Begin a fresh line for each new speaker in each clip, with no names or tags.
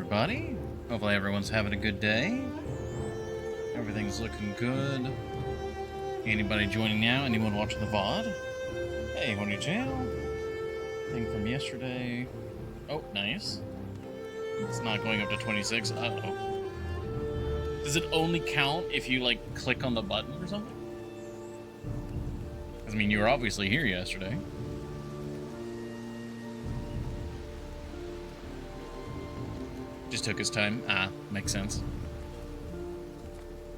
everybody. Hopefully everyone's having a good day. Everything's looking good. Anybody joining now? Anyone watching the VOD? Hey, Honey Jail. Thing from yesterday. Oh, nice. It's not going up to 26. Uh-oh. Does it only count if you, like, click on the button or something? I mean, you were obviously here yesterday. Just took his time. Ah, makes sense.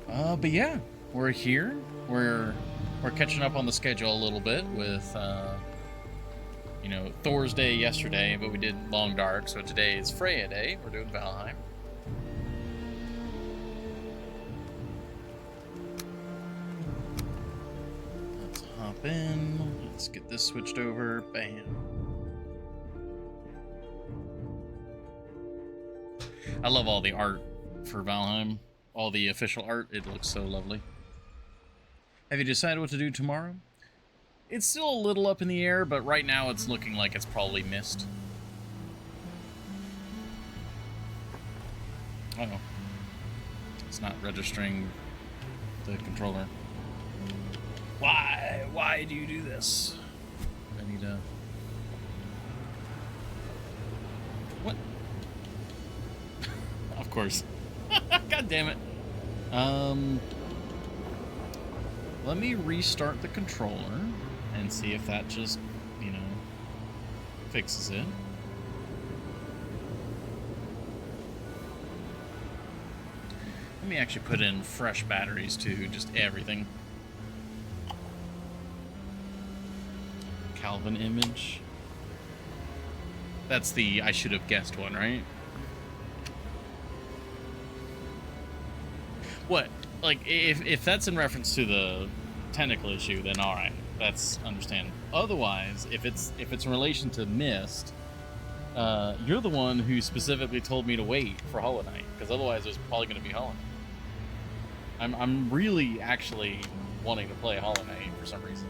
But yeah, we're here. We're catching up on the schedule a little bit with, you know, Thor's Day yesterday, but we did Long Dark, so today is Freya Day. We're doing Valheim. Let's hop in. Let's get this switched over. Bam. I love all the art for Valheim. All the official art. It looks so lovely. Have you decided what to do tomorrow? It's still a little up in the air, but right now it's looking like it's probably missed. Uh-oh. It's not registering the controller. Why? Why do you do this? I need to... What? Of course. God damn it. Let me restart the controller and see if that just, you know, fixes it. Let me actually put in fresh batteries too, just everything. Calvin image. That's the I should have guessed one, right? What? Like, if that's in reference to the technical issue, then all right, that's understandable. Otherwise, if it's in relation to Mist, you're the one who specifically told me to wait for Hollow Knight, because otherwise it was probably going to be Hollow Knight. I'm really actually wanting to play Hollow Knight for some reason.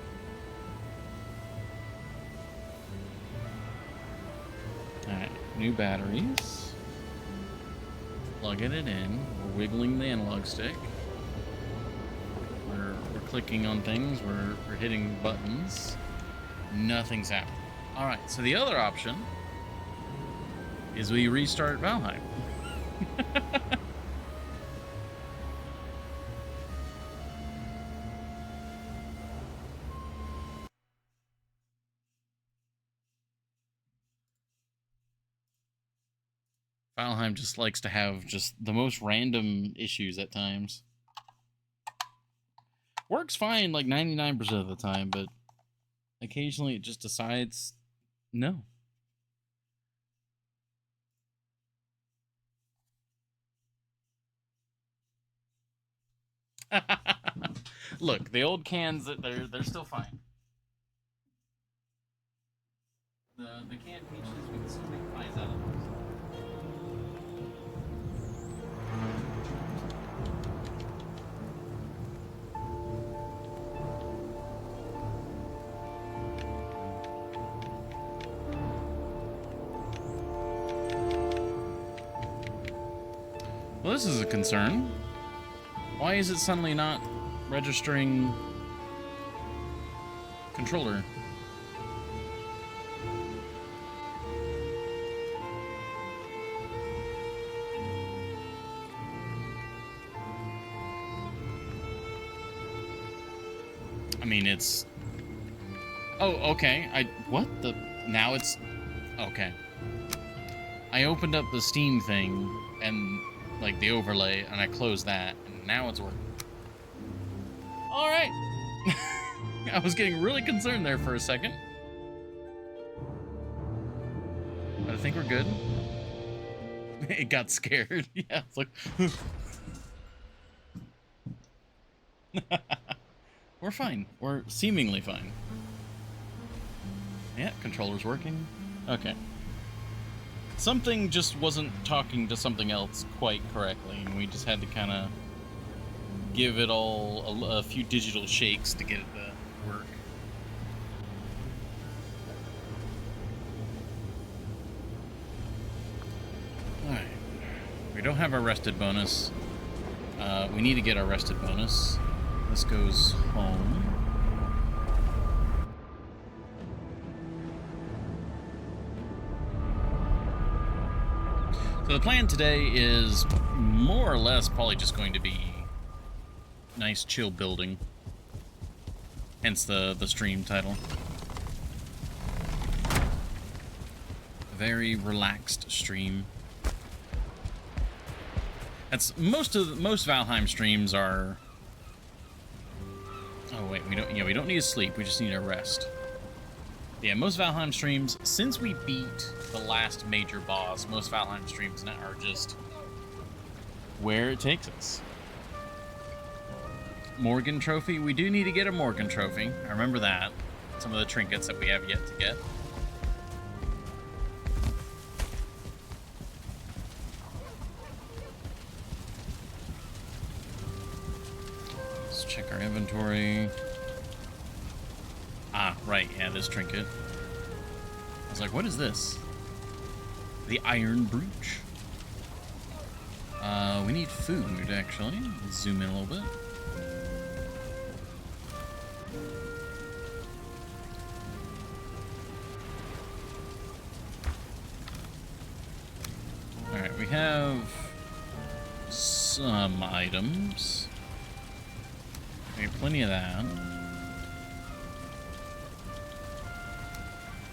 All right, new batteries. Plugging it in. We're wiggling the analog stick. We're clicking on things. We're hitting buttons. Nothing's happening. All right. So the other option is we restart Valheim. Valheim just likes to have just the most random issues at times. Works fine like 99% of the time, but occasionally it just decides no. Look, the old cans, they're still fine. The canned peaches, we can still make pies out of those. Well, this is a concern. Why is it suddenly not registering controller? I mean, it's... Oh, okay. What the... Now it's... Okay. I opened up the Steam thing and... like the overlay, and I closed that, and now it's working. All right. I was getting really concerned there for a second, but I think we're good. It got scared. Yeah, it's like we're fine. We're seemingly fine. Yeah, controller's working. Okay. Something just wasn't talking to something else quite correctly, and we just had to kind of give it all a few digital shakes to get it to work. Alright. have our rested bonus. We need to get our rested bonus. This goes home. So the plan today is more or less probably just going to be nice chill building. Hence the stream title. A very relaxed stream. That's most Valheim streams are. Oh wait, we don't need to sleep. We just need to rest. Yeah, most Valheim streams, since we beat the last major boss, most Valheim streams now are just where it takes us. Morgan trophy. We do need to get a Morgan trophy. I remember that. Some of the trinkets that we have yet to get. Let's check our inventory. Ah, right. Yeah, this trinket. I was like, what is this? The Iron Brooch. We need food, actually. Let's zoom in a little bit. Alright, we have some items. We have plenty of that.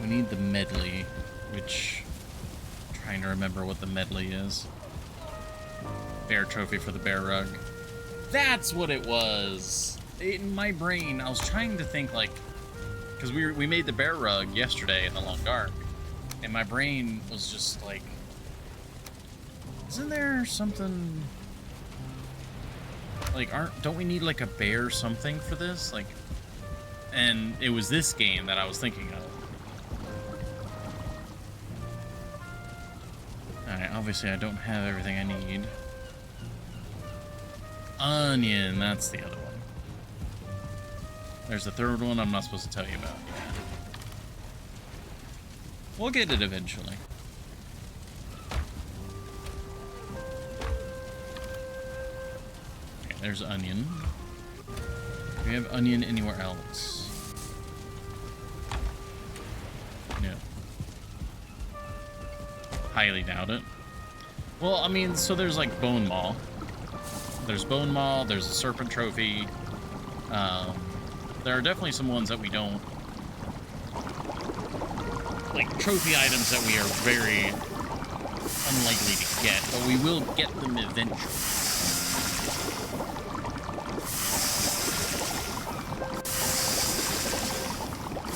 We need the medley, which I'm trying to remember what the medley is. Bear trophy for the bear rug. That's what it was. In my brain, I was trying to think like, because we made the bear rug yesterday in the Long Dark, and my brain was just like, isn't there something like don't we need like a bear something for this? Like, and it was this game that I was thinking of. Alright, obviously I don't have everything I need. Onion, that's the other one. There's the third one I'm not supposed to tell you about. We'll get it eventually. Okay, there's onion. Do we have onion anywhere else? No. Highly doubt it. Well, I mean, so there's like bone maw. There's bone maw, there's a serpent trophy. There are definitely some ones that we don't, like trophy items that we are very unlikely to get, but we will get them eventually.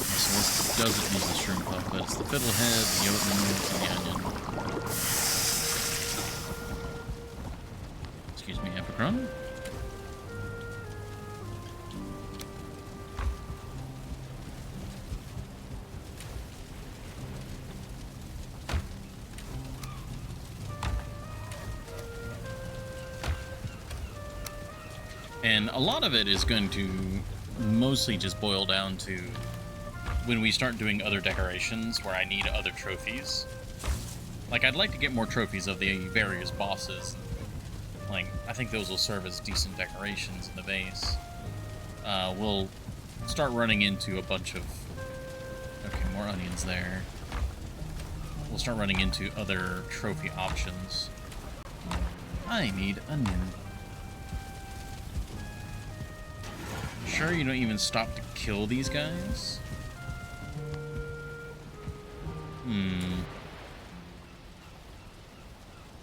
So this doesn't use the shrimp puff, but it's the fiddlehead, the oatmeal, and the onion. Excuse me, Epicron. And a lot of it is going to mostly just boil down to when we start doing other decorations where I need other trophies. Like, I'd like to get more trophies of the various bosses. Like, I think those will serve as decent decorations in the base. We'll start running into a bunch of... Okay, more onions there. We'll start running into other trophy options. I need onion. Sure you don't even stop to kill these guys?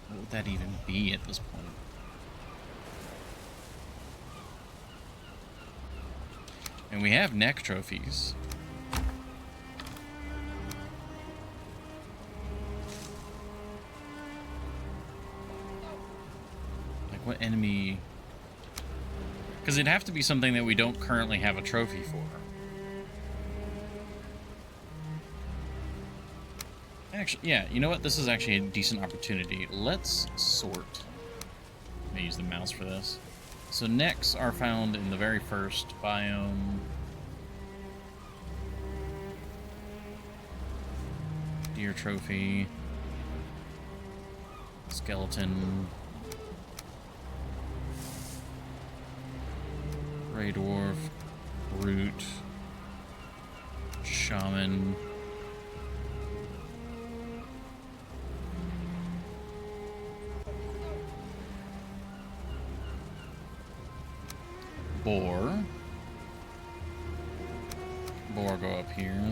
What would that even be at this point? And we have neck trophies. Like, what enemy... Because it'd have to be something that we don't currently have a trophy for. Actually, yeah, you know what? This is actually a decent opportunity. Let's sort. I'm gonna use the mouse for this. So necks are found in the very first biome. Deer trophy. Skeleton. Grey Dwarf, Brute, Shaman. Boar. Boar go up here.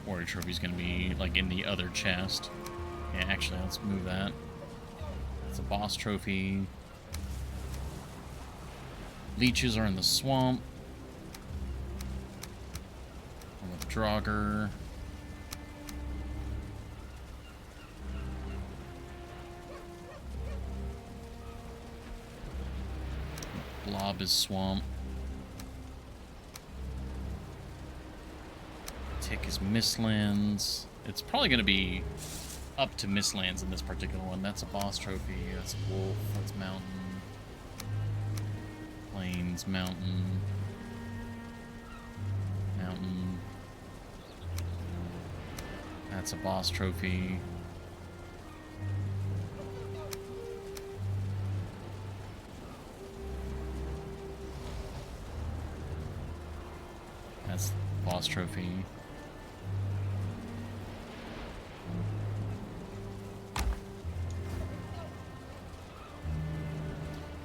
Warrior trophy's gonna be like in the other chest. Yeah, actually, let's move that. It's a boss trophy. Leeches are in the swamp. I'm with Draugr. Blob is swamp. Tick is Mistlands. It's probably going to be up to Mistlands in this particular one. That's a boss trophy. That's a wolf. That's mountain. Plains, mountain. Mountain. That's a boss trophy. That's boss trophy.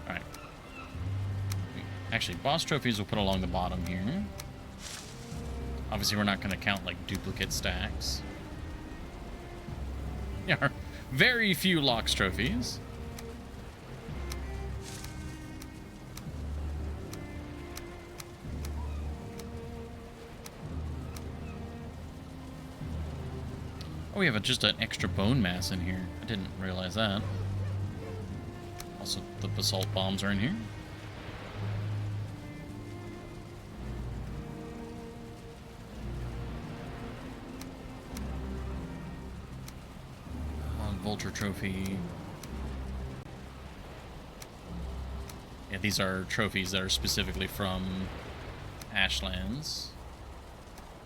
Alright. Actually, boss trophies we'll put along the bottom here. Obviously, we're not going to count, like, duplicate stacks. Yeah, very few Locks trophies. Oh, we have just an extra bone mass in here. I didn't realize that. Also, the basalt bombs are in here. Vulture trophy. Yeah, these are trophies that are specifically from Ashlands.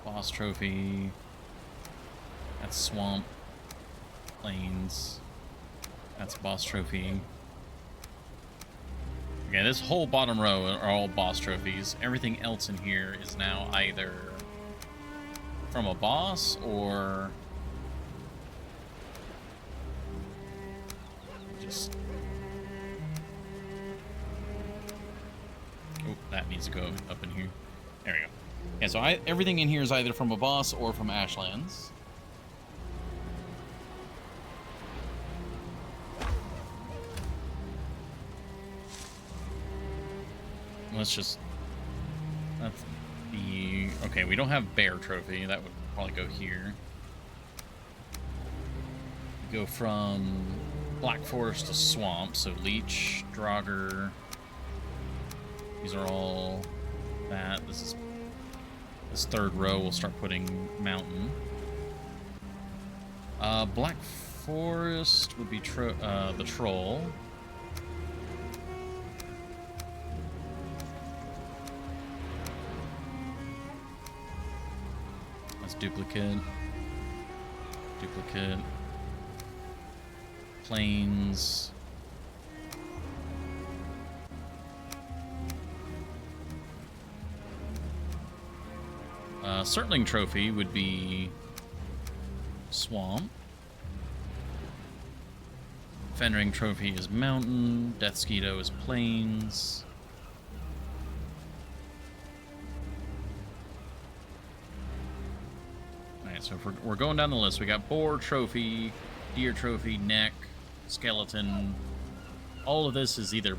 Boss trophy. That's swamp. Plains. That's boss trophy. Okay, this whole bottom row are all boss trophies. Everything else in here is now either from a boss or just... Oh, that needs to go up in here. There we go. Yeah, so everything in here is either from a boss or from Ashlands. Let's just... That's the... Okay, we don't have bear trophy. That would probably go here. We go from Black Forest to Swamp, so Leech, Draugr. These are all that. This third row we'll start putting Mountain. Black Forest would be the Troll. Duplicate. Duplicate. Plains. Circling trophy would be Swamp. Fenring trophy is Mountain. Death Skeeto is Plains. So if we're going down the list, we got Boar Trophy, Deer Trophy, Neck, Skeleton. All of this is either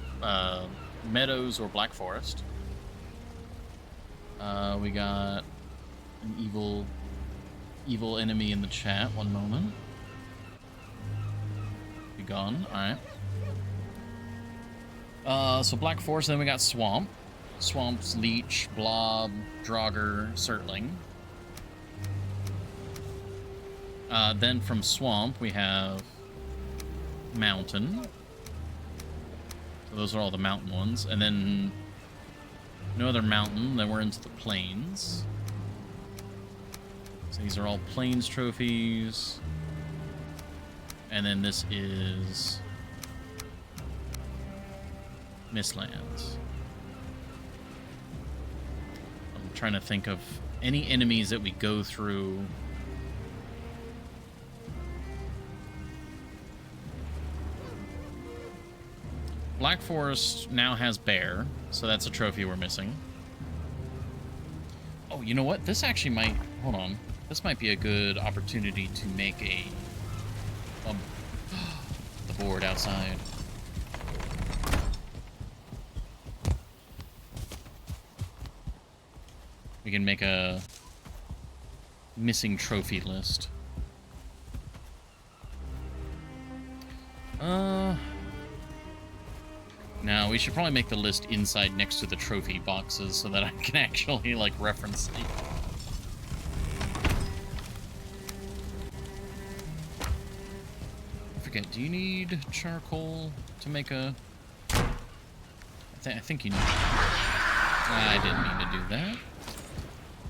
Meadows or Black Forest. We got an evil enemy in the chat. One moment. Be gone. Alright. So Black Forest, then we got Swamp. Swamp's Leech, Blob, Draugr, Surtling. Then from Swamp, we have Mountain. So those are all the mountain ones. And then No other mountain. Then we're into the plains. So these are all plains trophies. And then this is Mistlands. I'm trying to think of any enemies that we go through. Black Forest now has bear, so that's a trophy we're missing. Oh, you know what? This actually might... Hold on. This might be a good opportunity to make a the board outside. We can make a missing trophy list. Now, we should probably make the list inside next to the trophy boxes so that I can actually, like, reference it. I forget, do you need charcoal to make a... I think you need... I didn't mean to do that.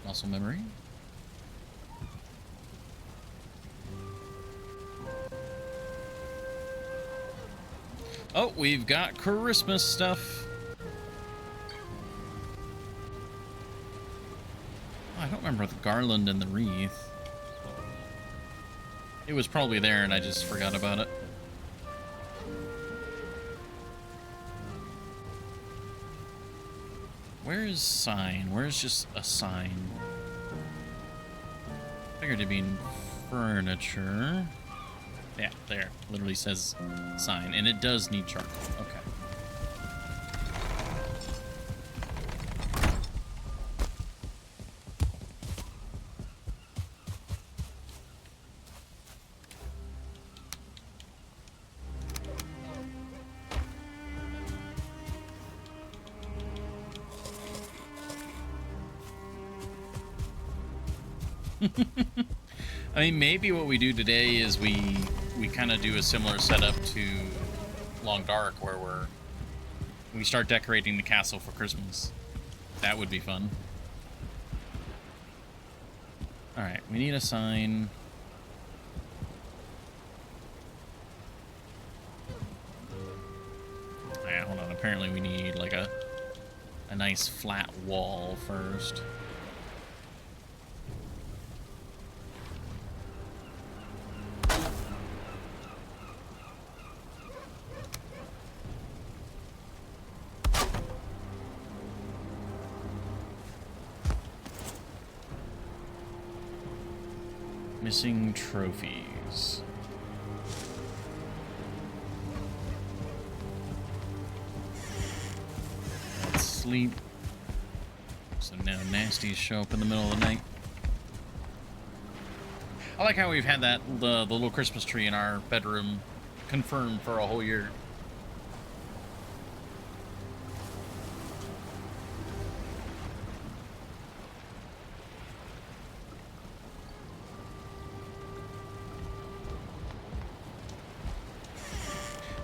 Muscle memory. Oh, we've got Christmas stuff. Oh, I don't remember the garland and the wreath. It was probably there and I just forgot about it. Where's sign? Where's just a sign? Figured it'd be in furniture. Yeah, there. Literally says sign. And it does need charcoal. Okay. I mean, maybe what we do today is we kind of do a similar setup to Long Dark, where we start decorating the castle for Christmas. That would be fun. All right, we need a sign. Yeah, hold on. Apparently, we need like a nice flat wall first. Missing trophies. Let's sleep. So now nasties show up in the middle of the night. I like how we've had the little Christmas tree in our bedroom confirmed for a whole year.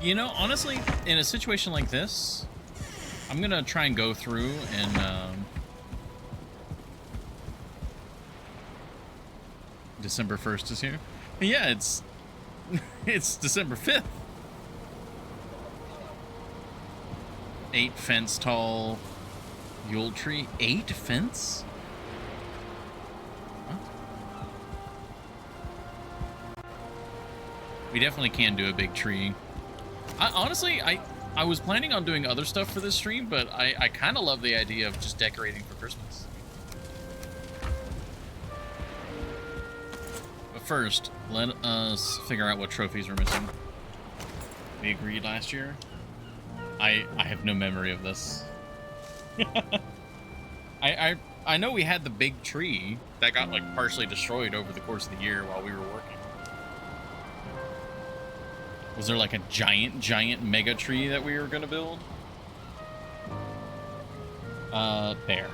You know, honestly, in a situation like this, I'm gonna try and go through and December 1st is here. Yeah, it's December 5th. 8 fence tall Yule tree. 8 fence? Huh? We definitely can do a big tree. Honestly, I was planning on doing other stuff for this stream, but I kind of love the idea of just decorating for Christmas. But first, let us figure out what trophies we're missing. We agreed last year. I have no memory of this. I know we had the big tree that got like partially destroyed over the course of the year while we were working. Was there like a giant mega tree that we were gonna build? Bear.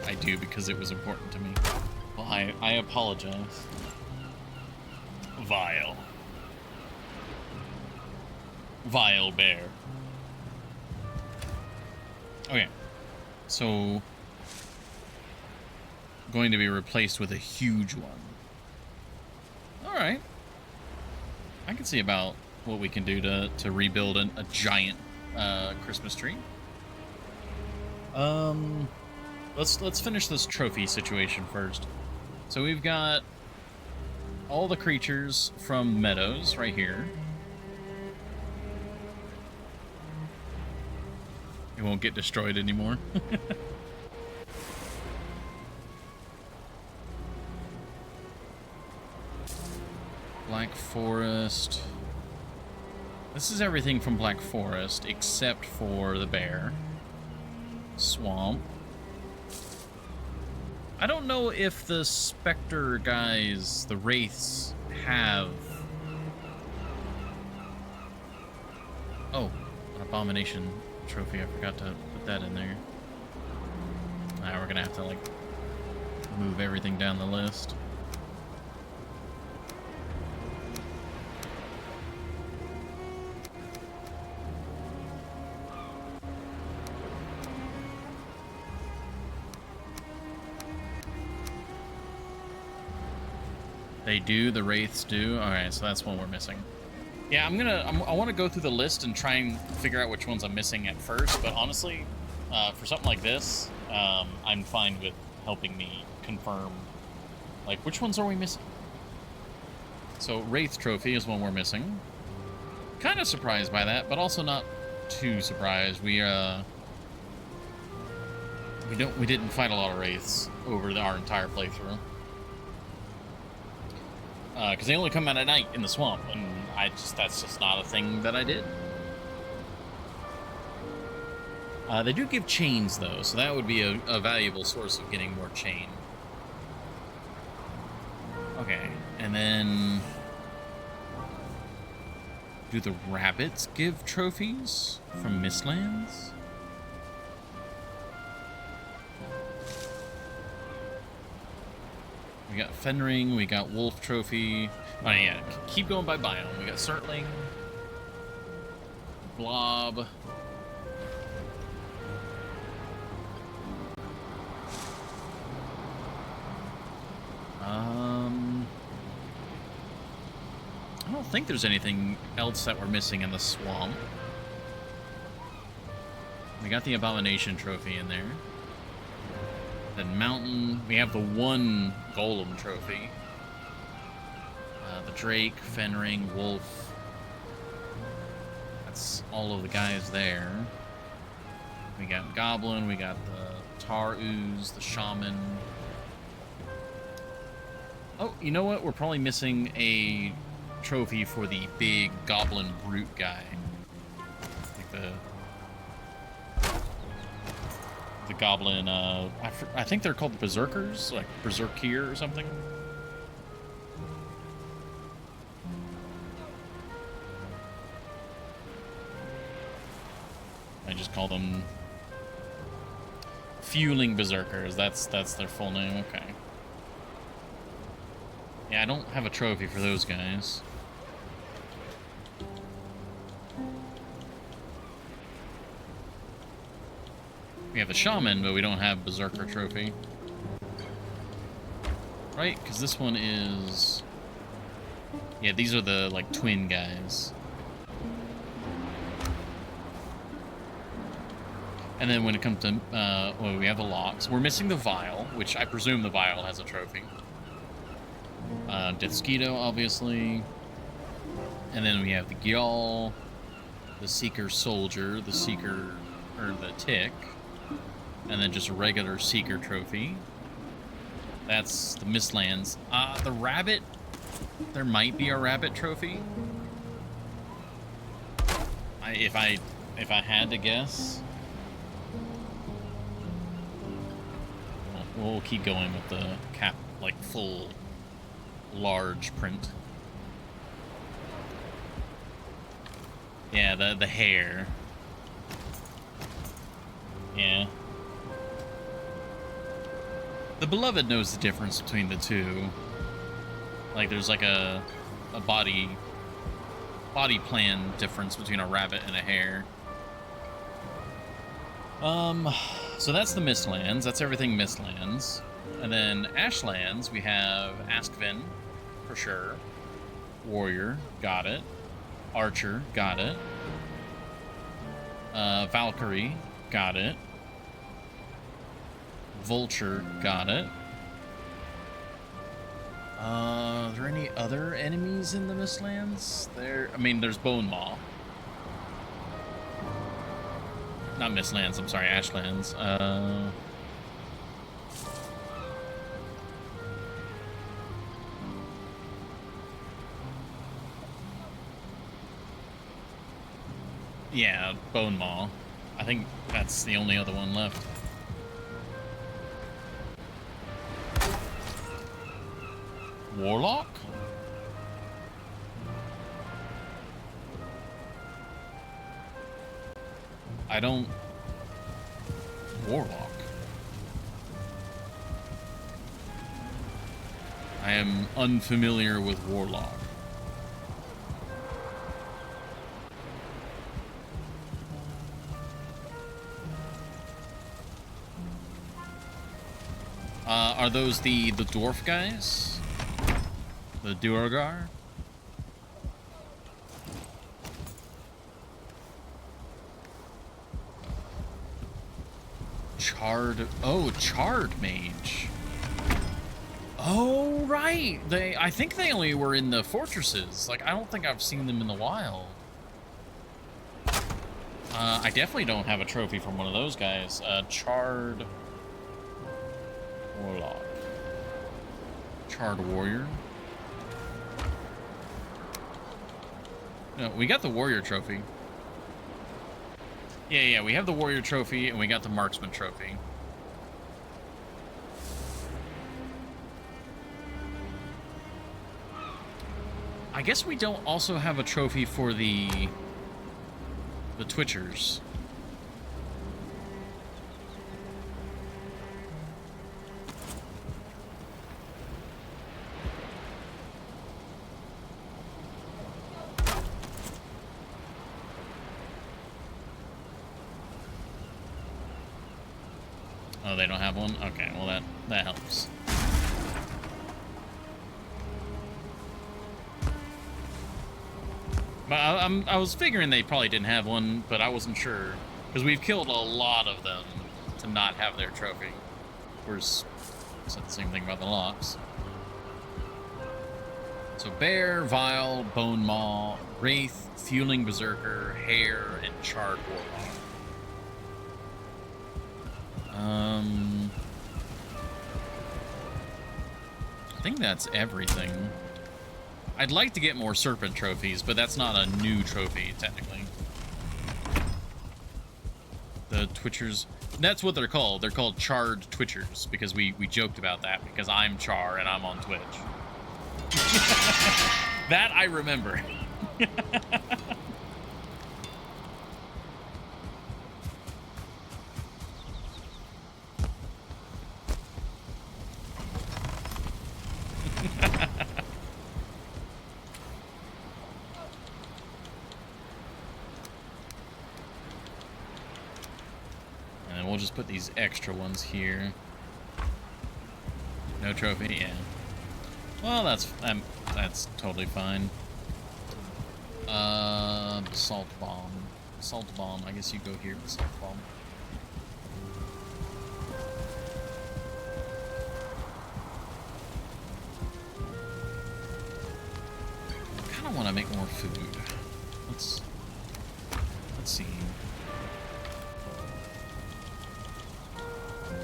I do because it was important to me. Well, I apologize. Vile. Vile bear. Okay, so going to be replaced with a huge one. All right, I can see about what we can do to rebuild a giant Christmas tree. Let's finish this trophy situation first. So we've got all the creatures from Meadows right here. It won't get destroyed anymore. Black Forest. This is everything from Black Forest except for the bear. Swamp. I don't know if the Spectre guys, the Wraiths, have... Oh, an Abomination trophy. I forgot to put that in there. Now we're gonna have to, like, move everything down the list. They do, the Wraiths do. Alright, so that's one we're missing. Yeah, I want to go through the list and try and figure out which ones I'm missing at first, but honestly, for something like this, I'm fine with helping me confirm, like, which ones are we missing? So, Wraith Trophy is one we're missing. Kind of surprised by that, but also not too surprised. We didn't fight a lot of Wraiths over our entire playthrough. Because they only come out at night in the swamp, and that's just not a thing that I did. They do give chains, though, so that would be a valuable source of getting more chain. Okay, and then... Do the rabbits give trophies from Mistlands? We got Fenring, we got Wolf Trophy. Oh yeah, keep going by biome. We got Cirtling, Blob. I don't think there's anything else that we're missing in the swamp. We got the Abomination Trophy in there. Then Mountain, we have the one Golem Trophy. The Drake, Fenring, Wolf. That's all of the guys there. We got Goblin, we got the Tar Ooze, the Shaman. Oh, you know what? We're probably missing a trophy for the big Goblin Brute guy. Like the Goblin, I think they're called Berserkers, like Berserkier or something. I just call them Fueling Berserkers. That's their full name. Okay. Yeah, I don't have a trophy for those guys. We have the Shaman, but we don't have Berserker trophy. Right? Because this one is... Yeah, these are the, like, twin guys. And then when it comes to... well, we have the Locks. We're missing the Vial, which I presume the Vial has a trophy. Deathsquito, obviously. And then we have the Gyal, the Seeker Soldier, the Seeker... or the Tick. And then just a regular Seeker trophy. That's the Mistlands. The Rabbit, there might be a Rabbit trophy. If I had to guess. We'll keep going with the like full large print. Yeah, the hair. Yeah. The Beloved knows the difference between the two. Like, there's like a body plan difference between a rabbit and a hare. So that's the Mistlands. That's everything Mistlands. And then Ashlands, we have Askvin, for sure. Warrior, got it. Archer, got it. Valkyrie, got it. Vulture, got it. Are there any other enemies in the Mistlands? There's Bone Maw. Not Mistlands, I'm sorry, Ashlands. Yeah, Bone Maw. I think that's the only other one left. Warlock? I don't... Warlock. I am unfamiliar with Warlock. Are those the dwarf guys? The Duergar? Charred mage. Oh, right. I think they only were in the fortresses. Like, I don't think I've seen them in the wild. I definitely don't have a trophy from one of those guys. Charred Warlock. Charred Warrior. No, we got the Warrior trophy. Yeah, we have the Warrior trophy, and we got the Marksman trophy. I guess we don't also have a trophy for the Twitchers. Oh, they don't have one? Okay, well that helps. But I was figuring they probably didn't have one, but I wasn't sure. Because we've killed a lot of them to not have their trophy. Of course, said the same thing about the locks. So Bear, Vile, Bone Maw, Wraith, Fueling Berserker, Hare, and Charred Warlock. I think that's everything. I'd like to get more Serpent trophies, but that's not a new trophy, technically. The Twitchers, that's what they're called. They're called Charred Twitchers, because we joked about that, because I'm Char and I'm on Twitch. That I remember. We'll just put these extra ones here. No trophy, yeah. Well, that's totally fine. Salt bomb. Salt bomb. I guess you go here with salt bomb. I kind of want to make more food. Let's see.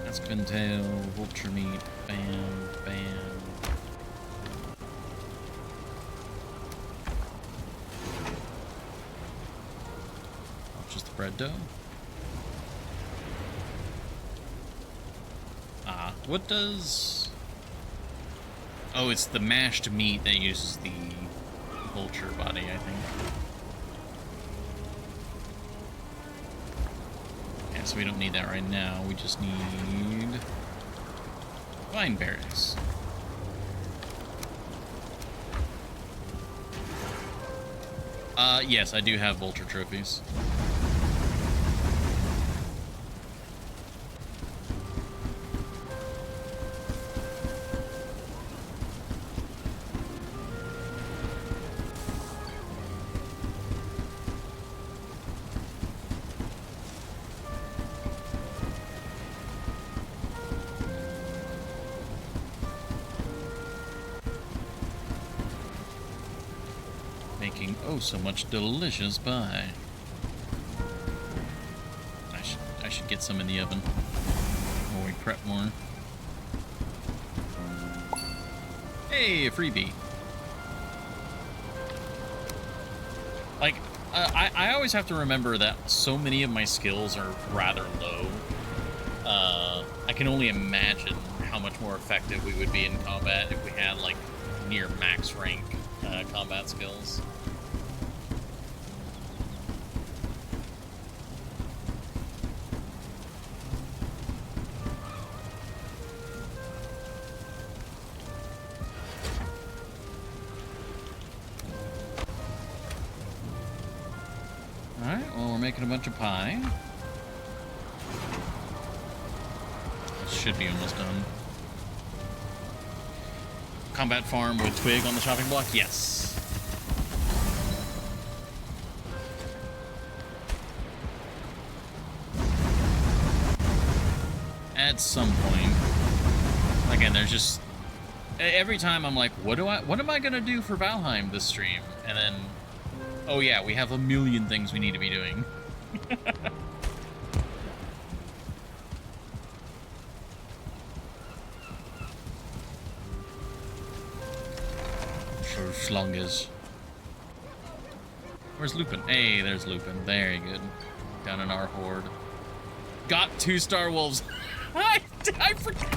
Askvin tail, vulture meat, bam, bam. Oh, just the bread dough? What does... Oh, it's the mashed meat that uses the vulture body, I think. So we don't need that right now. We just need vine berries. Yes, I do have vulture trophies. Oh, so much delicious pie. I should get some in the oven while we prep more. Hey, a freebie. Like, I always have to remember that so many of my skills are rather low. I can only imagine how much more effective we would be in combat if we had, like, near max rank combat skills. Alright, well, we're making a bunch of pie. This should be almost done. Combat farm with twig on the chopping block? Yes. At some point. Again, there's just... Every time I'm like, what am I gonna do for Valheim this stream? And then... Oh yeah, we have a million things we need to be doing. For Schlongers. Where's Lupin? Hey, there's Lupin. Very good. Down in our horde. Got 2-star wolves. I forgot.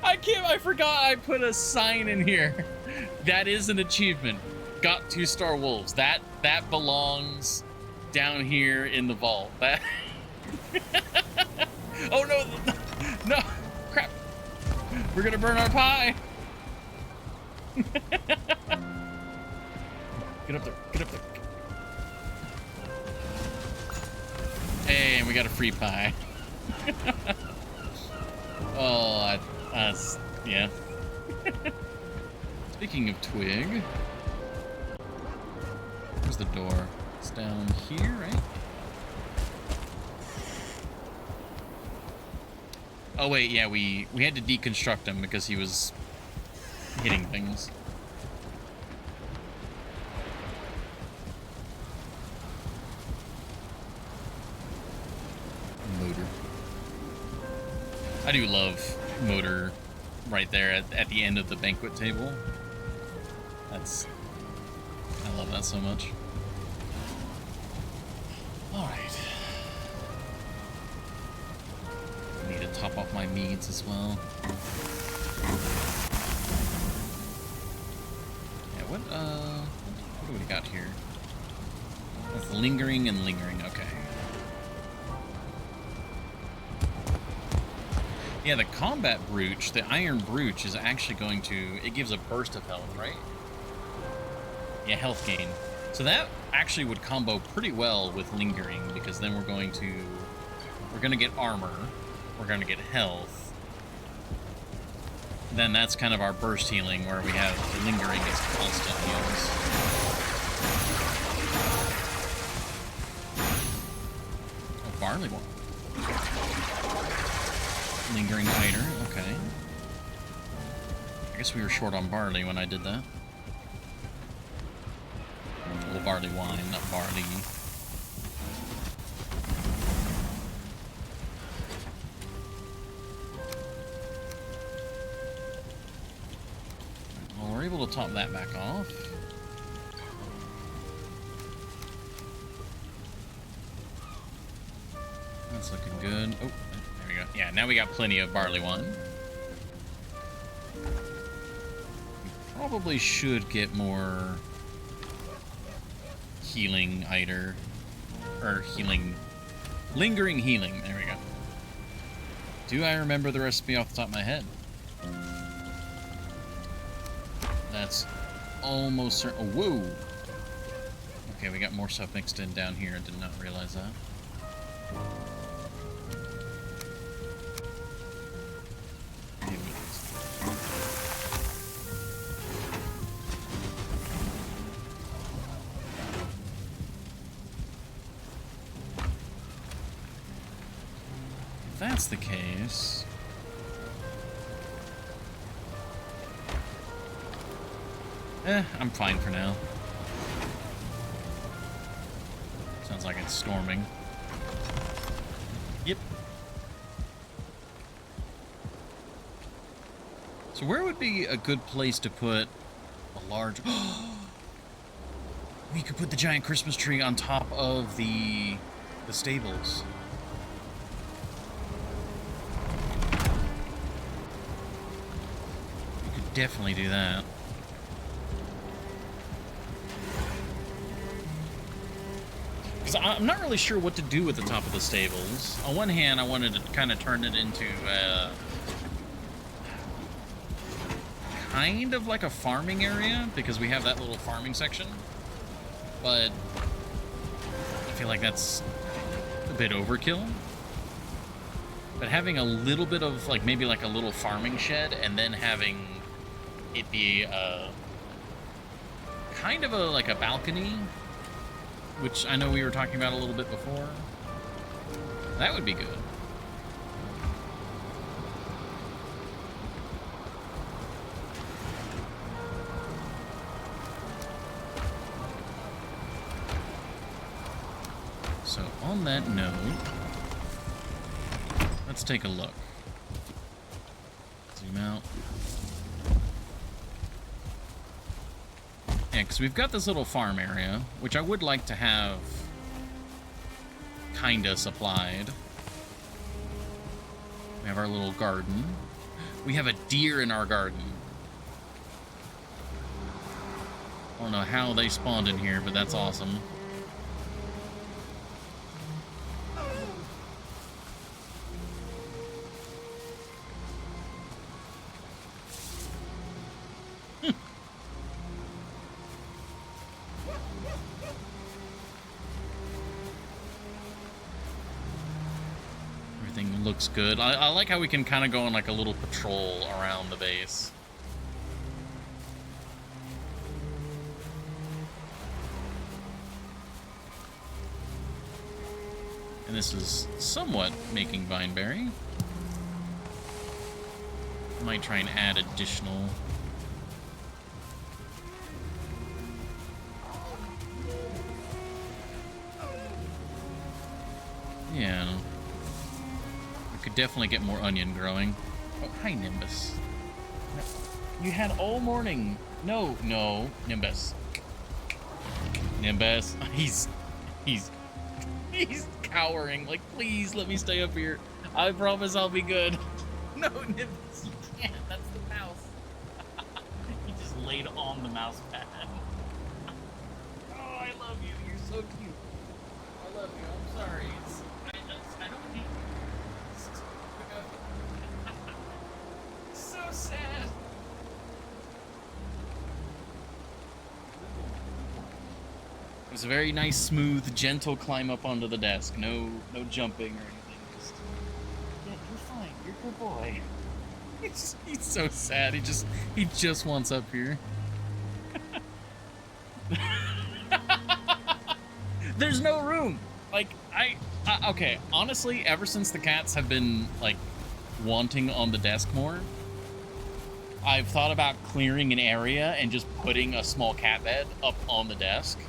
I forgot I put a sign in here. That is an achievement. Got 2-star wolves. That belongs down here in the vault. That. Oh no! No! Crap! We're gonna burn our pie. Get up there! Get up there! Hey, and we got a free pie. Oh, that's yeah. Speaking of twig. Where's the door? It's down here, right? Oh wait, yeah, we had to deconstruct him because he was hitting things. Motor. I do love Motor right there at the end of the banquet table. I love that so much. Alright. I need to top off my meads as well. Yeah, what do we got here? That's lingering and lingering, okay. Yeah, the combat brooch, the iron brooch is actually going to, it gives a burst of health, right? Yeah, health gain. So that actually would combo pretty well with lingering, because then we're going to get armor, we're going to get health. Then that's kind of our burst healing, where we have the lingering as constant heals. Oh, barley one. Lingering hider, okay. I guess we were short on barley when I did that. Well, barley wine, not barley. Well, we're able to top that back off. That's looking good. Oh, there we go. Yeah, now we got plenty of barley wine. We probably should get more healing hider, or healing, lingering healing. There we go. Do I remember the recipe off the top of my head? That's almost certain. Oh, whoa. Okay, we got more stuff mixed in down here. I did not realize that. If that's the case, I'm fine for now. Sounds like it's storming. Yep. So where would be a good place to put a large... We could put the giant Christmas tree on top of the stables. We could definitely do that. Because I'm not really sure what to do with the top of the stables. On one hand, I wanted to kind of turn it into kind of like a farming area, because we have that little farming section. But I feel like that's a bit overkill. But having a little bit of, like, maybe like a little farming shed, and then having it be kind of like a balcony, which I know we were talking about a little bit before, that would be good. So on that note, let's take a look. Zoom out. Yeah, because we've got this little farm area, which I would like to have kinda supplied. We have our little garden. We have a deer in our garden. I don't know how they spawned in here, but that's awesome. Looks good. I like how we can kind of go on like a little patrol around the base. And this is somewhat making Vineberry. Might try and add additional. Yeah. Could definitely get more onion growing. Oh, hi, Nimbus. You had all morning. No, Nimbus. Nimbus. He's cowering. Like, please let me stay up here. I promise I'll be good. No, Nimbus, you can't. That's the mouse. He just laid on the mouse pad. Oh, I love you. You're so cute. I love you. I'm sorry. I don't need. So sad. It was a very nice, smooth, gentle climb up onto the desk. No jumping or anything. Just, yeah, you're fine. You're a good boy. He's so sad. He just wants up here. There's no room. Like okay. Honestly, ever since the cats have been like wanting on the desk more, I've thought about clearing an area and just putting a small cat bed up on the desk.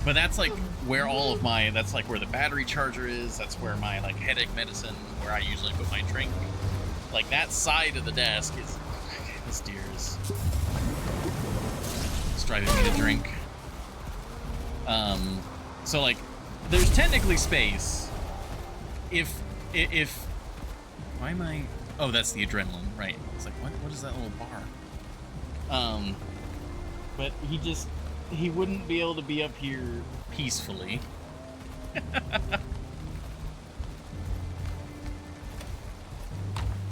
But that's like where all of my, that's like where the battery charger is. That's where my like headache medicine, where I usually put my drink. Like that side of the desk is, this deer is driving me to drink. So like there's technically space. If why am I, oh, that's the adrenaline, right? It's like, what is that little bar? But he wouldn't be able to be up here peacefully.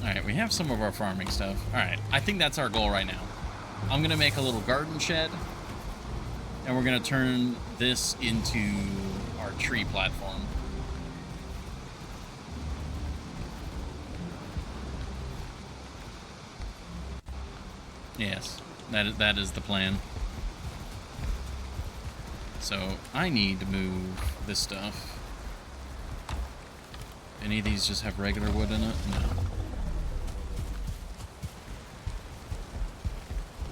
Alright, we have some of our farming stuff. Alright, I think that's our goal right now. I'm gonna make a little garden shed, and we're gonna turn this into our tree platform. Yes, that is the plan. So I need to move this stuff. Any of these just have regular wood in it? No.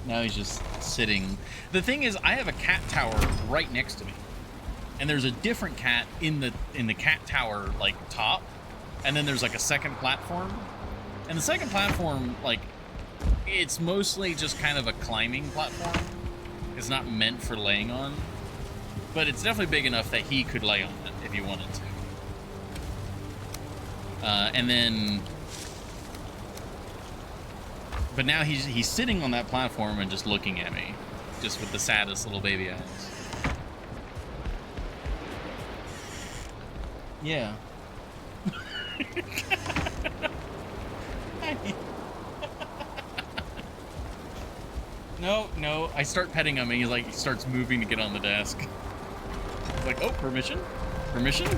Now he's just sitting. The thing is, I have a cat tower right next to me. and there's a different cat in the cat tower, like, top, and then there's like a second platform, and the second platform, like, it's mostly just kind of a climbing platform. It's not meant for laying on, but it's definitely big enough that he could lay on it if he wanted to. And then, but now he's sitting on that platform and just looking at me, just with the saddest little baby eyes. Yeah. No, I start petting him and he starts moving to get on the desk. It's like, oh, permission? Permission?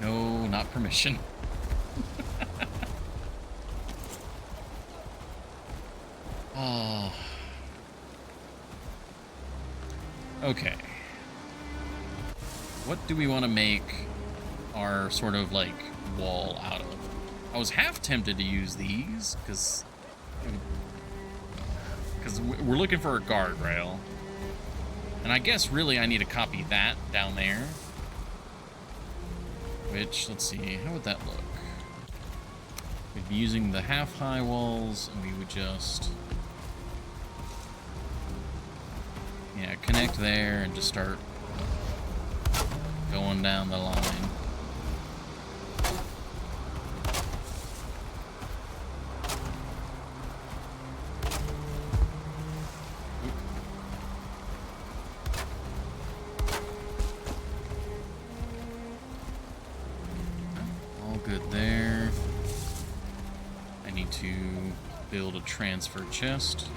No, not permission. Oh. Okay. What do we want to make our sort of like wall out of? I was half tempted to use these because we're looking for a guardrail. And I guess really I need to copy that down there. Which, let's see, how would that look? We'd be using the half-high walls, and we would just... yeah, connect there and just start going down the line. Build a transfer chest.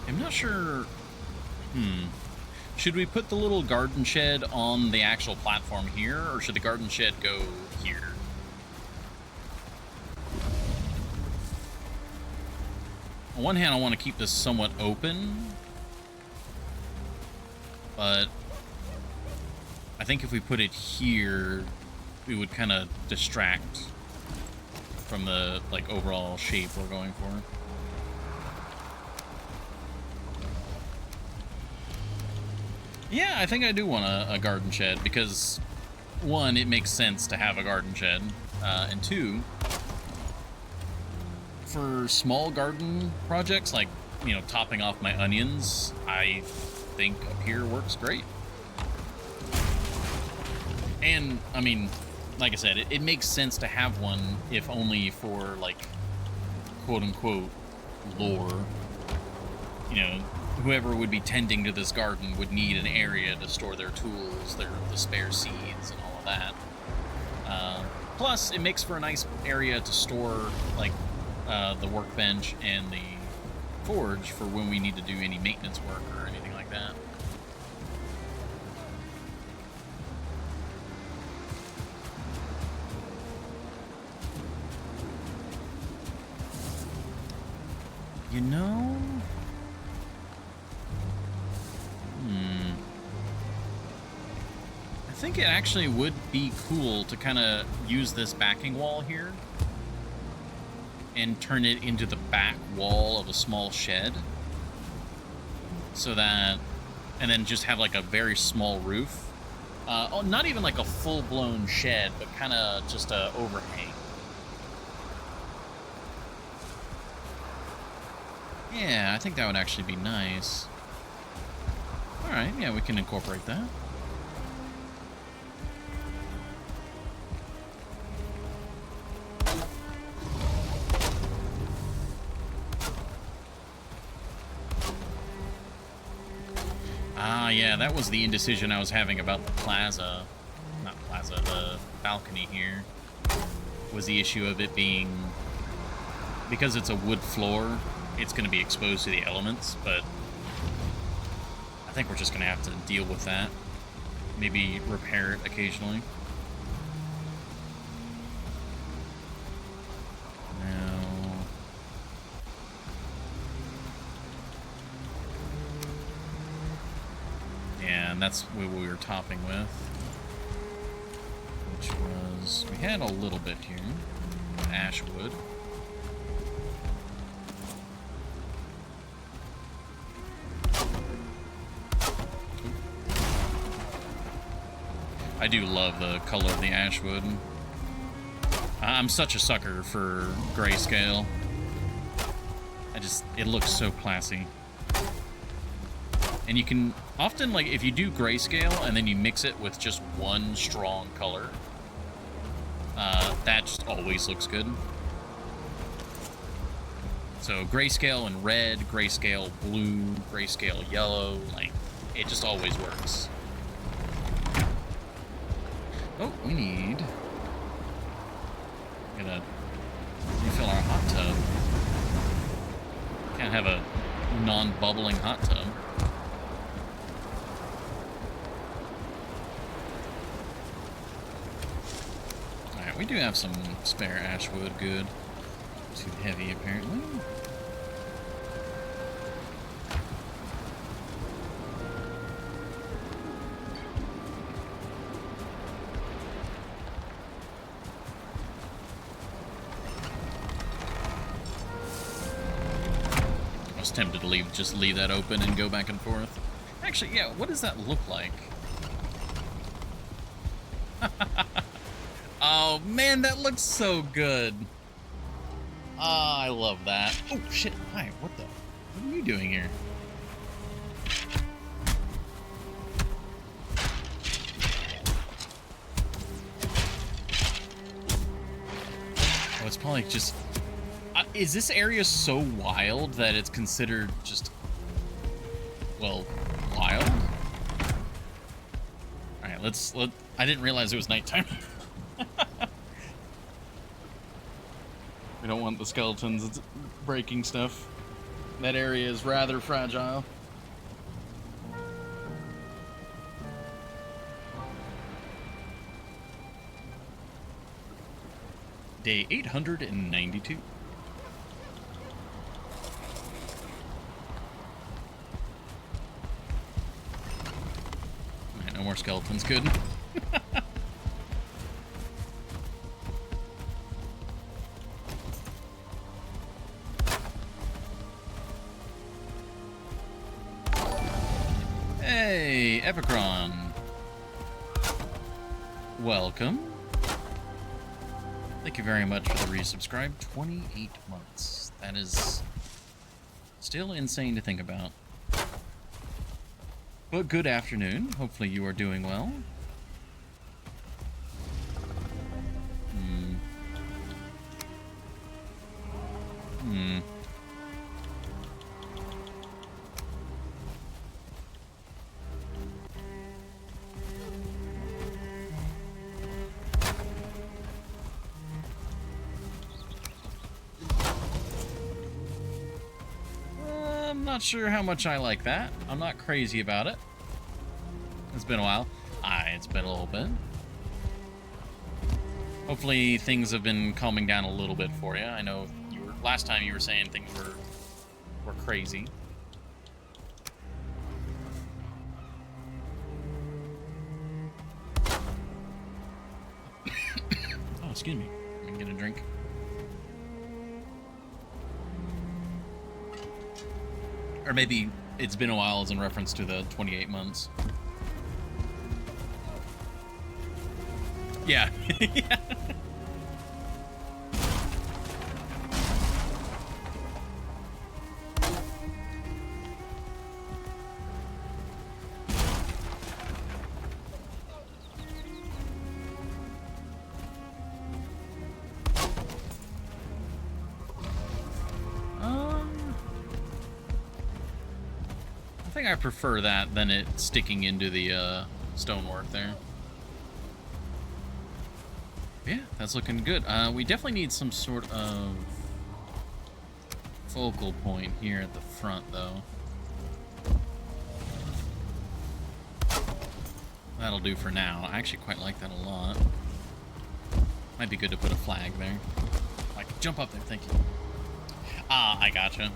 I'm not sure. Should we put the little garden shed on the actual platform here, or should the garden shed go here? On one hand, I want to keep this somewhat open, but I think if we put it here, we would kind of distract from the like overall shape we're going for. Yeah, I think I do want a garden shed because, one, it makes sense to have a garden shed, and two, for small garden projects like, you know, topping off my onions, I think up here works great. And, I mean, like I said, it makes sense to have one if only for, like, quote-unquote lore. You know, whoever would be tending to this garden would need an area to store their tools, the spare seeds, and all of that. Plus, it makes for a nice area to store, like, the workbench and the forge for when we need to do any maintenance work or anything like that. You know... I think it actually would be cool to kind of use this backing wall here and turn it into the back wall of a small shed, so that, and then just have like a very small roof. Not even like a full-blown shed, but kind of just a overhang. Yeah, I think that would actually be nice. Alright, yeah, we can incorporate that. Ah, yeah, that was the indecision I was having about the plaza. Not plaza, the balcony here. Was the issue of it being... because it's a wood floor, it's going to be exposed to the elements, but I think we're just going to have to deal with that. Maybe repair it occasionally. and that's what we were topping with. Which was... we had a little bit here. Ash wood. I do love the color of the ash wood. I'm such a sucker for grayscale. It looks so classy. And you can often, like, if you do grayscale and then you mix it with just one strong color, that just always looks good. So grayscale and red, grayscale blue, grayscale yellow, like, it just always works. Oh, we need... gotta refill our hot tub. Can't have a non-bubbling hot tub. Alright, we do have some spare ash wood, good. Too heavy, apparently. Tempted to just leave that open and go back and forth. Actually, yeah, what does that look like? Oh man, that looks so good. Ah, I love that. Oh shit, hi, what are you doing here? Oh, it's probably just... is this area so wild that it's considered just, well, wild? Alright, I didn't realize it was nighttime. We don't want the skeletons breaking stuff. That area is rather fragile. Day 892. No more skeletons, good. Hey, Epicron. Welcome. Thank you very much for the resubscribe. 28 months. That is still insane to think about. But good afternoon. Hopefully you are doing well. I'm not sure how much I like that. I'm not crazy about it. It's been a while. It's been a little bit. Hopefully things have been calming down a little bit for you. I know last time you were saying things were crazy. Oh, excuse me. Let me get a drink. Or maybe it's been a while as in reference to the 28 months. Yeah. Yeah. I think I prefer that than it sticking into the stonework there. Yeah, that's looking good. We definitely need some sort of focal point here at the front, though. That'll do for now. I actually quite like that a lot. Might be good to put a flag there. Like, jump up there, thank you. Ah, I gotcha.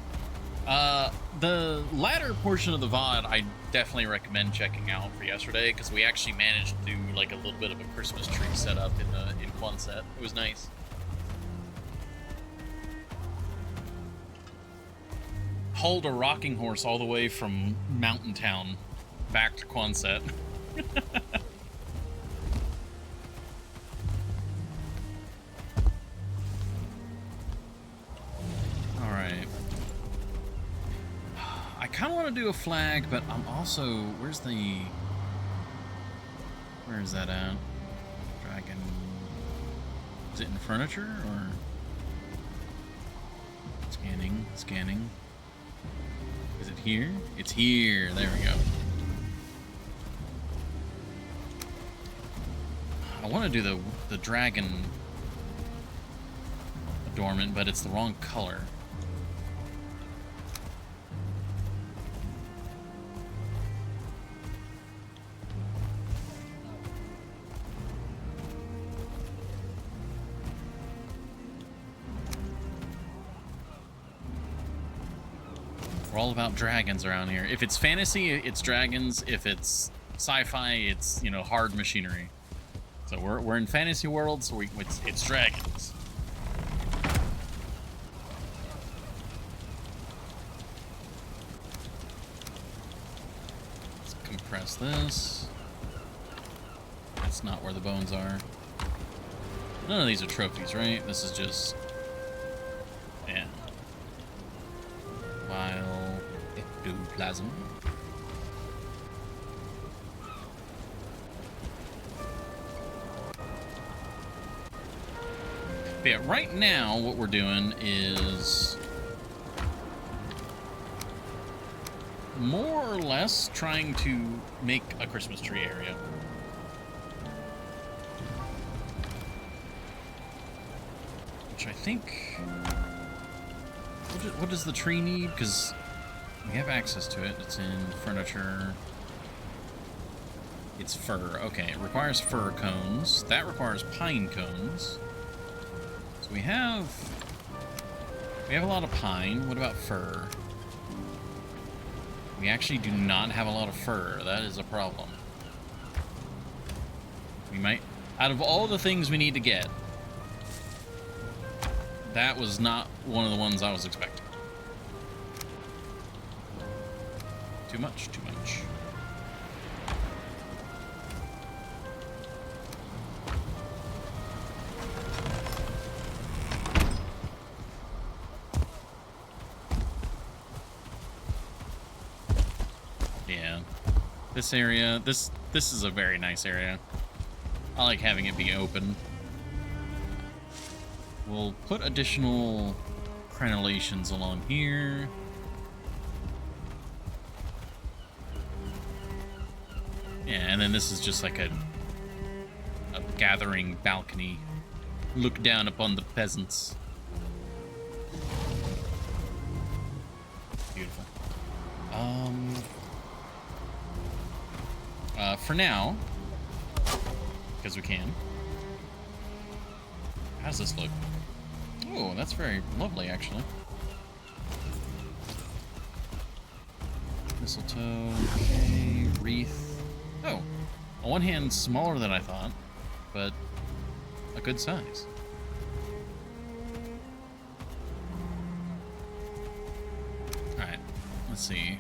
The latter portion of the VOD, I definitely recommend checking out for yesterday, because we actually managed to do like a little bit of a Christmas tree setup in Quonset. It was nice. Hauled a rocking horse all the way from Mountain Town back to Quonset. Alright. I kind of want to do a flag, but I'm also... Where's the... Where is that at? Dragon... Is it in furniture, or... Scanning, scanning. Is it here? It's here. There we go. I want to do the dragon adornment, but it's the wrong color. We're all about dragons around here. If it's fantasy, it's dragons. If it's sci-fi, it's, you know, hard machinery. So we're in fantasy world, so it's dragons. Let's compress this. That's not where the bones are. None of these are trophies, right? This is just... Yeah. Vile ectoplasm. But yeah, right now what we're doing is more or less trying to make a Christmas tree area. Which I think... What does the tree need? Because we have access to it. It's in furniture. It's fir. Okay, it requires fir cones. That requires pine cones. So we have a lot of pine. What about fir? We actually do not have a lot of fir. That is a problem. We might... Out of all the things we need to get, that was not one of the ones I was expecting. Too much, too much. Yeah. This area, this is a very nice area. I like having it be open. We'll put additional crenellations along here. Yeah, and then this is just like a gathering balcony. Look down upon the peasants. Beautiful. For now, because we can. How does this look? Oh, that's very lovely, actually. Mistletoe, okay, wreath. Oh, on one hand, smaller than I thought, but a good size. Alright, let's see.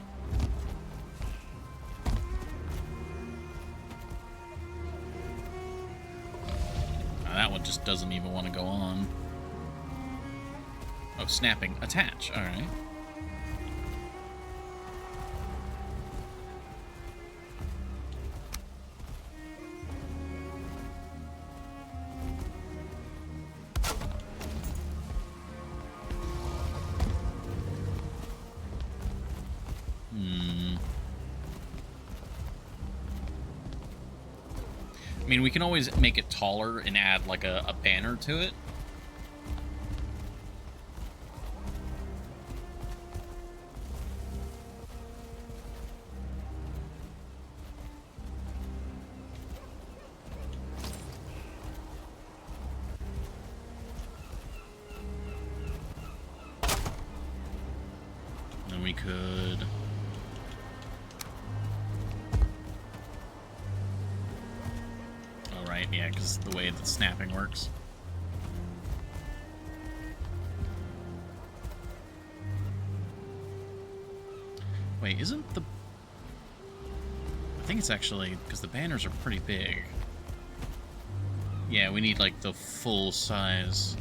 That one just doesn't even want to go on. Oh, snapping. Attach. All right. I mean, we can always make it taller and add like a banner to it. then we could... Oh, right, yeah, because the way that snapping works. Wait, isn't the... I think it's actually... because the banners are pretty big. Yeah, we need, like, the full size.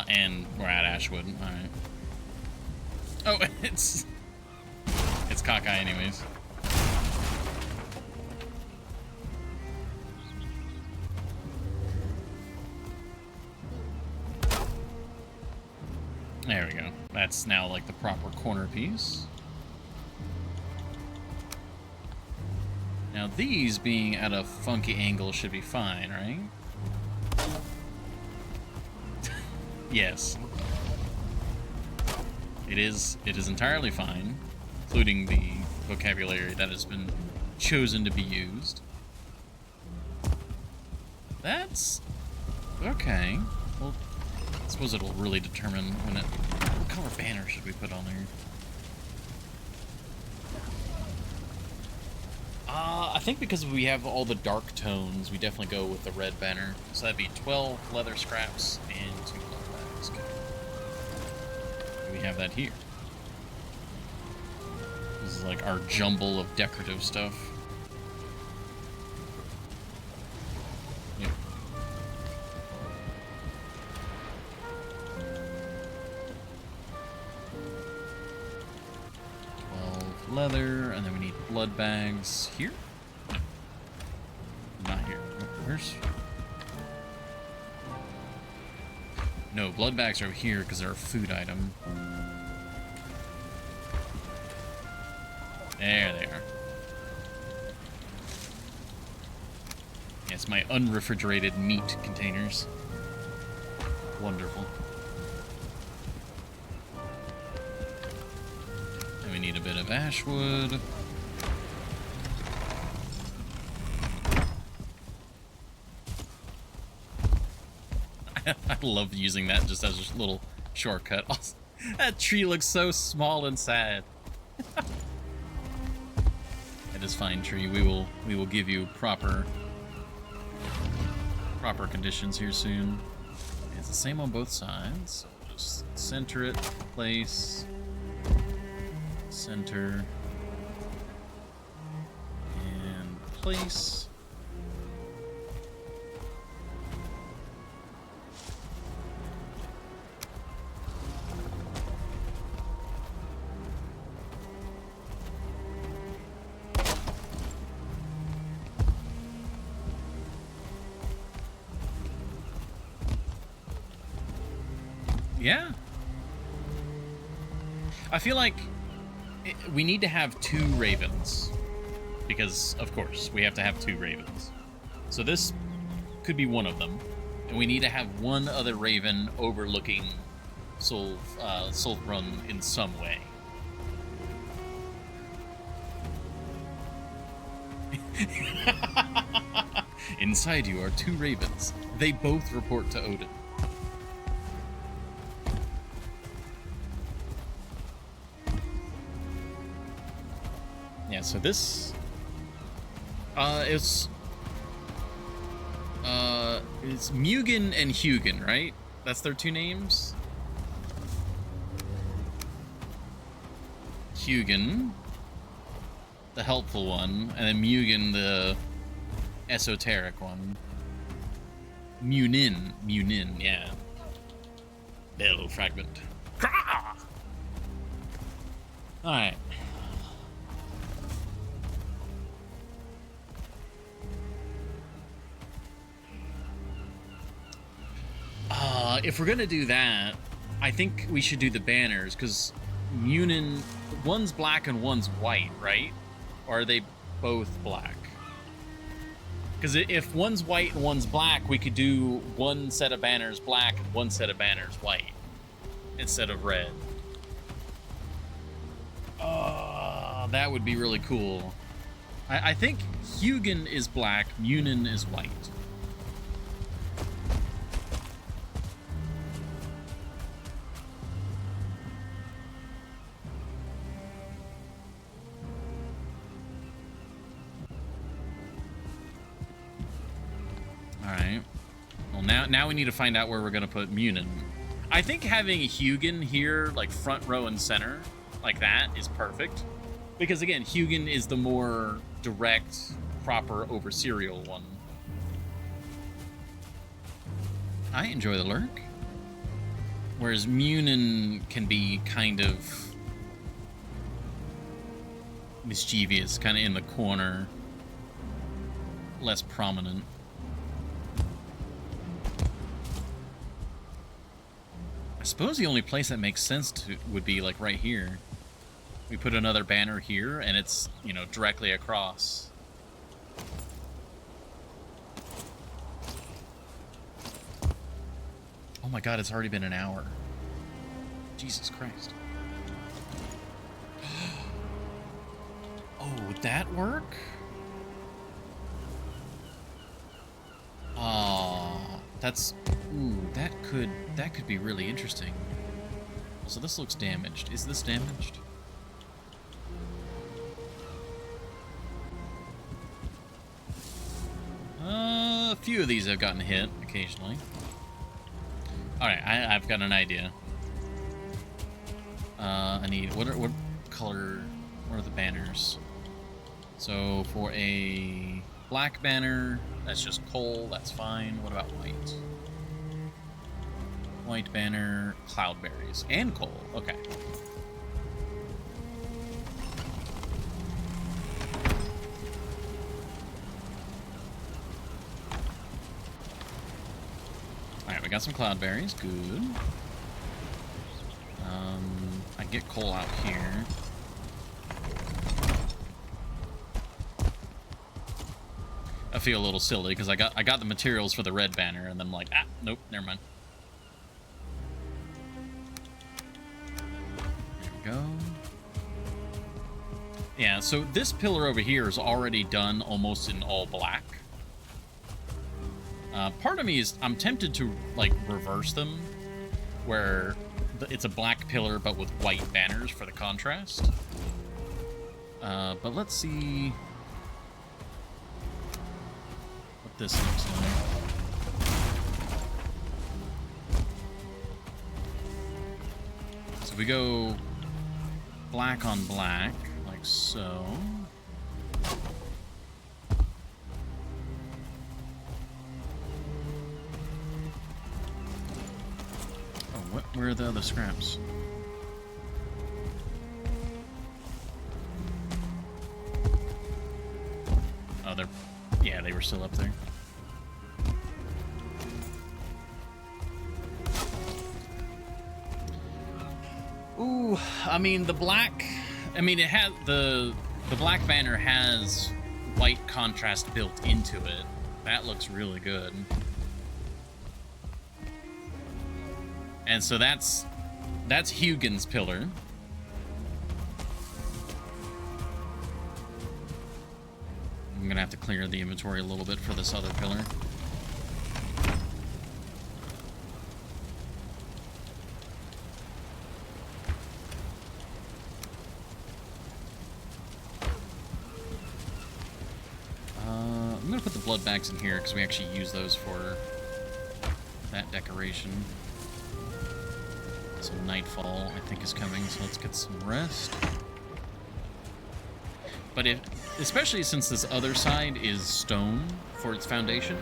And we're at Ashwood. Alright. Oh, it's cockeye anyways. There we go. That's now like the proper corner piece. Now these being at a funky angle should be fine, right? Yes. It is entirely fine, including the vocabulary that has been chosen to be used. That's okay. Well, I suppose it'll really determine when it... What color banner should we put on there? I think because we have all the dark tones, we definitely go with the red banner. So that'd be 12 leather scraps and 2 blood bags. We have that here. This is like our jumble of decorative stuff. Yep. 12 leather, and then we need blood bags here. Not here. Where's... No, blood bags are over here because they're a food item. There they are. Yes, my unrefrigerated meat containers. Wonderful. And we need a bit of ashwood. I love using that just as a little shortcut. That tree looks so small and sad. That is fine, tree. We will give you proper conditions here soon. It's the same on both sides. So just center it, place, center, and place. Yeah. I feel like we need to have 2 ravens. Because, of course, we have to have 2 ravens. So this could be one of them. And we need to have one other raven overlooking Solbrun in some way. Inside you are 2 ravens. They both report to Odin. Yeah, so this it's Mugen and Hugin, right? That's their 2 names? Hugin, the helpful one, and then Mugen, the esoteric one. Munin, yeah. Bell fragment. Alright. If we're gonna do that, I think we should do the banners, because Munin, one's black and one's white, right? Or are they both black? Because if one's white and one's black, we could do one set of banners black and one set of banners white instead of red. That would be really cool. I think Hugin is black, Munin is white. Alright. Well, now we need to find out where we're going to put Munin. I think having Hugin here, like front row and center, like that, is perfect. Because, again, Hugin is the more direct, proper, over-serial one. I enjoy the lurk. Whereas Munin can be kind of mischievous, kind of in the corner, less prominent. I suppose the only place that makes sense would be like right here. We put another banner here, and it's, you know, directly across. Oh my god, it's already been an hour. Jesus Christ. Oh, would that work? That's... Ooh, that could be really interesting. So this looks damaged. Is this damaged? A few of these have gotten hit occasionally. Alright, I've got an idea. I need... What color... What are the banners? So, for a black banner, that's just coal, that's fine. What about white? White banner, cloudberries, and coal. Okay. Alright, we got some cloudberries. Good. I get coal out here. I feel a little silly because I got the materials for the red banner and then I'm like, ah, nope, never mind. There we go. Yeah, so this pillar over here is already done almost in all black. Part of me is, I'm tempted to, like, reverse them, where it's a black pillar but with white banners for the contrast. But let's see what this looks like. So we go black on black, like so. Where are the other scraps? Oh, yeah, they were still up there. Ooh, I mean, the black... I mean, it has... The black banner has white contrast built into it. That looks really good. And so that's Hugin's pillar. I'm gonna have to clear the inventory a little bit for this other pillar. I'm gonna put the blood bags in here because we actually use those for that decoration. So nightfall, I think, is coming, so let's get some rest. But especially since this other side is stone for its foundation,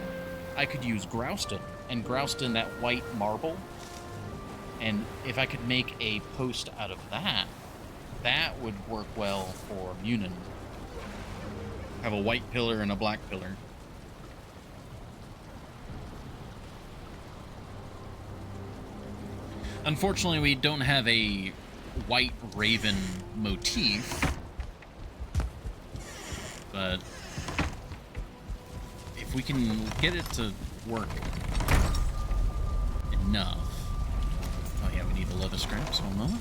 I could use grouston, and grouston that white marble. And if I could make a post out of that, that would work well for Munin. Have a white pillar and a black pillar. Unfortunately, we don't have a white raven motif, but if we can get it to work enough... Oh yeah, we need the leather scraps. Hold on.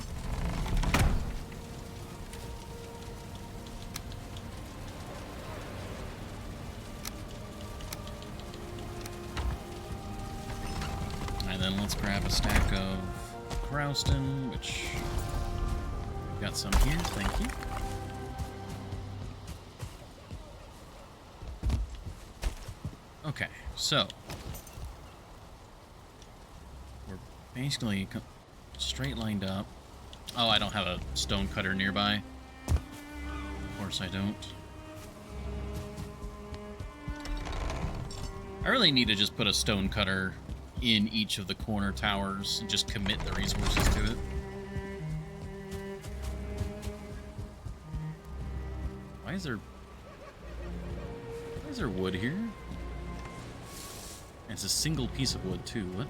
let's grab a stack of Grouston, which we've got some here, thank you. Okay, so we're basically straight lined up. Oh, I don't have a stone cutter nearby. Of course I don't. I really need to just put a stone cutter in each of the corner towers and just commit the resources to it. Why is there wood here? It's a single piece of wood too. What?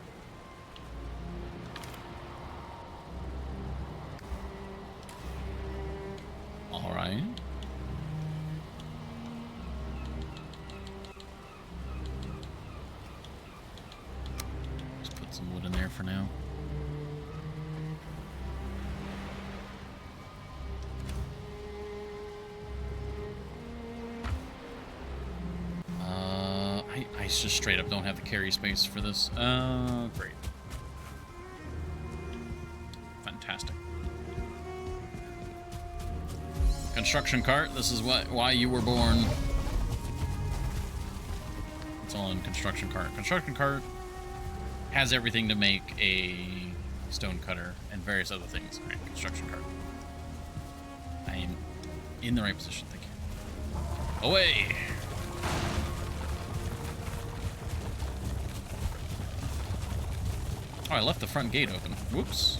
All right. Just put some wood in there for now. I just straight up don't have the carry space for this. Great. Fantastic. Construction cart, this is why you were born. It's all in construction cart. Construction cart has everything to make a stone cutter and various other things. Right, construction cart. I am in the right position, thank you. Away! Oh, I left the front gate open. Whoops.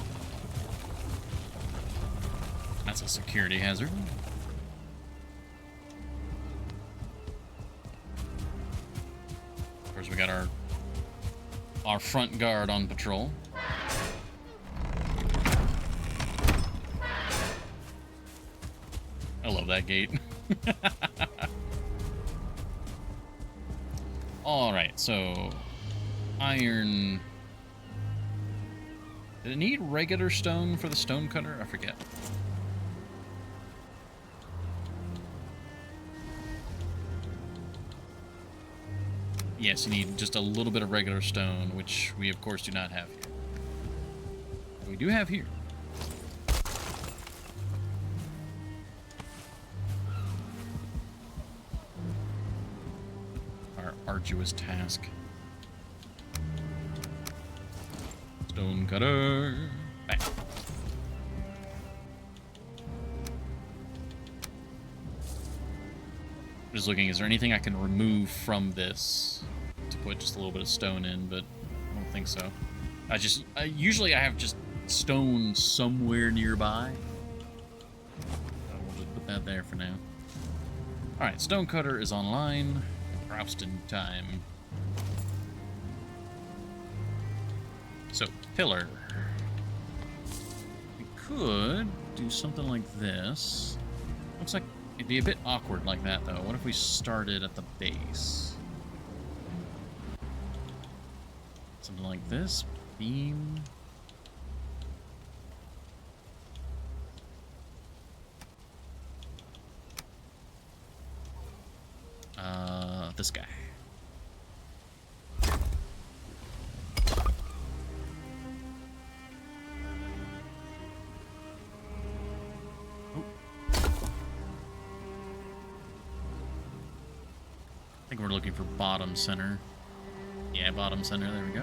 That's a security hazard. Of course, we got our front guard on patrol. I love that gate. Alright, so iron. Did it need regular stone for the stone cutter? I forget. Yes, you need just a little bit of regular stone, which we, of course, do not have here. We do have here. Our arduous task. Stone cutter. Bang. Just looking, is there anything I can remove from this to put just a little bit of stone in, but I don't think so. Usually I have just stone somewhere nearby. We'll just put that there for now. Alright, stone cutter is online. Grouston time. So, pillar. We could do something like this. Looks like it'd be a bit awkward like that, though. What if we started at the base? Something like this. Beam. This guy. I think we're looking for bottom center. Yeah, bottom center, there we go.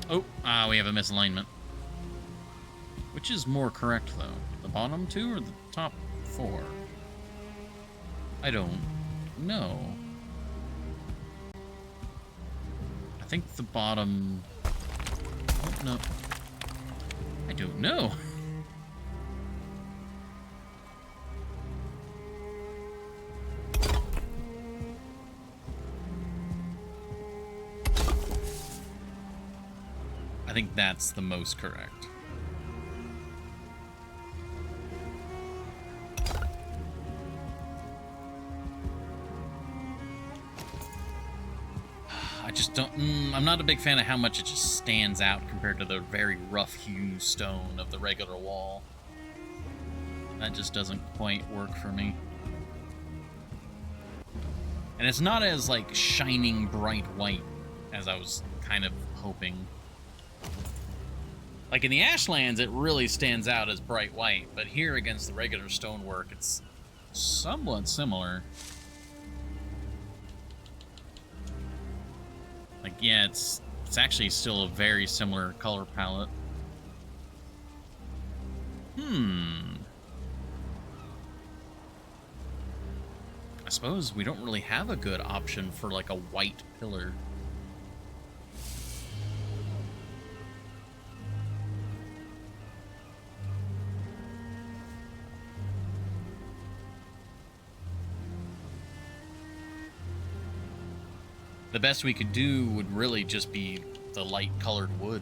Oh, we have a misalignment. Which is more correct, though? The bottom two or the top four? I don't know. I think the bottom... Oh, no. I don't know. I think that's the most correct. I just don't... I'm not a big fan of how much it just stands out compared to the very rough-hewn stone of the regular wall. That just doesn't quite work for me. And it's not as, like, shining bright white as I was kind of hoping. Like, in the Ashlands, it really stands out as bright white, but here against the regular stonework, it's somewhat similar. Like, yeah, it's actually still a very similar color palette. I suppose we don't really have a good option for, like, a white pillar. The best we could do would really just be the light colored wood.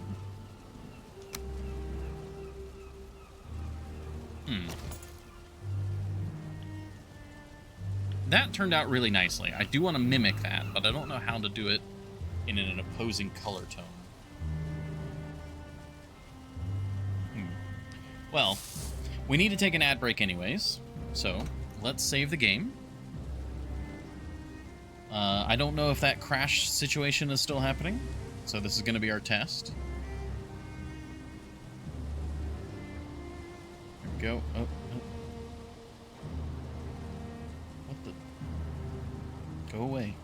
That turned out really nicely. I do want to mimic that, but I don't know how to do it in an opposing color tone. Well, we need to take an ad break anyways, so let's save the game. I don't know if that crash situation is still happening, so this is going to be our test. There we go. Oh. What the? Go away.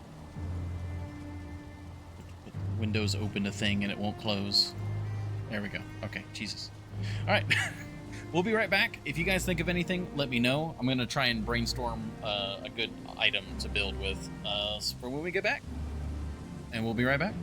But Windows opened a thing and it won't close. There we go. Okay, Jesus. All right. We'll be right back. If you guys think of anything, let me know. I'm going to try and brainstorm a good item to build with for when we get back. And we'll be right back.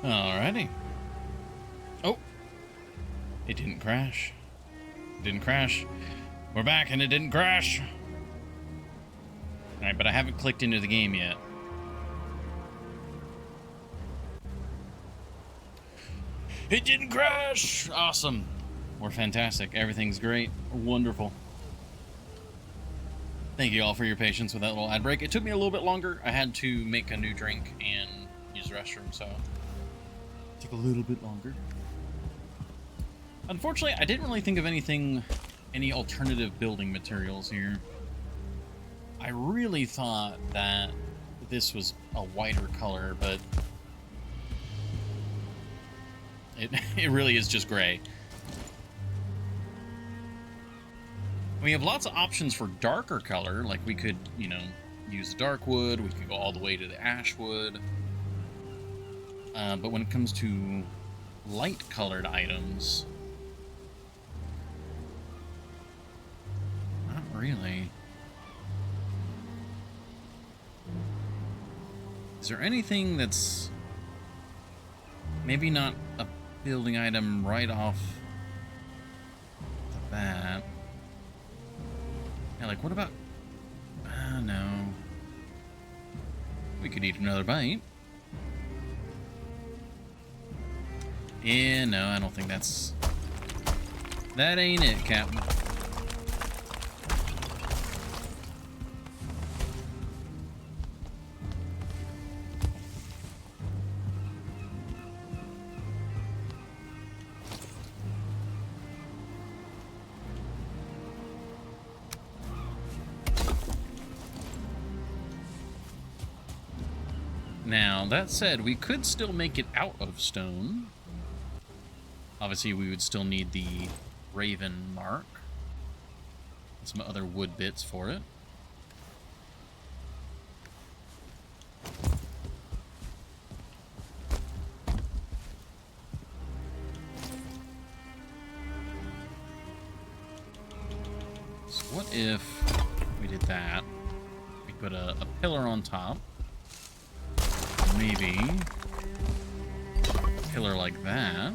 Alrighty. Oh! It didn't crash. It didn't crash. We're back and it didn't crash! Alright, but I haven't clicked into the game yet. It didn't crash! Awesome. We're fantastic. Everything's great. Wonderful. Thank you all for your patience with that little ad break. It took me a little bit longer. I had to make a new drink and use the restroom, so it took a little bit longer. Unfortunately, I didn't really think of any alternative building materials here. I really thought that this was a whiter color, but it really is just gray. We have lots of options for darker color, like we could, you know, use dark wood, we could go all the way to the ash wood. But when it comes to light colored items, not really. Is there anything that's maybe not a building item right off the bat? Yeah, like, what about... no. We could eat another bite. Yeah, no, I don't think that's... That ain't it, Captain. Now, that said, we could still make it out of stone. Obviously, we would still need the raven mark and some other wood bits for it. So what if we did that? We put a pillar on top. Maybe a pillar like that.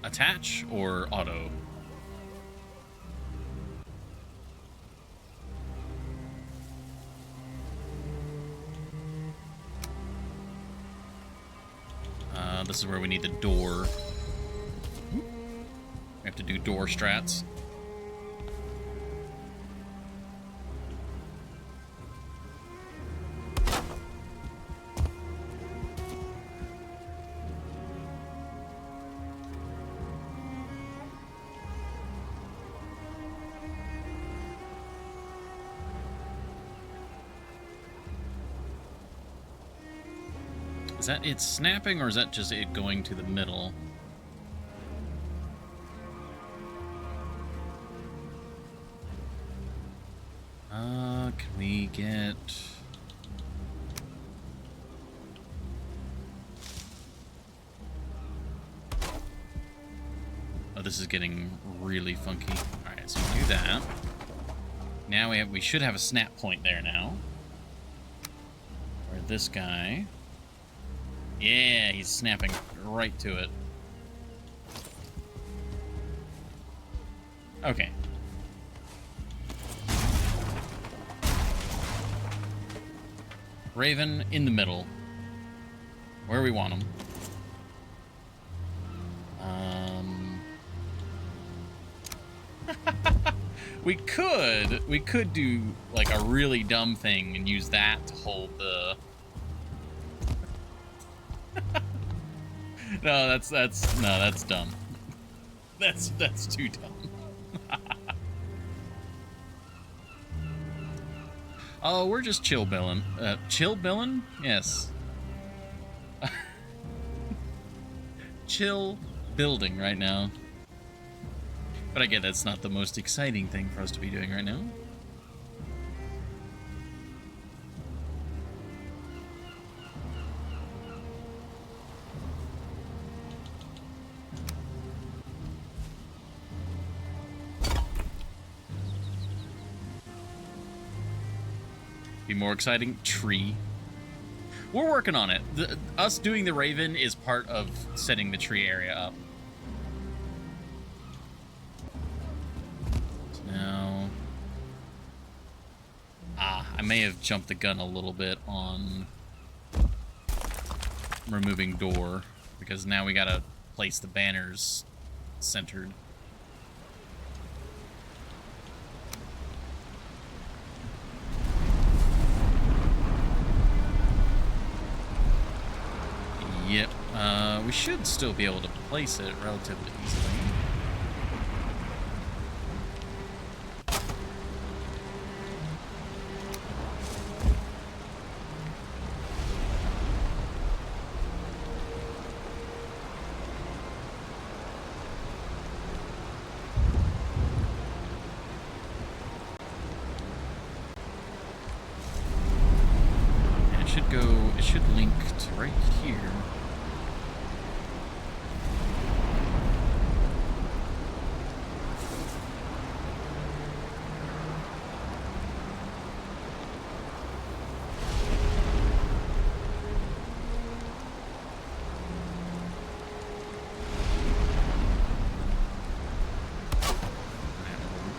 Attach or auto? This is where we need the door. We have to do door strats. Is that it snapping, or is that just it going to the middle? Can we get... Oh, this is getting really funky. Alright, so we do that. Now we should have a snap point there now. Where this guy... Yeah, he's snapping right to it. Okay. Raven in the middle. Where we want him. We could do like a really dumb thing and use that to hold the... No, that's dumb. That's too dumb. Oh, we're just chill billing. Chill billing? Yes. Chill building right now. But I get that's not the most exciting thing for us to be doing right now. Be more exciting. Tree. We're working on it. Us doing the Raven is part of setting the tree area up. So now... I may have jumped the gun a little bit on removing door, because now we gotta place the banners centered. Yep, we should still be able to place it relatively easily. It should link to right here.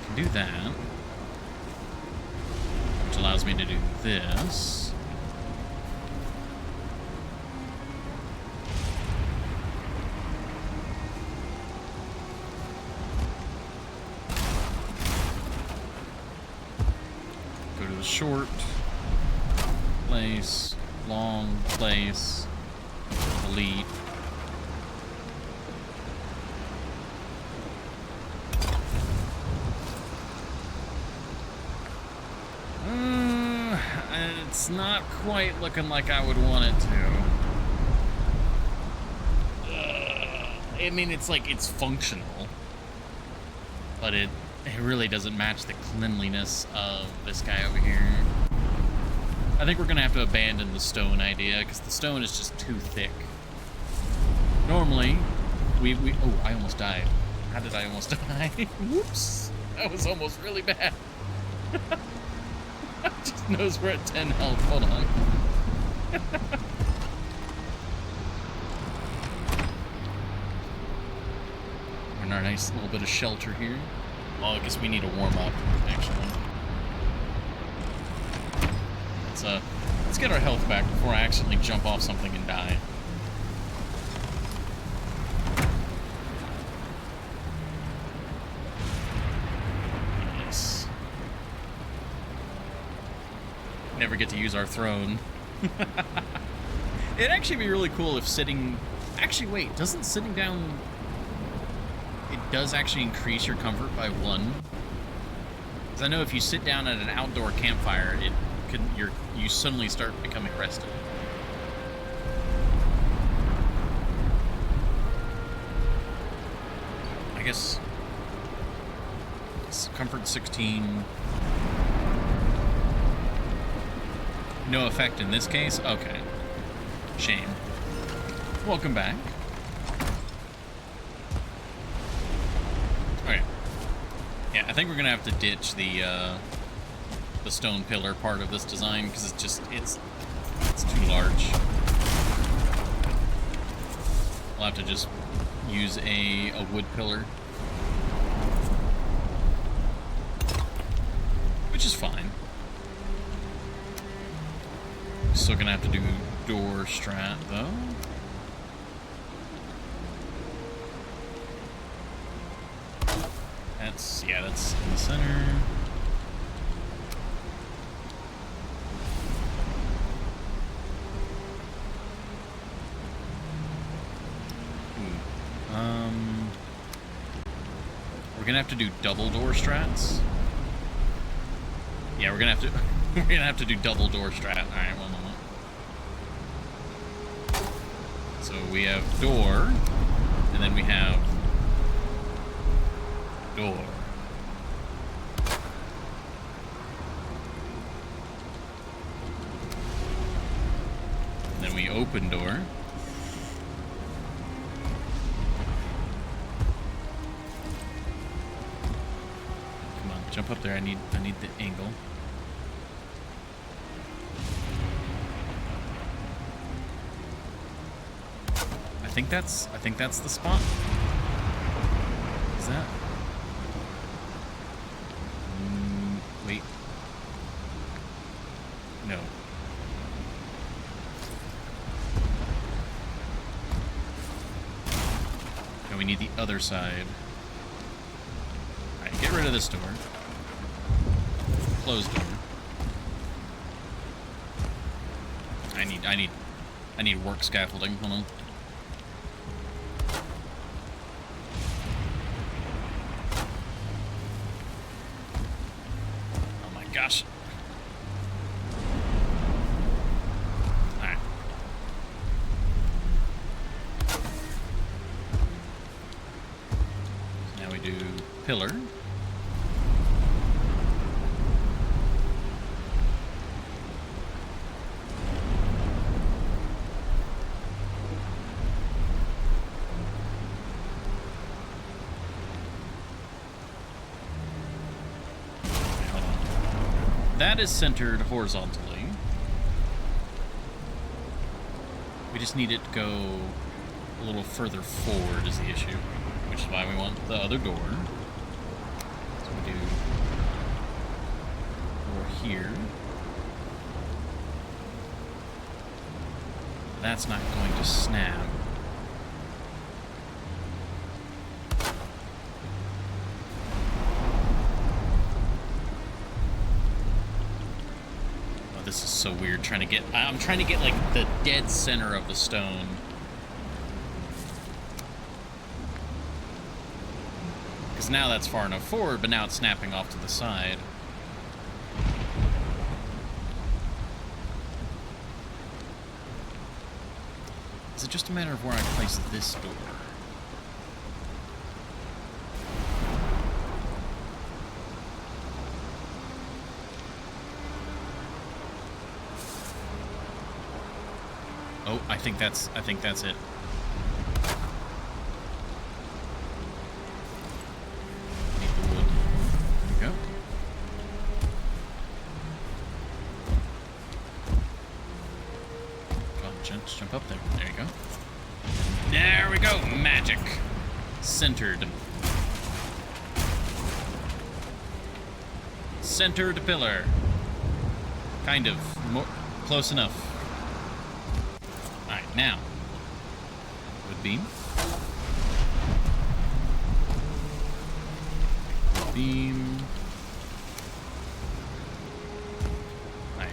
We can do that, which allows me to do this. Short, place, long, place, delete. It's not quite looking like I would want it to. I mean, it's like, it's functional, but it really doesn't match the cleanliness of this guy over here. I think we're gonna have to abandon the stone idea, because the stone is just too thick. Normally, oh, I almost died. How did I almost die? Whoops! That was almost really bad. Just knows we're at 10 health. Hold on. We're in our nice little bit of shelter here. Well, I guess we need to warm up, actually. Let's get our health back before I accidentally jump off something and die. Nice. Never get to use our throne. It'd actually be really cool if sitting... Actually, wait, doesn't sitting down... It does actually increase your comfort by 1. Because I know if you sit down at an outdoor campfire, it can you suddenly start becoming rested. I guess it's comfort 16. No effect in this case? Okay. Shame. Welcome back. Yeah, I think we're gonna have to ditch the stone pillar part of this design, because it's too large. We'll have to just use a wood pillar, which is fine. Still gonna have to do door strat though. That's in the center. We're gonna have to do double door strats. Yeah, we're gonna have to do double door strat. All right, one moment. So we have door, and then we have door. And then we open door. Come on, jump up there. I need the angle. think that's the spot. Is that? Wait. No. No, we need the other side. Alright, get rid of this door. Closed door. I need work scaffolding. Hold on. Oh my gosh. Alright. Now we do pillar. That is centered horizontally. We just need it to go a little further forward is the issue, which is why we want the other door. So we do door here. That's not going to snap. This is so weird trying to get... I'm trying to get, like, the dead center of the stone. Because now that's far enough forward, but now it's snapping off to the side. Is it just a matter of where I place this door? Oh, I think that's it. There we go. Oh, jump up there. There you go. There we go. Magic. Centered. Centered pillar. Kind of. More close enough. Alright, now. Wood beam. Wood beam. I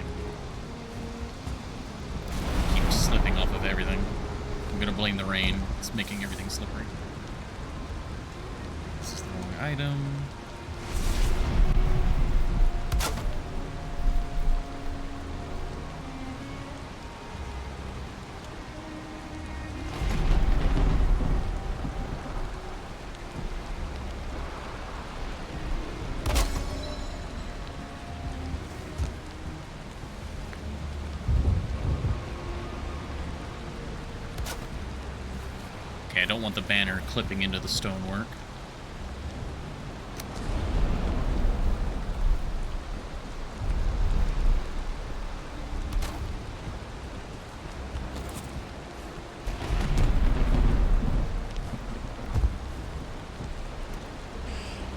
keep slipping off of everything. I'm gonna blame the rain. It's making everything slippery. This is the wrong item. I don't want the banner clipping into the stonework.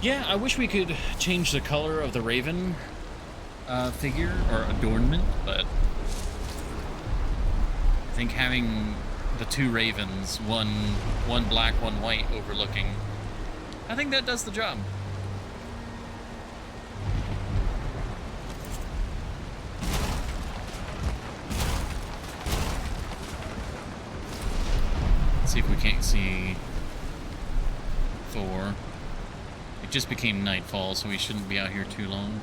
Yeah, I wish we could change the color of the raven figure or adornment, but I think having the two ravens, one black, one white, overlooking, I think that does the job. Let's see if we can't see Thor. It just became nightfall, so we shouldn't be out here too long.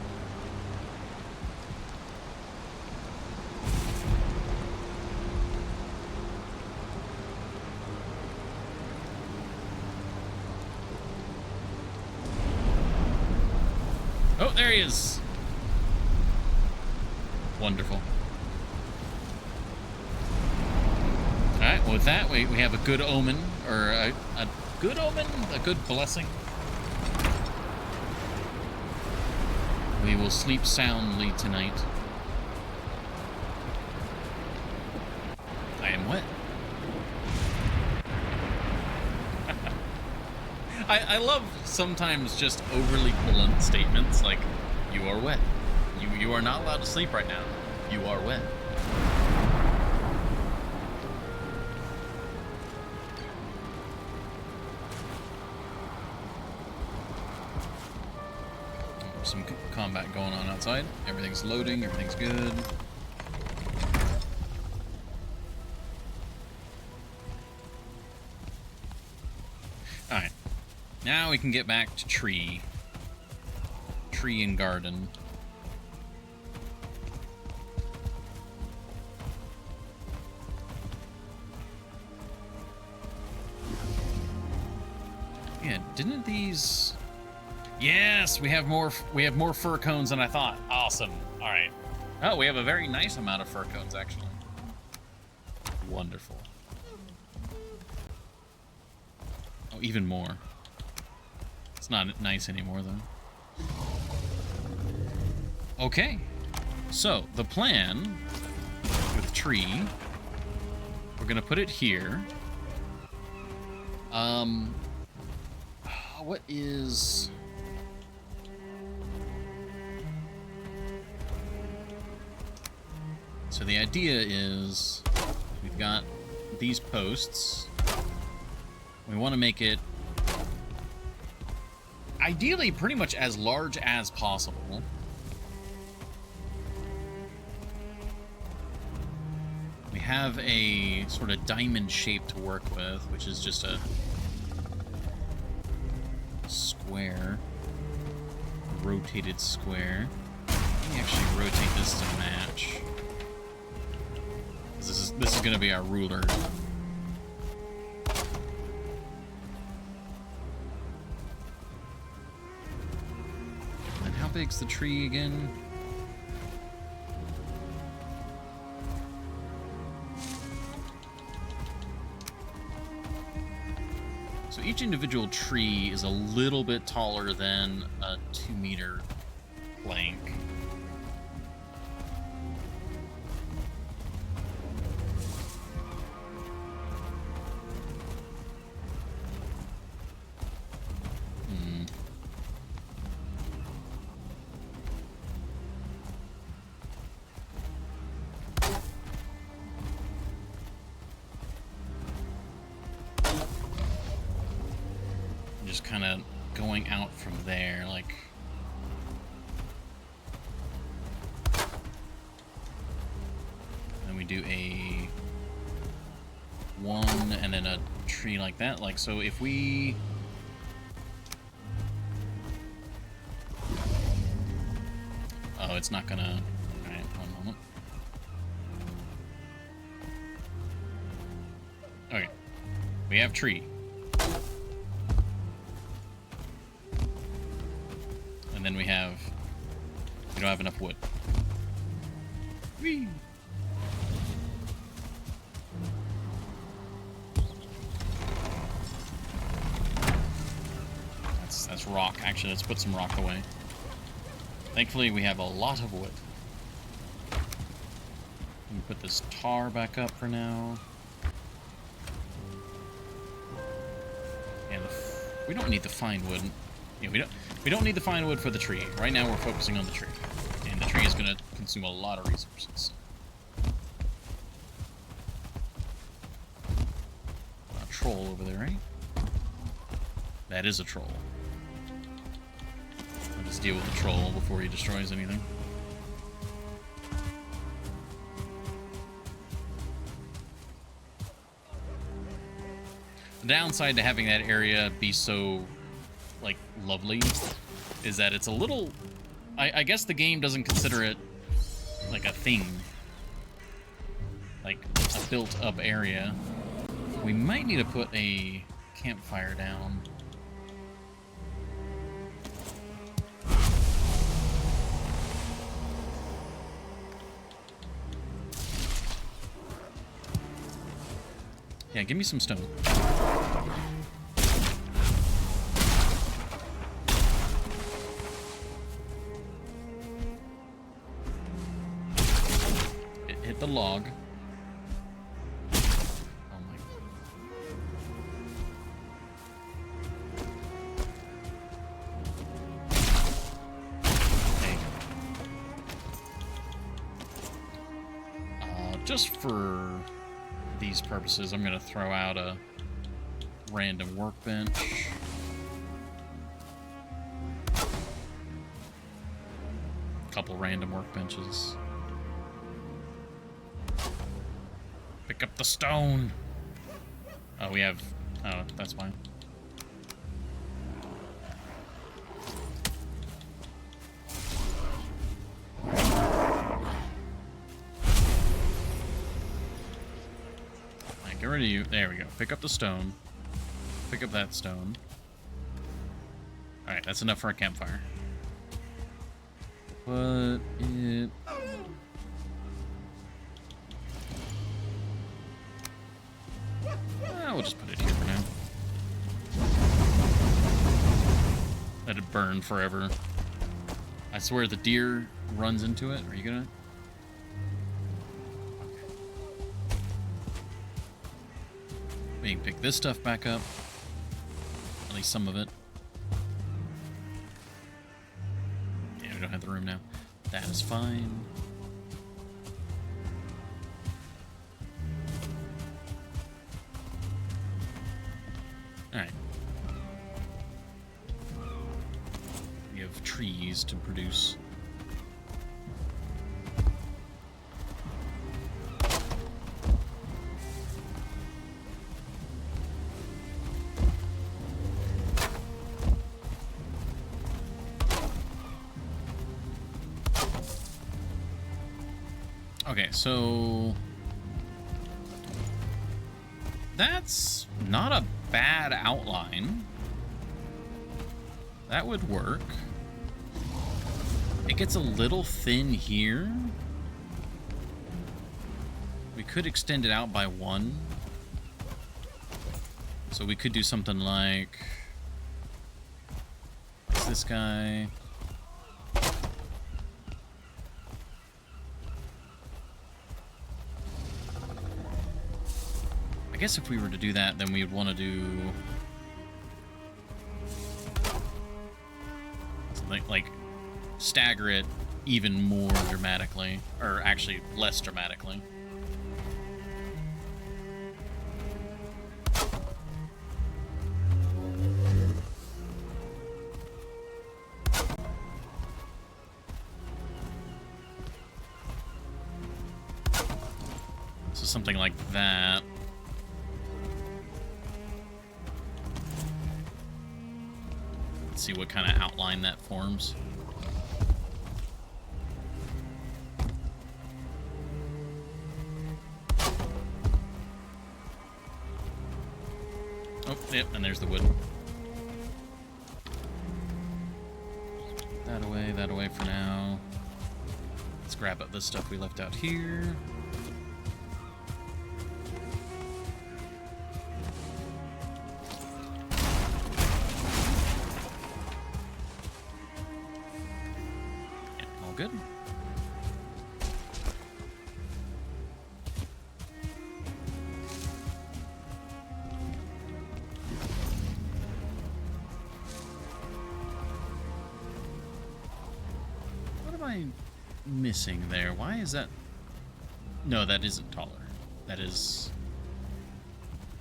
Oh, there he is. Wonderful. Alright, well with that, we have a good omen, or a good omen? A good blessing. We will sleep soundly tonight. I am wet. I love sometimes just overly blunt statements like, you are wet. You are not allowed to sleep right now. You are wet. Some combat going on outside. Everything's loading, everything's good. Alright. Now we can get back to tree. Tree and garden. Yeah, didn't these... Yes, we have more fir cones than I thought. Awesome. All right. Oh, we have a very nice amount of fir cones, actually. Wonderful. Oh, even more. It's not nice anymore, though. Okay. So, the plan with tree, we're going to put it here. What is... So the idea is we've got these posts. We want to make it ideally pretty much as large as possible. We have a sort of diamond shape to work with, which is just a square, a rotated square. Let me actually rotate this to match. This is going to be our ruler. And how big's the tree again? So each individual tree is a little bit taller than a 2-meter plank. Kind of going out from there, like then we do a 1 and then a tree like that, like so if we it's not gonna, all right, one moment. Okay, we have tree. Then we don't have enough wood. Whee! That's rock. Actually, let's put some rock away. Thankfully, we have a lot of wood. Let me put this tar back up for now. And we don't need the fine wood. Yeah, we don't need the fine wood for the tree. Right now we're focusing on the tree. And the tree is going to consume a lot of resources. A troll over there, right? That is a troll. Let's deal with the troll before he destroys anything. The downside to having that area be so like lovely is that it's a little, I guess the game doesn't consider it like a thing, like a built up area. We might need to put a campfire down. Yeah, give me some stone. Hit the log. Oh my. just for these purposes, I'm going to throw out a random workbench. Couple random workbenches. Pick up the stone. Oh, we have... Oh, that's fine. Alright, get rid of you. There we go. Pick up the stone. Pick up that stone. Alright, that's enough for a campfire. Put it... We'll just put it here for now. Let it burn forever. I swear the deer runs into it. Are you gonna? Okay. We can pick this stuff back up. At least some of it. Yeah, we don't have the room now. That is fine. Alright. We have trees to produce. Okay, so that's not a bad outline. That would work. It gets a little thin here. We could extend it out by 1. So we could do something like this guy. I guess if we were to do that, then we would want to do something like stagger it even more dramatically, or actually less dramatically. So something like that. See what kind of outline that forms. Oh, yep, and there's the wood. That away for now. Let's grab up this stuff we left out here. Good. What am I missing there? Why is that? No, that isn't taller. That is...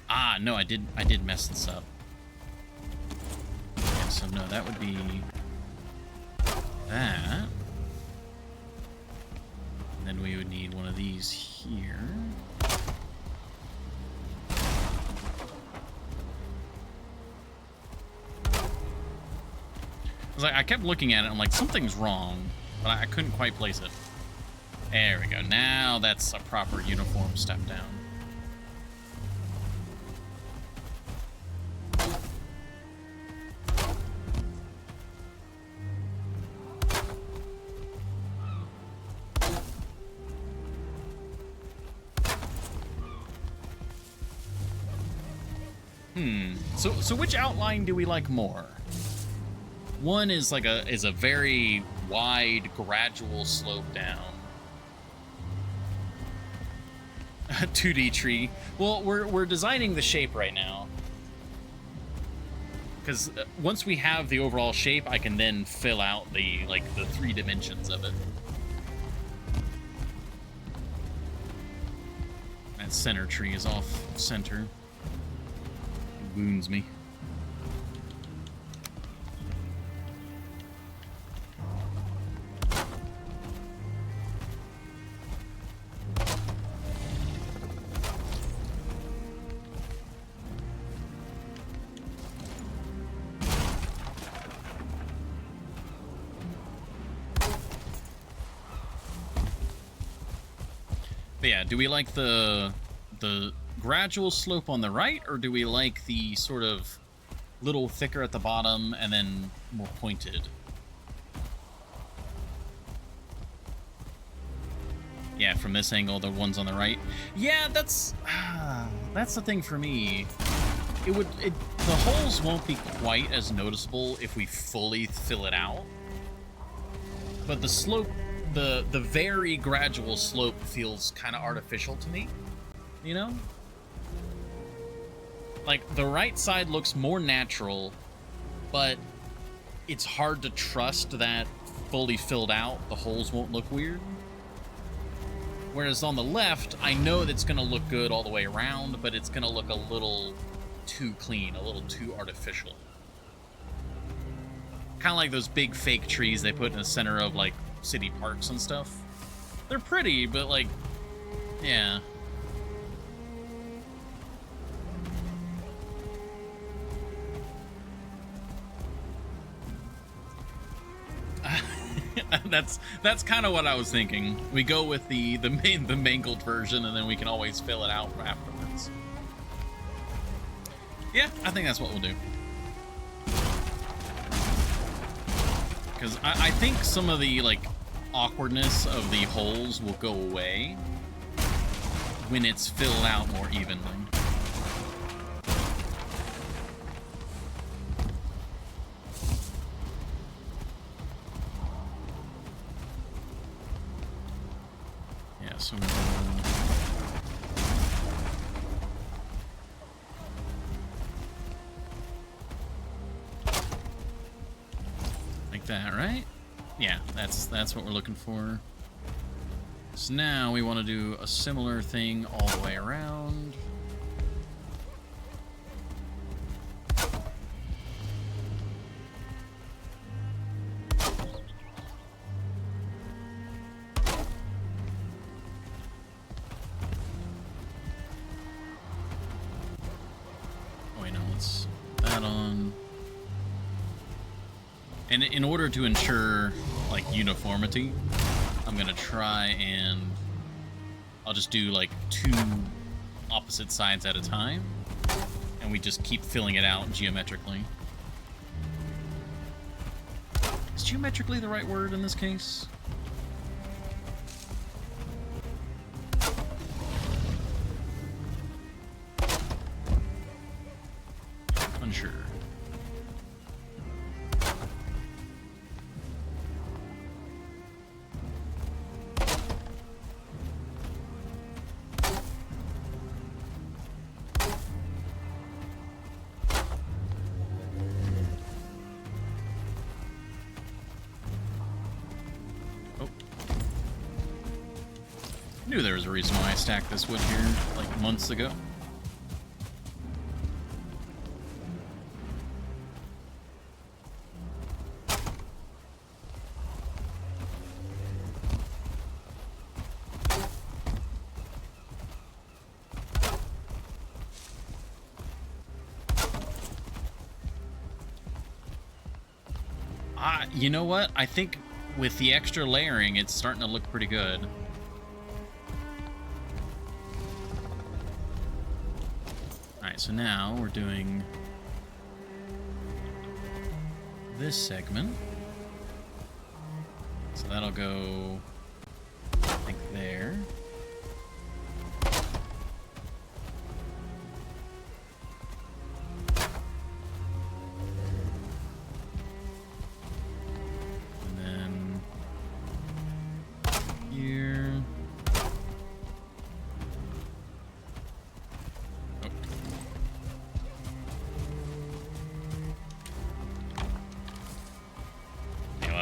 Ah, no, I did mess this up. Yeah, so no, that would be that. Then we would need one of these here. I kept looking at it, I'm like, something's wrong, but I couldn't quite place it. There we go. Now that's a proper uniform step down. So which outline do we like more? One is like a very wide, gradual slope down. A 2D tree. Well, we're designing the shape right now. Because once we have the overall shape, I can then fill out the 3 dimensions of it. That center tree is off center. It wounds me. But yeah, do we like the gradual slope on the right, or do we like the sort of little thicker at the bottom and then more pointed? Yeah, from this angle, the ones on the right. Yeah, that's the thing for me. The holes won't be quite as noticeable if we fully fill it out, but the slope, the very gradual slope feels kind of artificial to me, you know? Like, the right side looks more natural, but it's hard to trust that fully filled out, the holes won't look weird. Whereas on the left, I know that's going to look good all the way around, but it's going to look a little too clean, a little too artificial. Kind of like those big fake trees they put in the center of, like, city parks and stuff. They're pretty, but, like, yeah. That's kind of what I was thinking. We go with the mangled version, and then we can always fill it out afterwards. Yeah, I think that's what we'll do. Because I think some of the, like, awkwardness of the holes will go away when it's filled out more evenly. Yeah, so like that, right? Yeah, that's what we're looking for. So now we want to do a similar thing all the way around. Oh wait, no, let's put that on. And in order to ensure, like, uniformity, I'm gonna try and I'll just do, like, 2 opposite sides at a time, and we just keep filling it out geometrically. Is geometrically the right word in this case? Unsure. I knew there was a reason why I stacked this wood here, like, months ago. You know what? I think with the extra layering, it's starting to look pretty good. Alright, so now we're doing this segment. So that'll go, I think, there.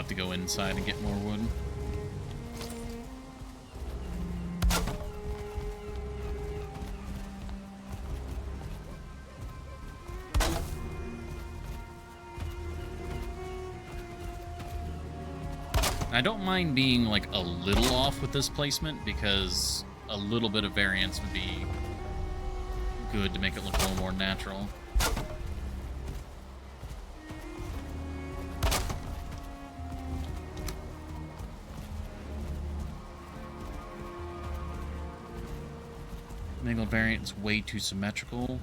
To go inside and get more wood. I don't mind being like a little off with this placement because a little bit of variance would be good to make it look a little more natural. Angle variant is way too symmetrical.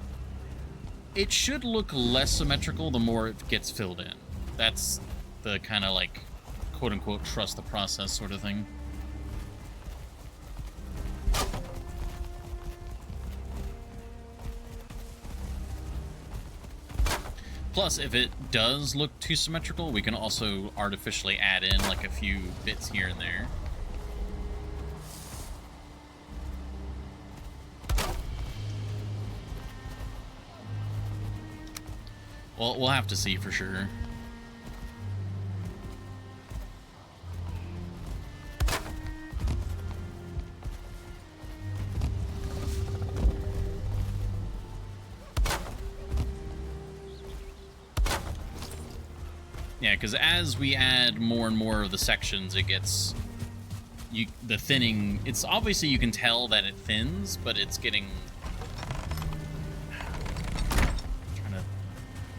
It should look less symmetrical the more it gets filled in. That's the kind of like quote-unquote trust the process sort of thing. Plus, if it does look too symmetrical, we can also artificially add in like a few bits here and there. Well, we'll have to see for sure. Yeah, because as we add more and more of the sections, it gets... the thinning... It's obviously you can tell that it thins, but it's getting...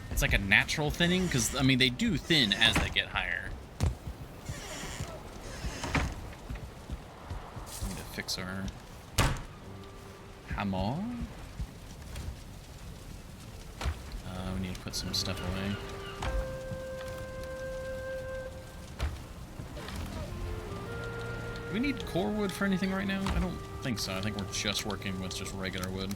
It's like a natural thinning, because, I mean, they do thin as they get higher. We need to fix our hammer. We need to put some stuff away. Do we need core wood for anything right now? I don't think so. I think we're just working with just regular wood.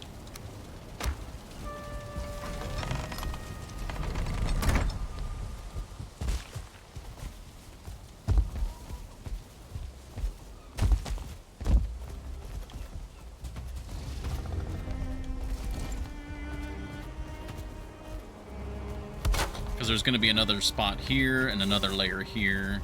Because there's going to be another spot here and another layer here.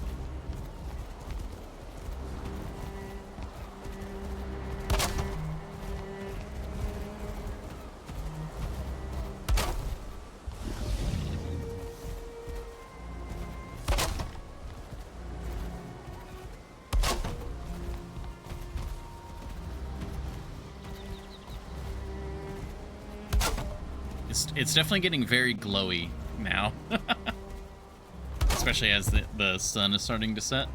It's definitely getting very glowy now. Especially as the sun is starting to set.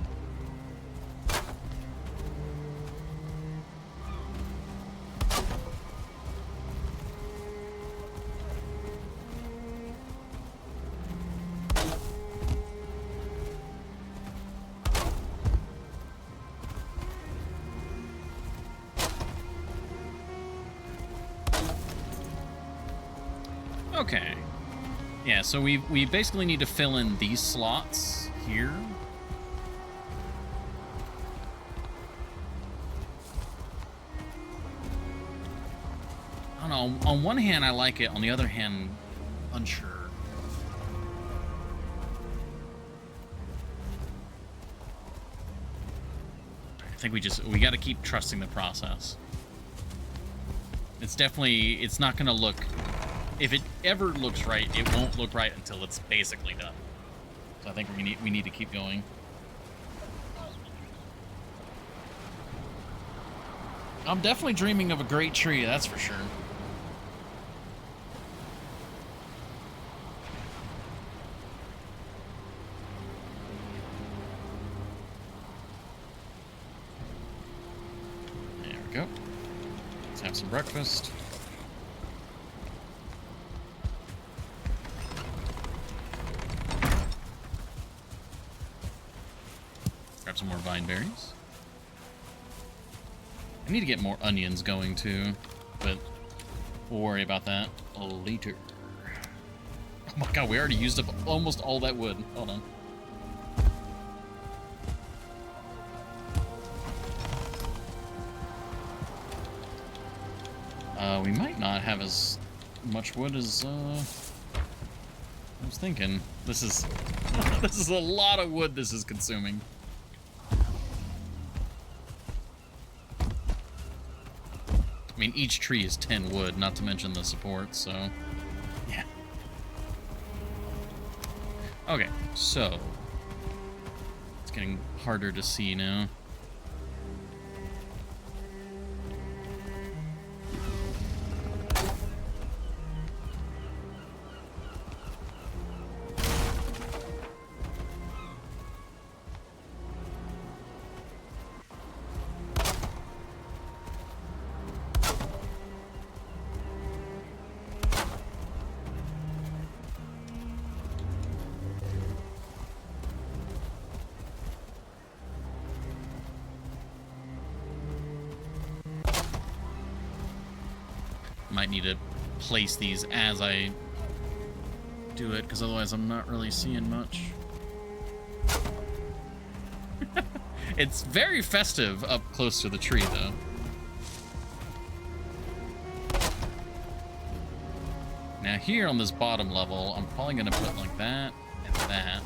Okay. Yeah, so we basically need to fill in these slots here. I don't know. On one hand, I like it. On the other hand, unsure. I think we got to keep trusting the process. It's definitely, it's not going to look... If it ever looks right, it won't look right until it's basically done. So I think we need to keep going. I'm definitely dreaming of a great tree, that's for sure. There we go. Let's have some breakfast. Grab some more vine berries. I need to get more onions going too, but we'll worry about that later. Oh my god, we already used up almost all that wood. Hold on. We might not have as much wood as I was thinking. This is this is a lot of wood this is consuming. I mean, each tree is 10 wood, not to mention the support, so... Yeah. Okay, so... Let's getting harder to see now. Might need to place these as I do it, because otherwise I'm not really seeing much. It's very festive up close to the tree, though. Now here on this bottom level, I'm probably going to put like that and that.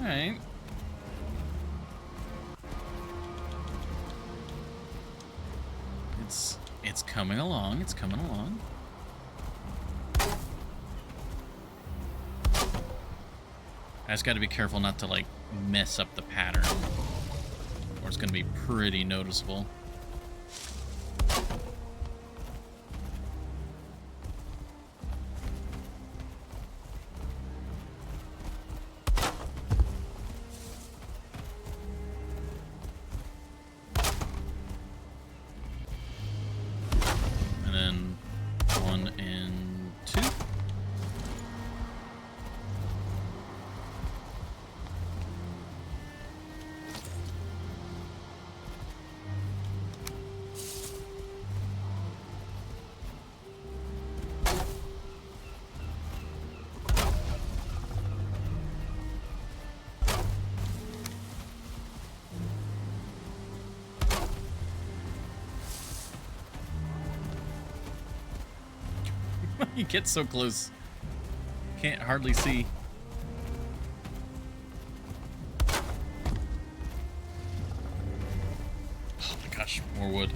Alright. It's coming along, it's coming along. I just gotta be careful not to, like, mess up the pattern, or it's gonna be pretty noticeable. And then 1 and 2. You get so close. Can't hardly see. Oh my gosh, more wood.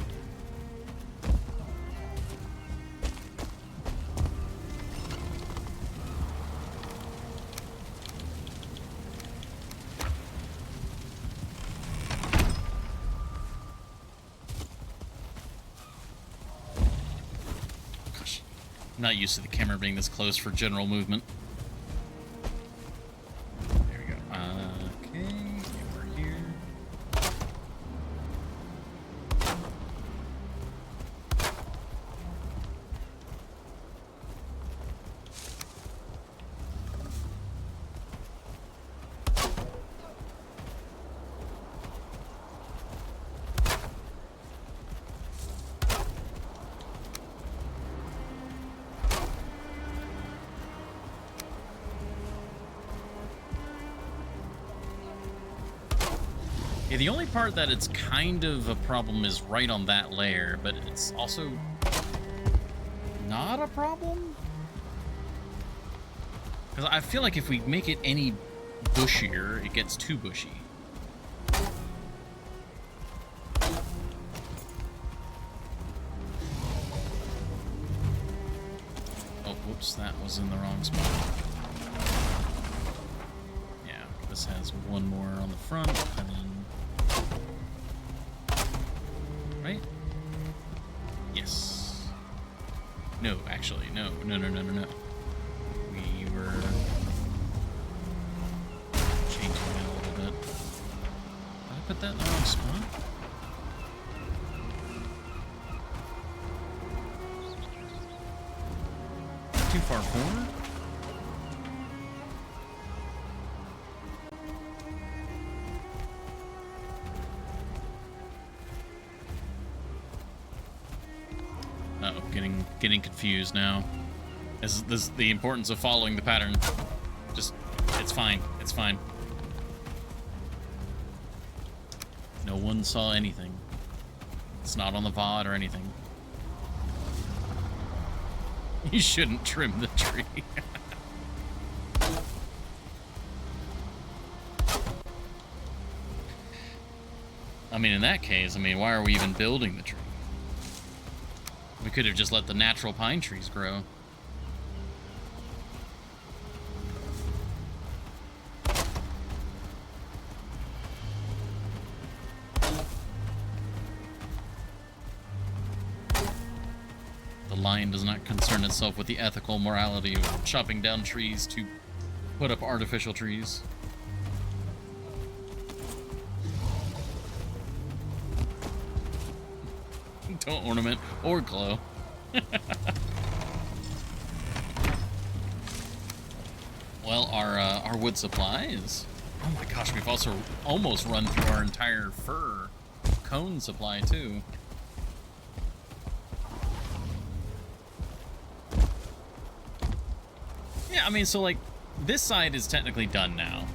Not used to the camera being this close for general movement. There we go. Okay, we're here. Yeah, the only part that it's kind of a problem is right on that layer, but it's also not a problem? Because I feel like if we make it any bushier, it gets too bushy. Oh, whoops, that was in the wrong spot. Yeah, this has one more on the front, and then... Right? Yes. No, actually, no. No. We were changing it a little bit. Did I put that in the wrong spot? Too far forward? Getting confused now. This is the importance of following the pattern. Just, it's fine. It's fine. No one saw anything. It's not on the VOD or anything. You shouldn't trim the tree. I mean, in that case, I mean, why are we even building the tree? We could have just let the natural pine trees grow. The lion does not concern itself with the ethical morality of chopping down trees to put up artificial trees. Don't ornament or glow. Well, our wood supply is... Oh my gosh, we've also almost run through our entire fir cone supply too. Yeah, I mean, so like, this side is technically done now.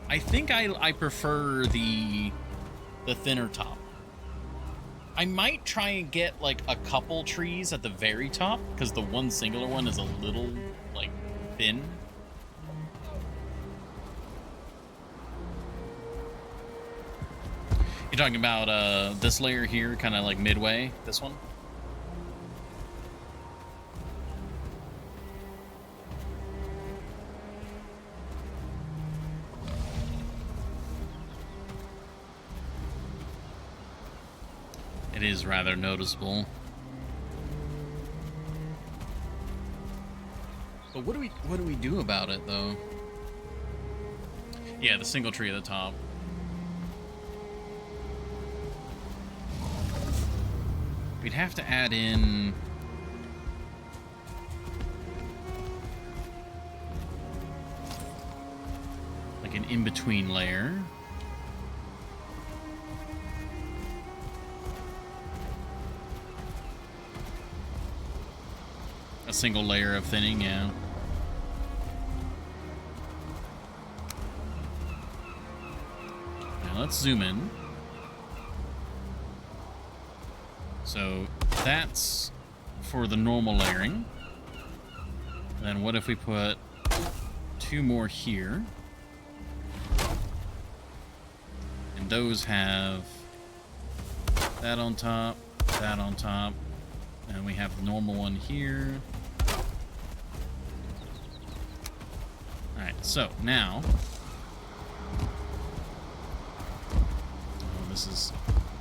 I think I prefer the thinner top. I might try and get like a couple trees at the very top, because the one singular one is a little like thin. You're talking about this layer here, kind of like midway, this one? It is rather noticeable. But what do we do about it though? Yeah, the single tree at the top. We'd have to add in like an in-between layer. A single layer of thinning, yeah. Now let's zoom in. So that's for the normal layering. And then what if we put 2 more here? And those have that on top, and we have the normal one here. Alright, so now...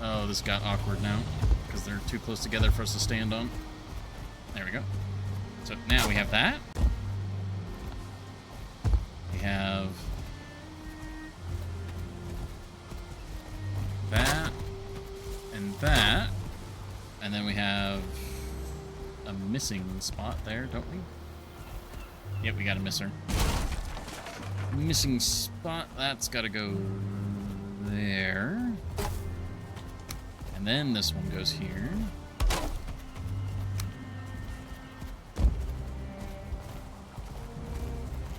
Oh, this got awkward now, because they're too close together for us to stand on. There we go. So now we have that. We have... that, and that, and then we have a missing spot there, don't we? Yep, we got a misser. Missing spot, that's gotta go there. And then this one goes here.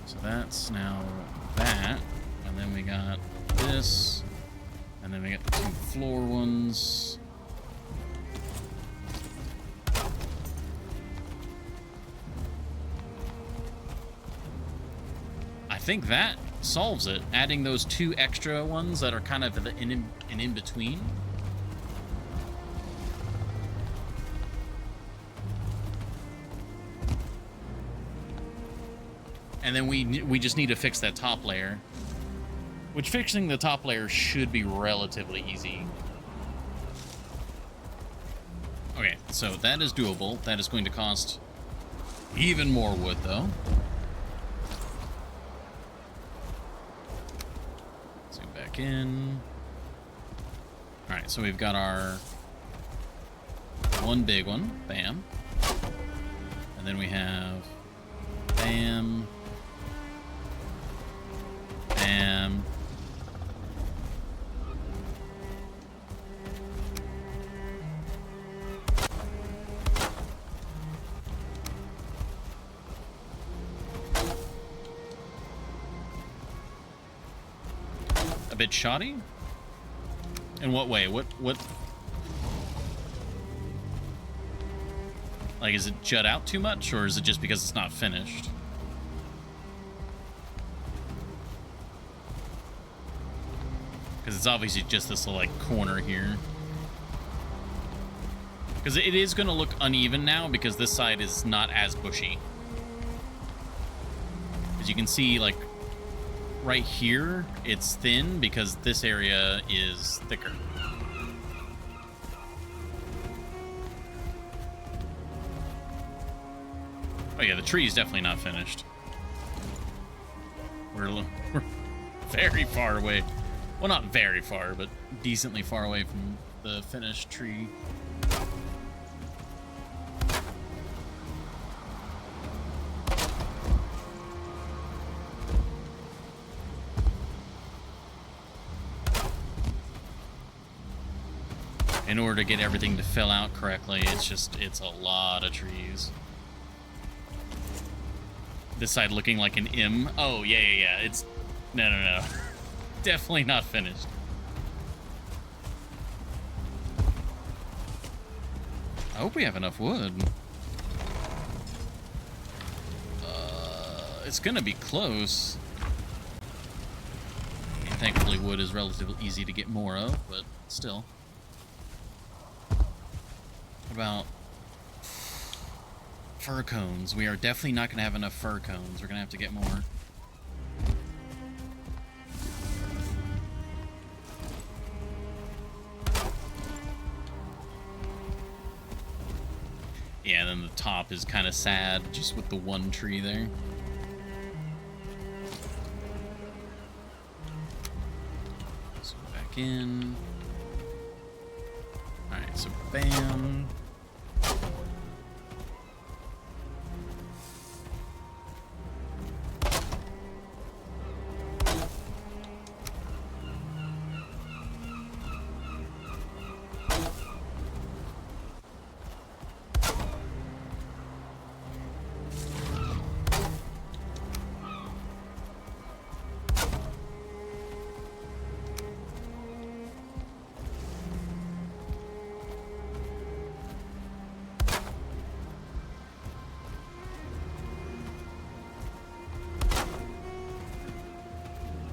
So that's now that, and then we got this, and then we got the 2 floor ones. I think that solves it. Adding those 2 extra ones that are kind of in between. And then we just need to fix that top layer. Which fixing the top layer should be relatively easy. Okay, so that is doable. That is going to cost even more wood, though. Zoom back in. Alright, so we've got our 1 big one. Bam. And then we have... bam. Bam. A bit shoddy? In what way? What? Like, is it jut out too much, or is it just because it's not finished? Because it's obviously just this little, like, corner here. Because it is going to look uneven now because this side is not as bushy. As you can see, like, right here, it's thin because this area is thicker. Oh yeah, the tree is definitely not finished. We're very far away. Well, not very far, but decently far away from the finished tree. In order to get everything to fill out correctly, it's a lot of trees. This side looking like an M. Oh, yeah. It's... No. Definitely not finished. I hope we have enough wood. It's gonna be close. And thankfully, wood is relatively easy to get more of, but still. What about fir cones? We are definitely not going to have enough fir cones. We're going to have to get more. Yeah, and then the top is kind of sad, just with the one tree there. So back in. Alright, so bam.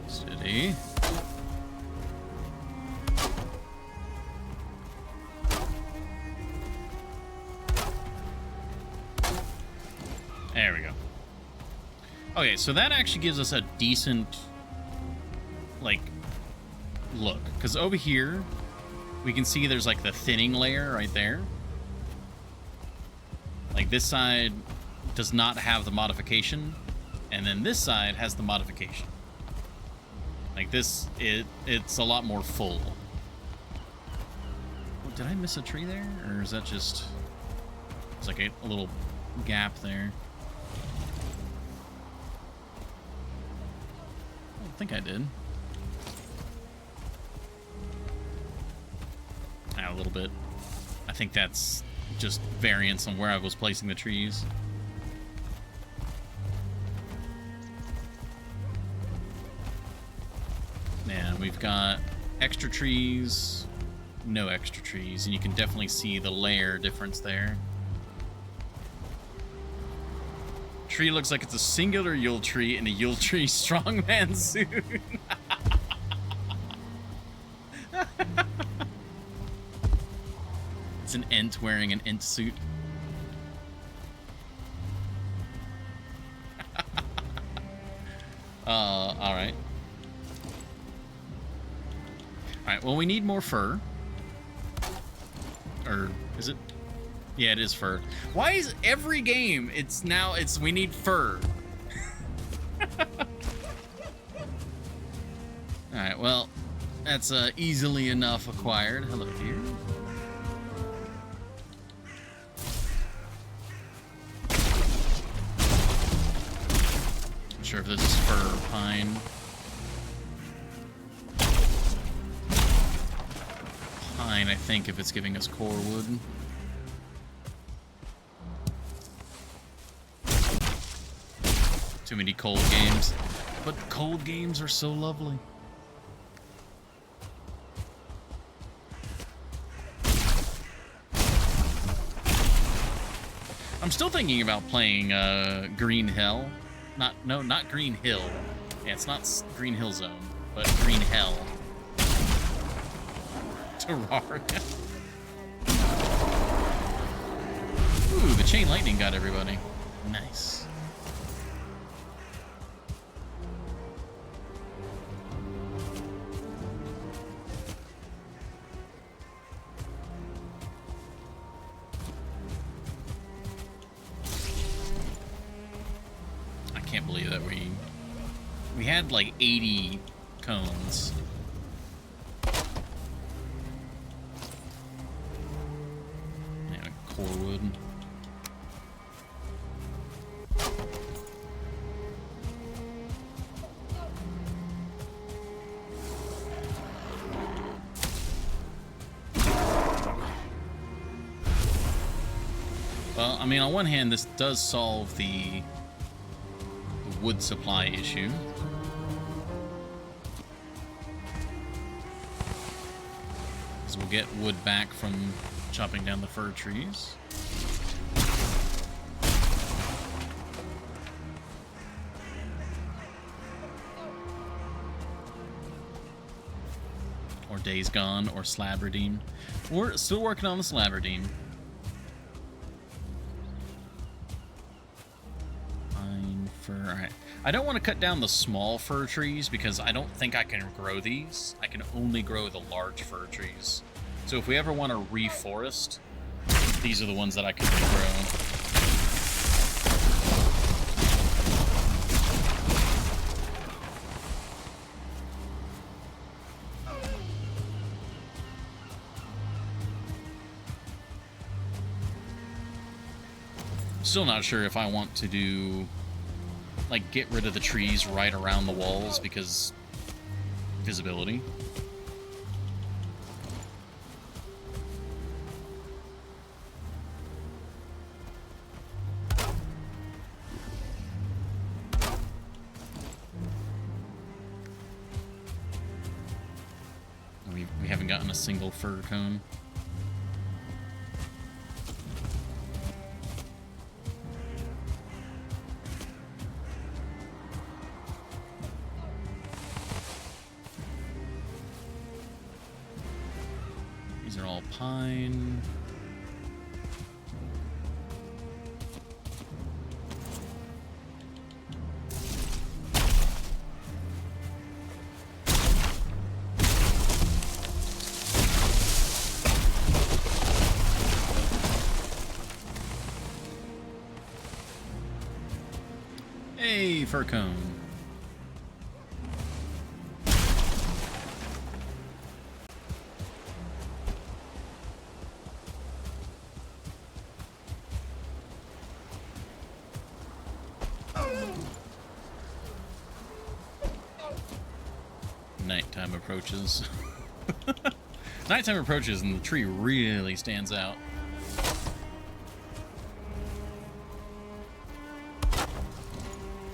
Steady. There we go. Okay, so that actually gives us a decent, like, look. Because over here, we can see there's, like, the thinning layer right there. Like, this side does not have the modification, and then this side has the modification. Like, this, it's a lot more full. Oh, did I miss a tree there? Or is that just... It's like a little gap there. I don't think I did. A little bit. I think that's just variance on where I was placing the trees. And we've got extra trees, no extra trees, and you can definitely see the layer difference there. Tree looks like it's a singular Yule tree in a Yule tree strongman suit. It's an Ent wearing an Ent suit. Alright. Alright, well, we need more fur. Or, is it? Yeah, it is fur. Why is every game, we need fur? Alright, well, that's easily enough acquired. Hello, dear. Not sure if this is fir or pine. Pine, I think, if it's giving us core wood. Too many cold games. But cold games are so lovely. I'm still thinking about playing Green Hell. Not Green Hill. Yeah, it's not Green Hill Zone, but Green Hell. Terraria. chain lightning got everybody. Nice. I can't believe that we had like 80 cones. Yeah, core wood. Well, I mean, on one hand, this does solve the wood supply issue. Because we'll get wood back from chopping down the fir trees. Or Days Gone, or Slab Redeem. We're still working on the Slab Redeem. Alright. I don't want to cut down the small fir trees because I don't think I can grow these. I can only grow the large fir trees. So if we ever want to reforest, these are the ones that I can grow. Still not sure if I want to do... like, get rid of the trees right around the walls because visibility. We haven't gotten a single fir cone. These are all pine. Hey, fir cone. Nighttime approaches. Nighttime approaches and the tree really stands out.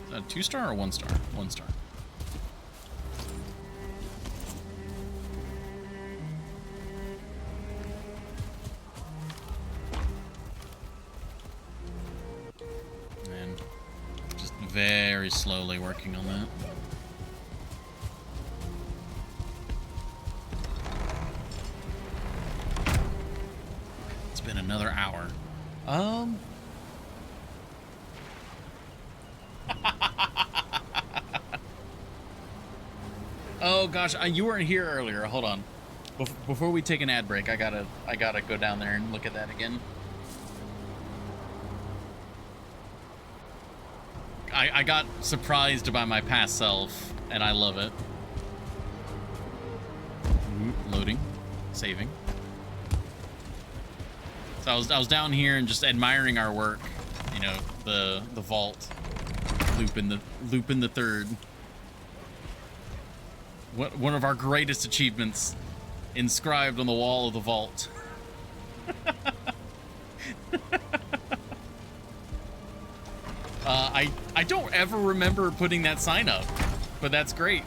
Is that a 2-star or 1-star? 1-star. And just very slowly working on that. Another hour. Oh gosh, you weren't here earlier. Hold on. Before we take an ad break, I gotta go down there and look at that again. I got surprised by my past self, and I love it. Loading, saving. So I was down here and just admiring our work, you know, the vault, looping the third. One of our greatest achievements, inscribed on the wall of the vault. I don't ever remember putting that sign up, but that's great.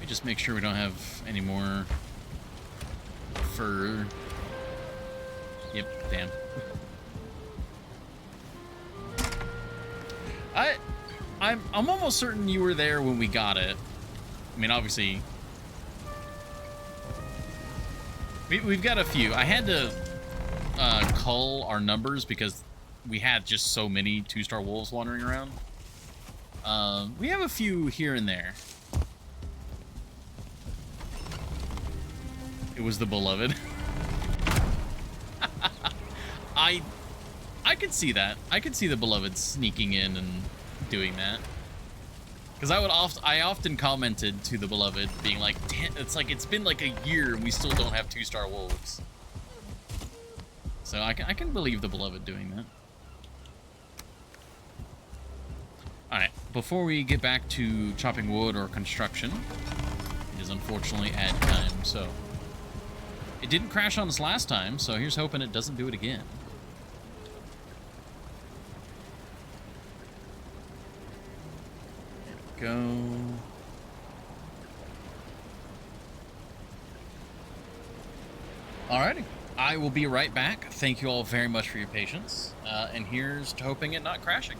Just make sure we don't have any more fur. Yep, damn. I'm almost certain you were there when we got it, I mean, obviously, we've got a few. I had to cull our numbers because we had just so many 2-star wolves wandering around. We have a few here and there. It was the beloved. I could see that. I could see the beloved sneaking in and doing that. Because I often commented to the beloved, being like, "Damn, it's like it's been like a year and we still don't have 2-star wolves." So I can believe the beloved doing that. All right, before we get back to chopping wood or construction, it is unfortunately ad time. So it didn't crash on us last time, so here's hoping it doesn't do it again. There we go. Alrighty, I will be right back. Thank you all very much for your patience, and here's to hoping it not crashing.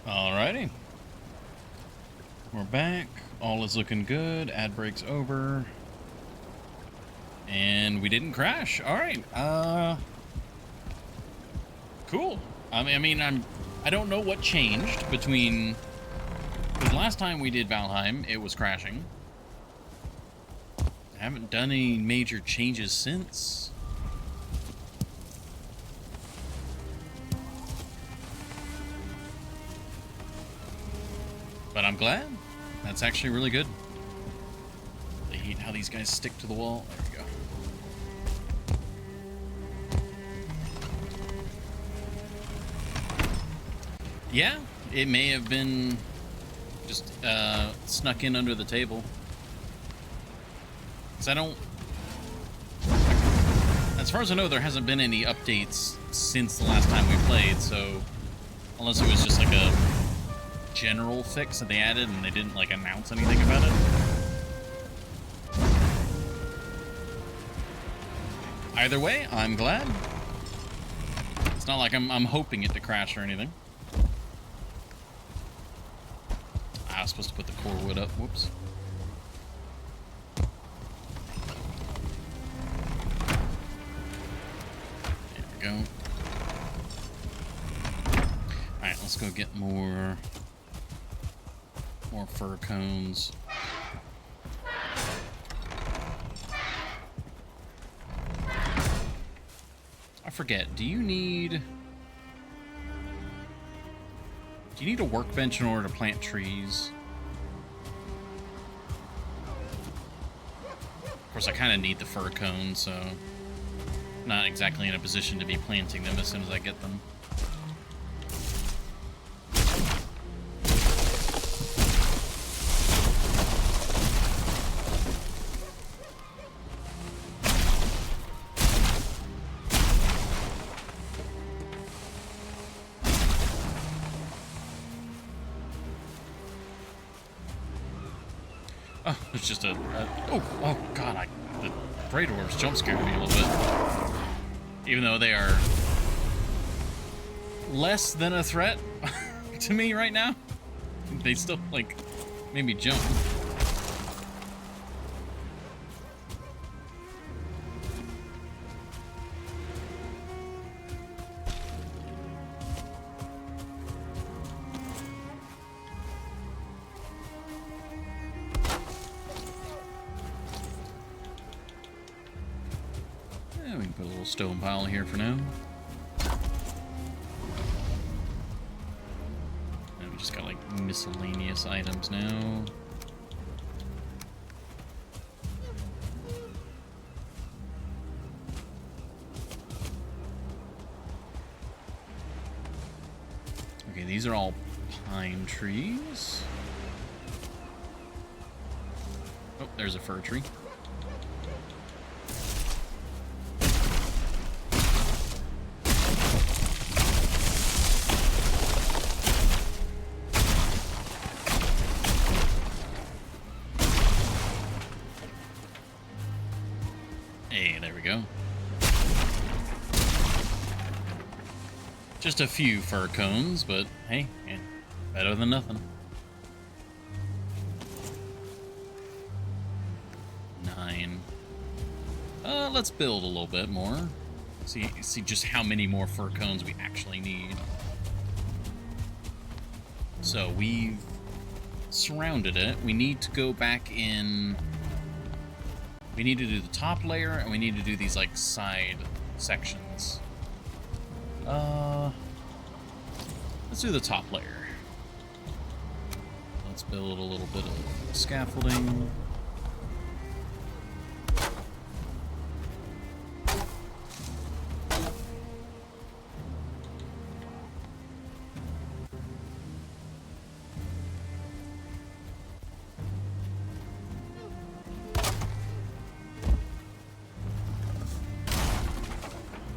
Alrighty. We're back. All is looking good. Ad break's over. And we didn't crash. Alright. Cool. I mean, I don't know what changed between... Because last time we did Valheim, it was crashing. I haven't done any major changes since. But I'm glad. That's actually really good. I hate how these guys stick to the wall. There we go. Yeah, it may have been just snuck in under the table. Because I don't... As far as I know, there hasn't been any updates since the last time we played, so... Unless it was just like a general fix that they added, and they didn't like announce anything about it. Either way, I'm glad. It's not like I'm hoping it to crash or anything. I was supposed to put the core wood up. Whoops. There we go. Alright, let's go get more fir cones. I forget, do you need a workbench in order to plant trees? Of course, I kind of need the fir cones, so not exactly in a position to be planting them as soon as I get them. Oh, it's just oh god, the Great Orbs jump scared me a little bit. Even though they are less than a threat to me right now, they still, like, made me jump. We can put a little stone pile here for now. And we just got like miscellaneous items now. Okay, these are all pine trees. Oh, there's a fir tree. Hey, there we go. Just a few fir cones, but hey, man, better than nothing. 9. Let's build a little bit more. See just how many more fir cones we actually need. So we've surrounded it. We need to go back in. We need to do the top layer, and we need to do these, like, side sections. Let's do the top layer. Let's build a little bit of scaffolding.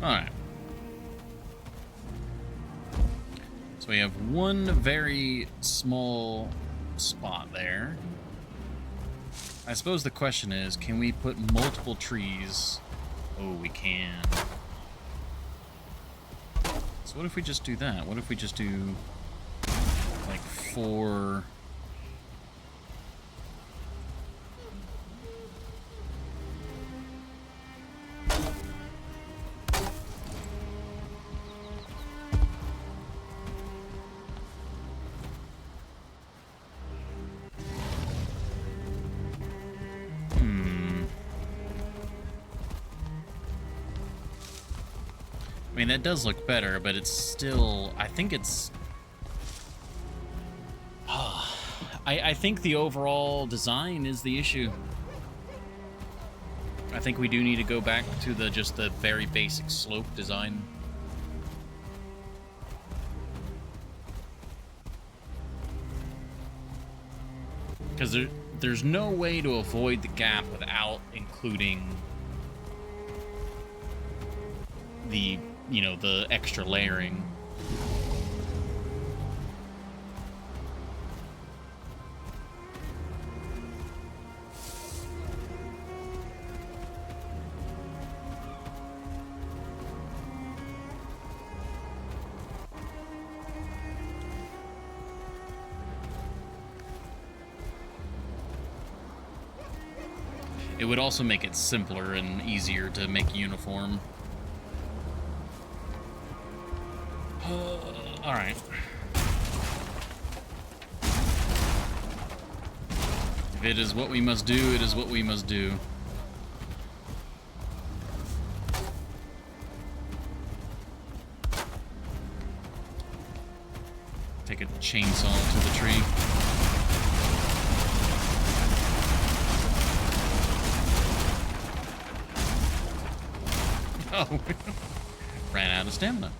Alright. So we have one very small spot there. I suppose the question is, can we put multiple trees? Oh, we can. So what if we just do that? What if we just do like 4... I mean, that does look better, but it's still... I think it's... I think the overall design is the issue. I think we do need to go back to just the very basic slope design. Because there's no way to avoid the gap without including the, the extra layering. It would also make it simpler and easier to make uniform. Alright. If it is what we must do, it is what we must do. Take a chainsaw to the tree. Oh, ran out of stamina.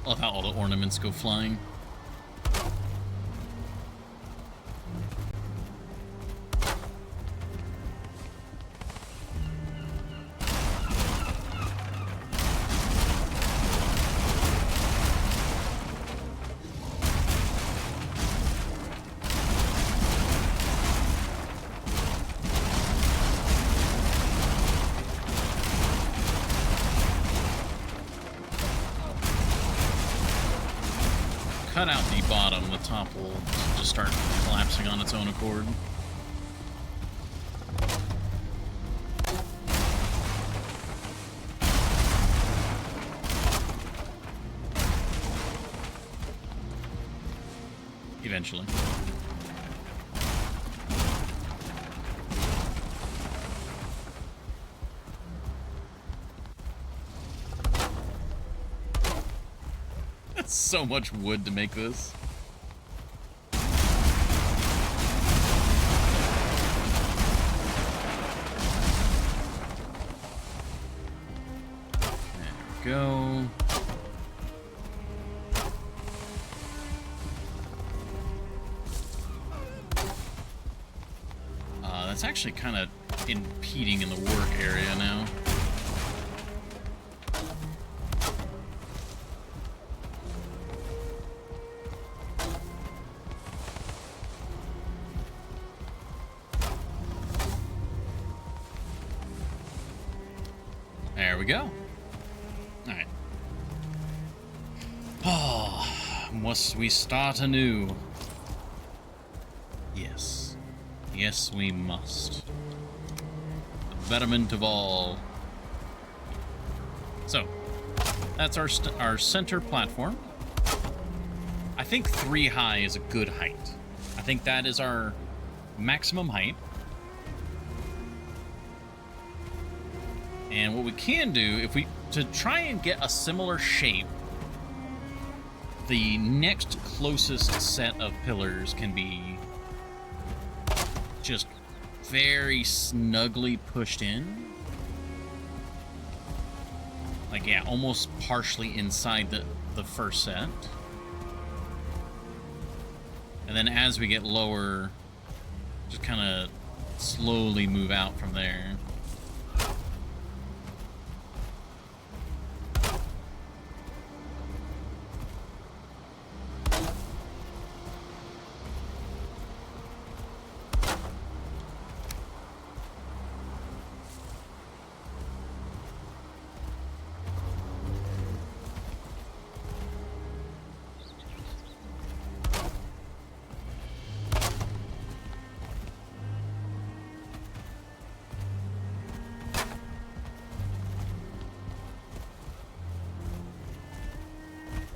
I love how all the ornaments go flying. Cut out the bottom, the top will just start collapsing on its own accord. Eventually. So much wood to make this. There we go. That's actually kind of impeding in the work area now. There we go. Alright. Oh, must we start anew? Yes. Yes, we must. The betterment of all. So, that's our center platform. I think 3 high is a good height. I think that is our maximum height. And what we can do, to try and get a similar shape, the next closest set of pillars can be just very snugly pushed in. Like, yeah, almost partially inside the first set. And then as we get lower, just kind of slowly move out from there.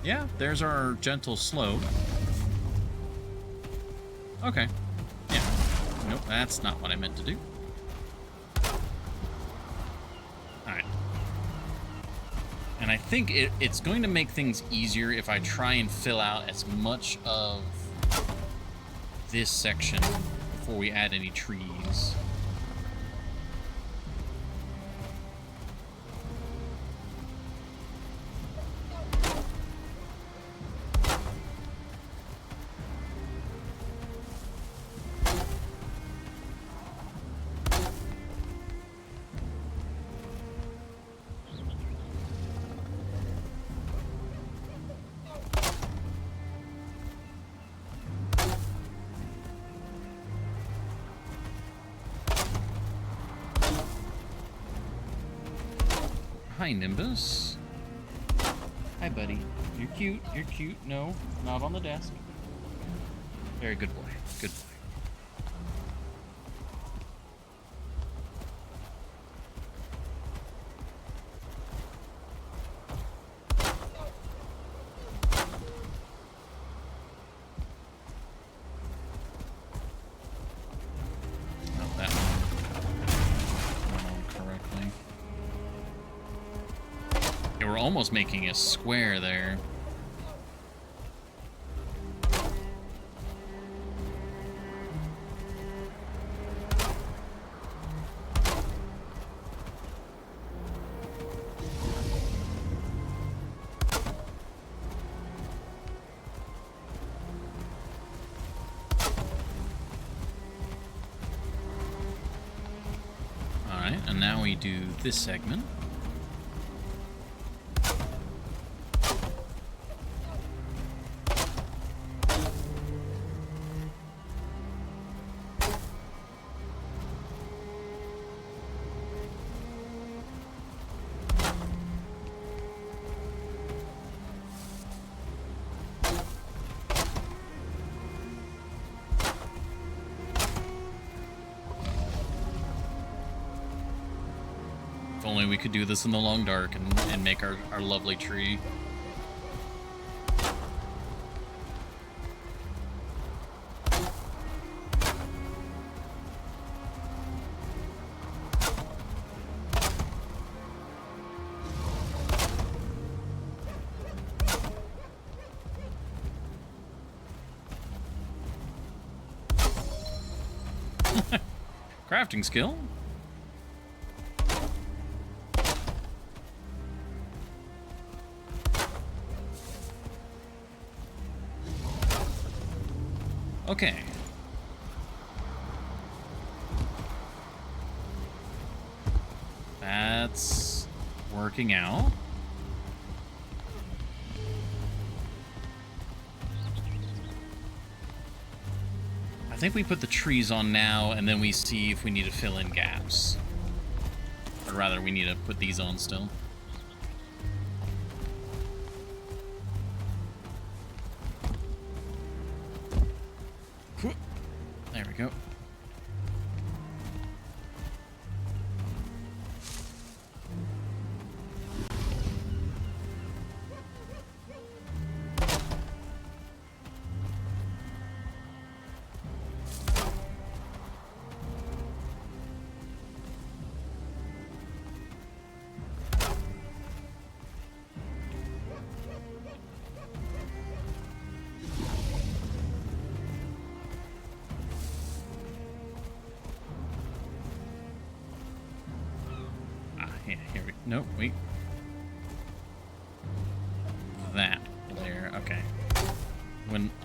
Yeah, there's our gentle slope. Okay. Yeah. Nope, that's not what I meant to do. Alright. And I think it's going to make things easier if I try and fill out as much of this section before we add any trees. Hi, Nimbus. Hi, buddy. You're cute. You're cute. No, not on the desk. Very good boy. Good boy. We're almost making a square there. All right, and now we do this segment. If only we could do this in the long dark and make our lovely tree. Crafting skill. Okay. That's working out. I think we put the trees on now, and then we see if we need to fill in gaps. Or rather, we need to put these on still. There we go. Yeah, here we... Nope, wait. That there, okay.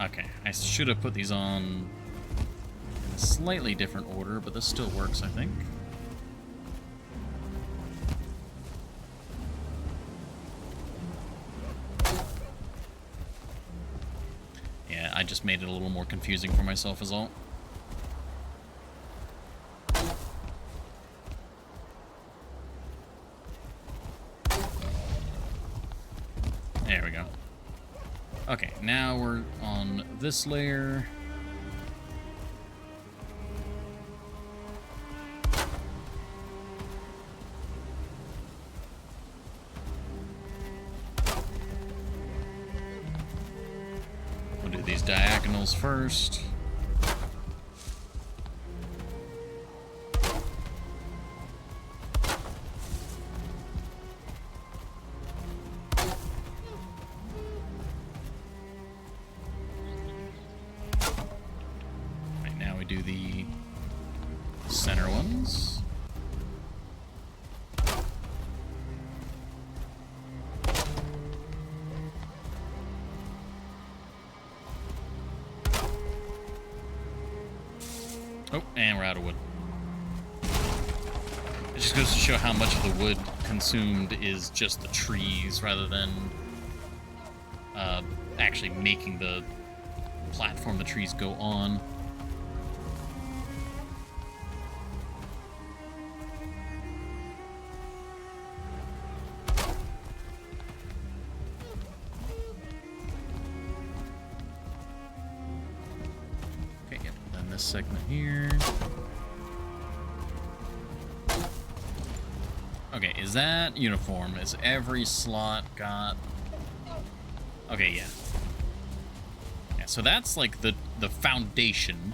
Okay, I should have put these on in a slightly different order, but this still works, I think. Yeah, I just made it a little more confusing for myself is all. There we go. Okay, now we're on this layer. We'll do these diagonals first. Do the center ones. Oh, and we're out of wood. It just goes to show how much of the wood consumed is just the trees rather than actually making the platform the trees go on. this segment here. Okay, is that uniform? Is every slot got... Okay, yeah. Yeah, so that's like the foundation.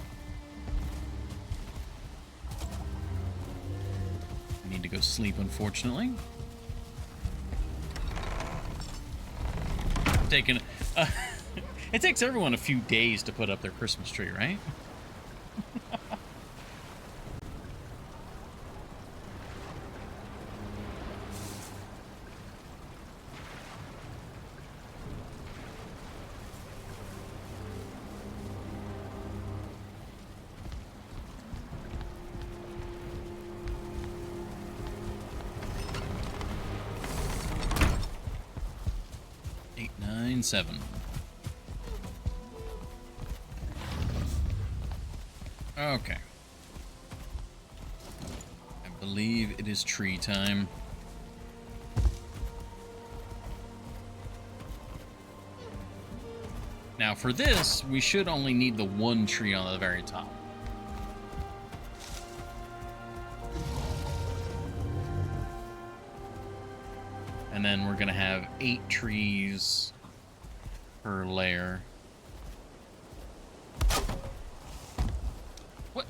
I need to go sleep, unfortunately. Taking... it takes everyone a few days to put up their Christmas tree, right? Eight, 9, 7. Okay. I believe it is tree time. Now for this, we should only need the one tree on the very top. And then we're gonna have 8 trees per layer. What?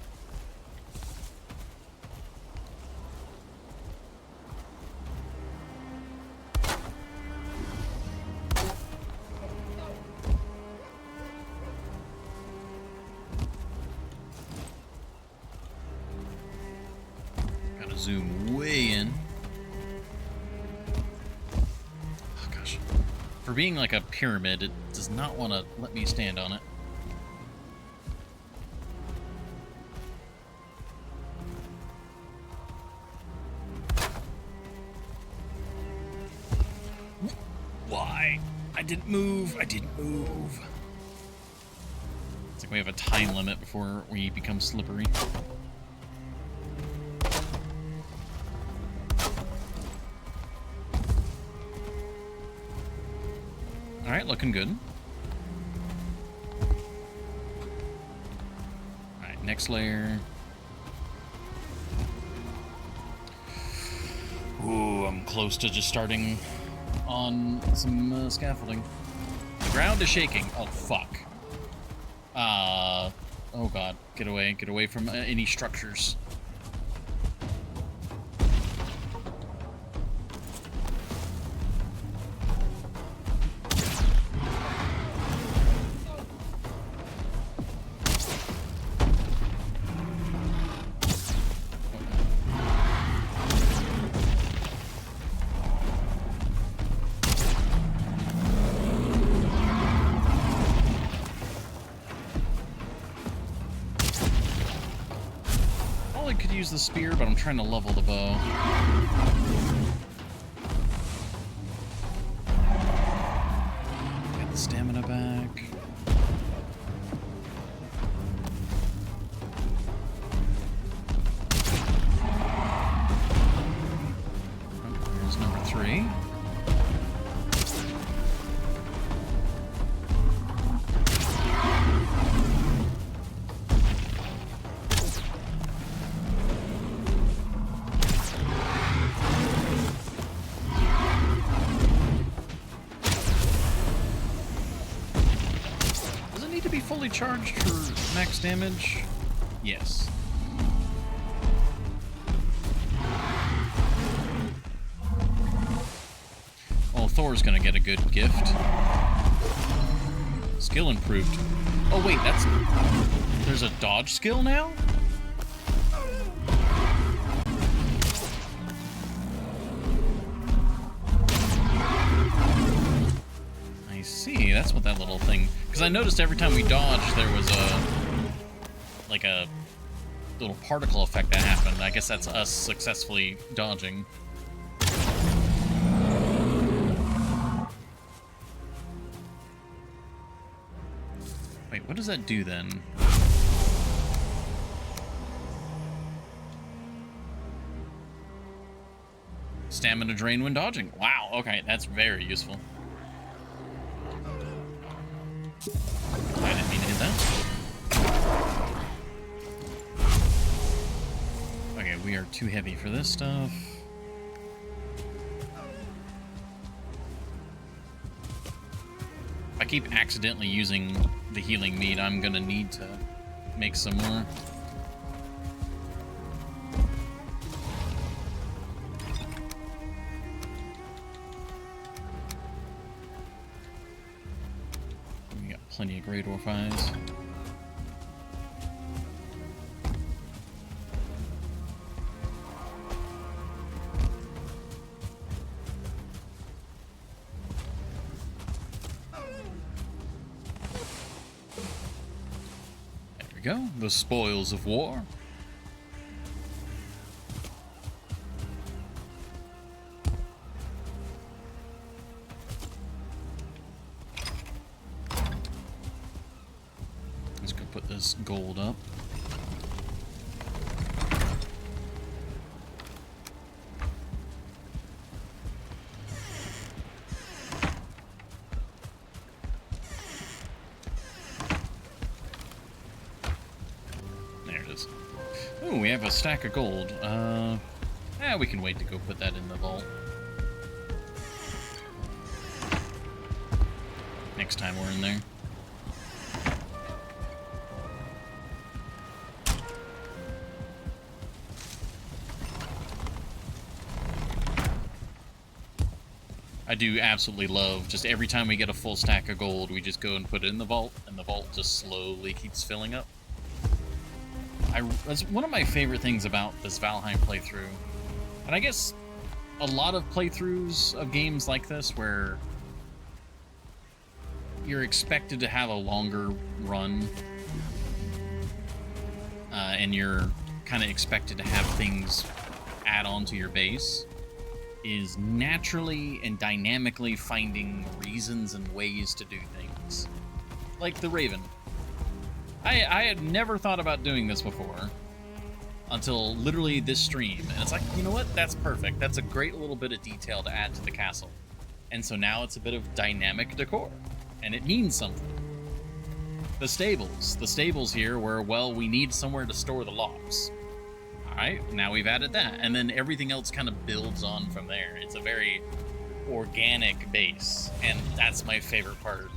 Gotta zoom way in. For being like a pyramid, it does not want to let me stand on it. Why? I didn't move. I didn't move. It's like we have a time limit before we become slippery. Alright, looking good. Alright, next layer. Ooh, I'm close to just starting on some scaffolding. The ground is shaking. Oh, fuck. Oh god. Get away. Get away from any structures. Use the spear, but I'm trying to level the bow. Get the stamina back. Oh, here's number 3. Fully charged for max damage? Yes. Well, Thor's gonna get a good gift. Skill improved. Oh wait, there's a dodge skill now? I see, that's what that little thing... Because I noticed every time we dodged, there was a little particle effect that happened. I guess that's us successfully dodging. Wait, what does that do then? Stamina drain when dodging. Wow, okay, that's very useful. I didn't mean to hit that. we are too heavy for this stuff. If I keep accidentally using the healing meat, I'm gonna need to make some more. We got plenty of great Orphies. Go, the spoils of war. Let's go put this gold up. Ooh, we have a stack of gold. We can wait to go put that in the vault. Next time we're in there. I do absolutely love just every time we get a full stack of gold, we just go and put it in the vault, and the vault just slowly keeps filling up. That's one of my favorite things about this Valheim playthrough. And I guess a lot of playthroughs of games like this where you're expected to have a longer run and you're kind of expected to have things add on to your base, is naturally and dynamically finding reasons and ways to do things. Like the Raven. I had never thought about doing this before until literally this stream. And it's like, you know what? That's perfect. That's a great little bit of detail to add to the castle. And so now it's a bit of dynamic decor. And it means something. The stables. The stables here where, well, we need somewhere to store the logs. Alright, now we've added that. And then everything else kind of builds on from there. It's a very organic base. And that's my favorite part.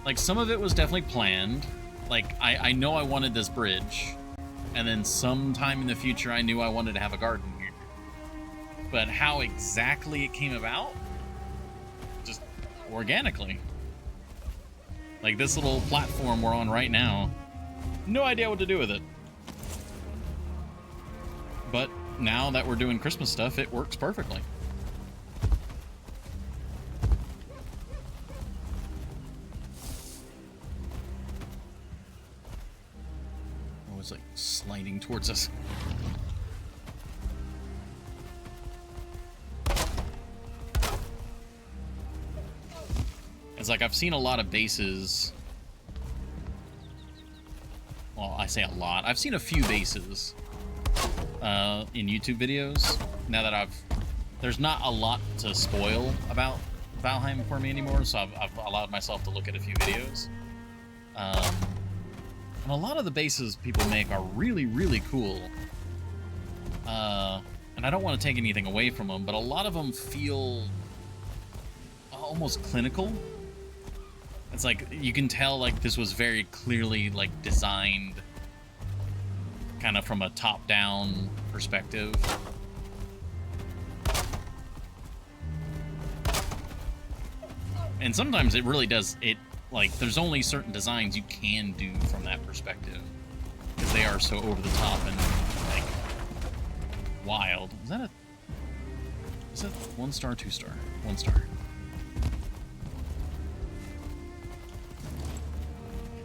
Like, some of it was definitely planned. Like, I know I wanted this bridge. And then sometime in the future, I knew I wanted to have a garden here. But how exactly it came about? Just organically. Like, this little platform we're on right now. No idea what to do with it. But now that we're doing Christmas stuff, it works perfectly. It's like sliding towards us. It's like I've seen a lot of bases. Well, I say a lot. I've seen a few bases in YouTube videos. Now that there's not a lot to spoil about Valheim for me anymore, so I've allowed myself to look at a few videos. And a lot of the bases people make are really, really cool. And I don't want to take anything away from them, but a lot of them feel almost clinical. It's like, you can tell, like, this was very clearly, like, designed kind of from a top-down perspective. And sometimes it really does, like, there's only certain designs you can do from that perspective. Because they are so over the top and, like, wild. Is that 1 star, 2 star? 1 star.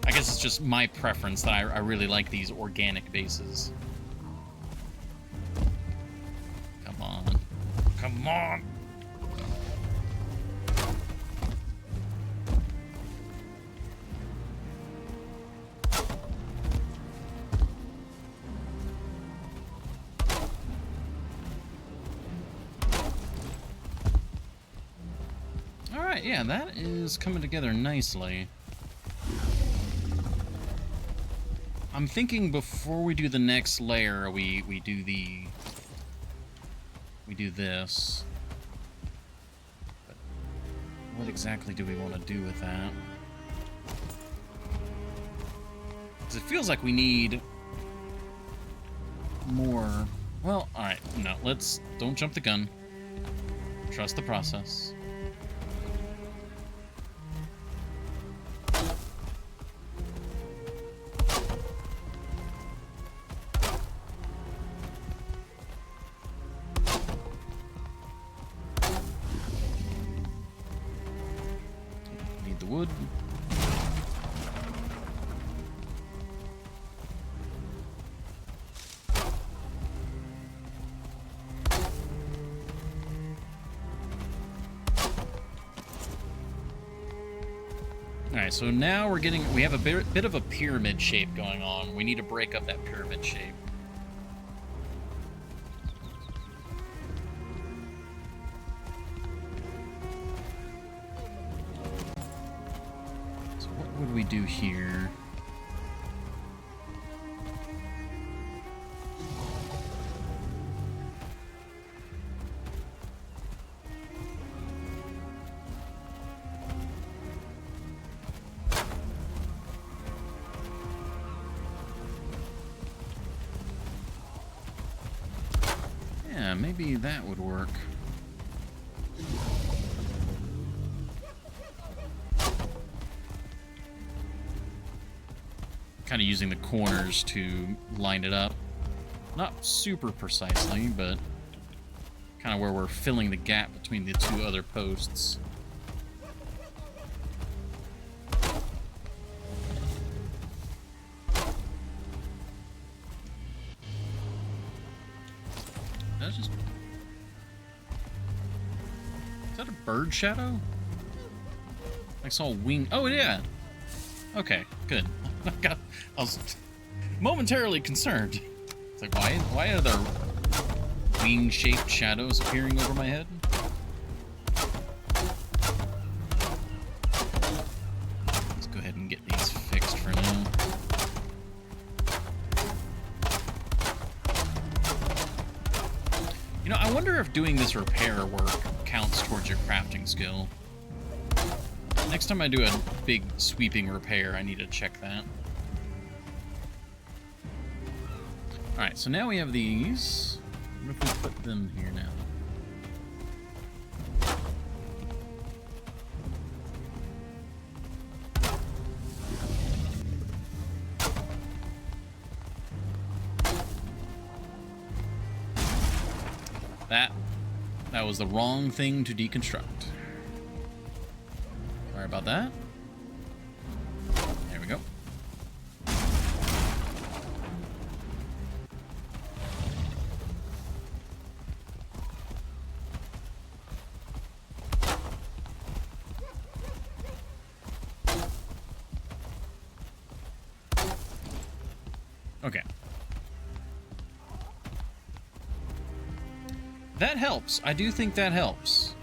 I guess it's just my preference that I really like these organic bases. Come on. Come on! Alright, yeah, that is coming together nicely. I'm thinking before we do the next layer, we do this. But what exactly do we want to do with that? Because it feels like we need more. Well, all right, no, don't jump the gun. Trust the process. Need the wood. Alright, so now we have a bit of a pyramid shape going on. We need to break up that pyramid shape. So what would we do here? Yeah, maybe that would work. Kind of using the corners to line it up. Not super precisely, but kind of where we're filling the gap between the two other posts. Is that a bird shadow? I saw a wing. Oh, yeah. Okay, good. I was momentarily concerned. It's like, why are there wing-shaped shadows appearing over my head? Let's go ahead and get these fixed for now. You know, I wonder if doing this repair work counts towards your crafting skill. Next time I do a big sweeping repair, I need to check that. Alright, so now we have these. What if we put them here now? That was the wrong thing to deconstruct. Sorry about that. There we go. Okay. That helps. I do think that helps.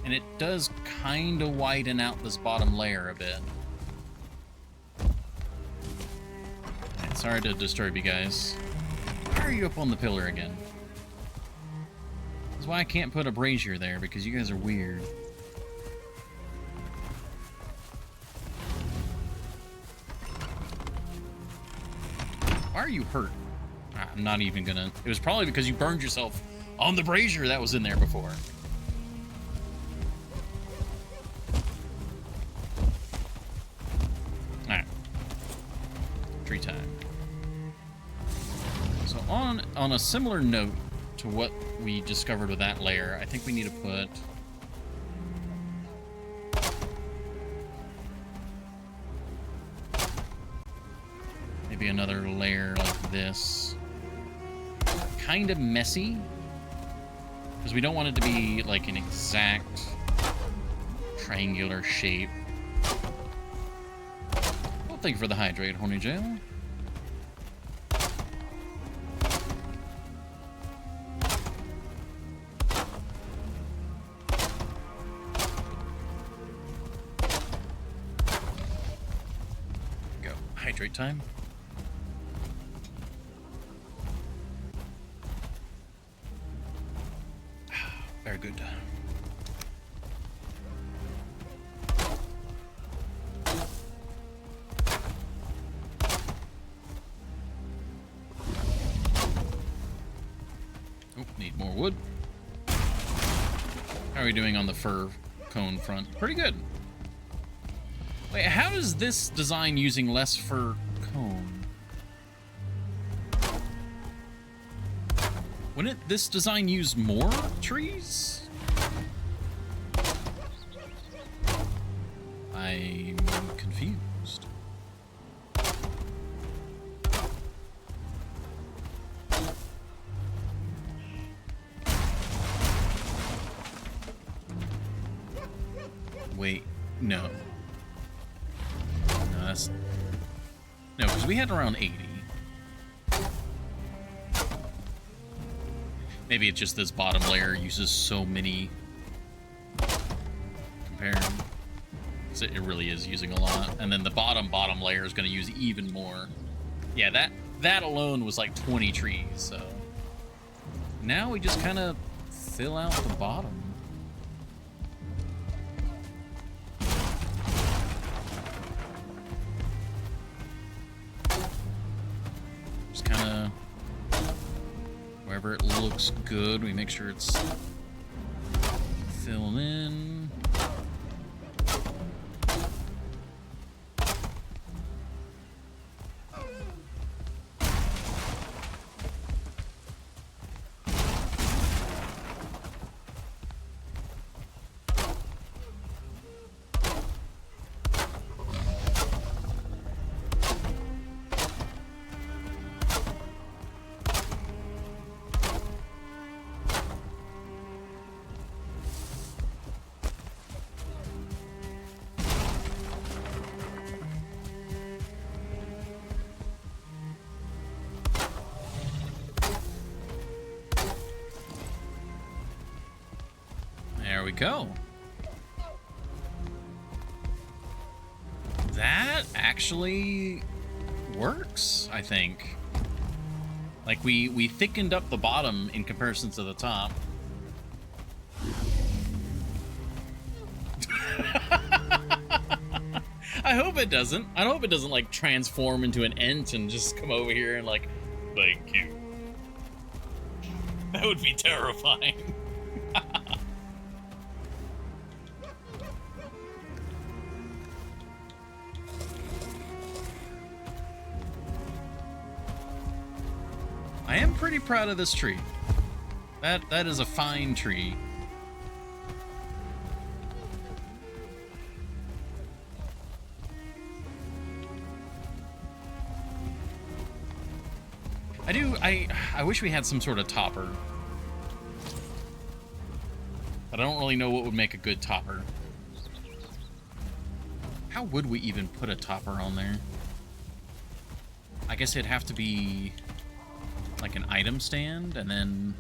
And it does kind of widen out this bottom layer a bit. Right, sorry to disturb you guys. Why are you up on the pillar again? That's why I can't put a brazier there, because you guys are weird. Why are you hurt? I'm not even gonna... It was probably because you burned yourself on the brazier that was in there before. Alright. Tree time. So on a similar note to what we discovered with that layer, I think we need to put... maybe another layer like this. Kind of messy, because we don't want it to be like an exact triangular shape. Well, thank you for the hydrate, Horny Jail. Go. Hydrate. hydrate time. Very good. Oh, need more wood. How are we doing on the fir cone front? Pretty good. Wait, how is this design using less fir cone? Wouldn't this design use more trees? I'm confused. Wait, no. No, that's... No, because we had around 80. Maybe it's just this bottom layer uses so many compared. So it really is using a lot. And then the bottom layer is going to use even more. Yeah, that alone was like 20 trees, so... Now we just kind of fill out the bottom. Just kind of... Wherever it looks good, we make sure it's filling in. There we go. That actually works, I think. Like, we thickened up the bottom in comparison to the top. I hope it doesn't. I hope it doesn't, like, transform into an ent and just come over here and, like, thank you. That would be terrifying. I am pretty proud of this tree. That is a fine tree. I wish we had some sort of topper. But I don't really know what would make a good topper. How would we even put a topper on there? I guess it'd have to be like an item stand, and then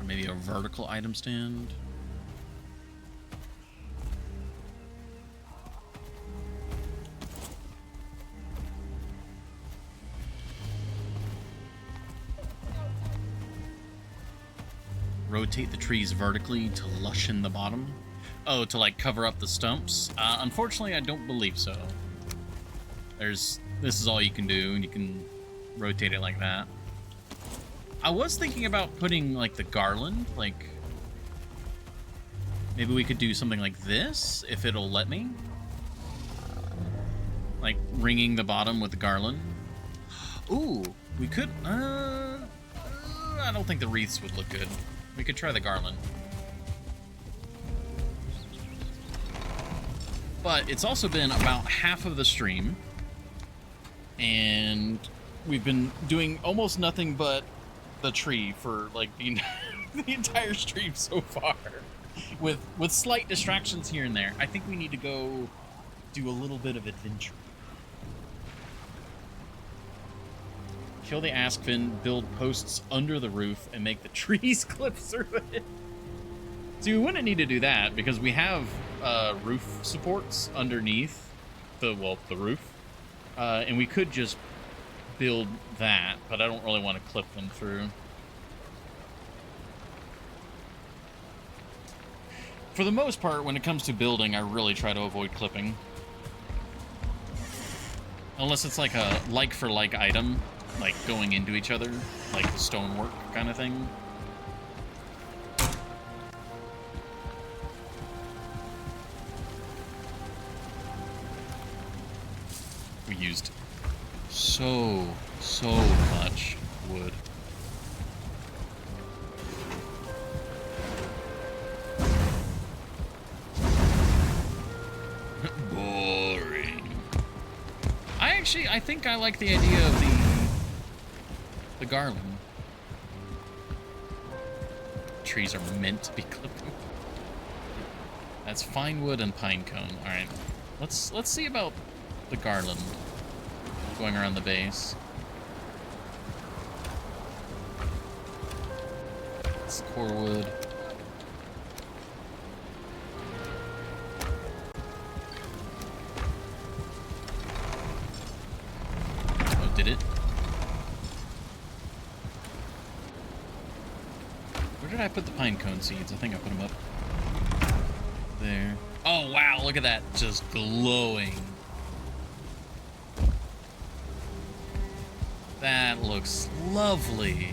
or maybe a vertical item stand. Rotate the trees vertically to lushen the bottom. Oh, to like cover up the stumps? Unfortunately, I don't believe so. This is all you can do, and you can rotate it like that. I was thinking about putting like the garland, like maybe we could do something like this, if it'll let me. Like ringing the bottom with the garland. Ooh, we could, I don't think the wreaths would look good. We could try the garland. But it's also been about half of the stream, and we've been doing almost nothing but the tree for like the entire stream so far, with slight distractions here and there. I think we need to go do a little bit of adventure. Kill the askfin, build posts under the roof, and make the trees clip through it. See, we wouldn't need to do that because we have roof supports underneath the roof, and we could just build that, but I don't really want to clip them through. For the most part, when it comes to building, I really try to avoid clipping. Unless it's like a like-for-like item, like going into each other, like the stonework kind of thing. We used so much wood. Boring. I think I like the idea of the garland. Trees are meant to be clipped. That's fine wood and pine cone. All right, let's see about the garland going around the base. It's core wood. Oh, did it? Where did I put the pine cone seeds? I think I put them up there. Oh, wow, look at that. Just glowing. That looks lovely.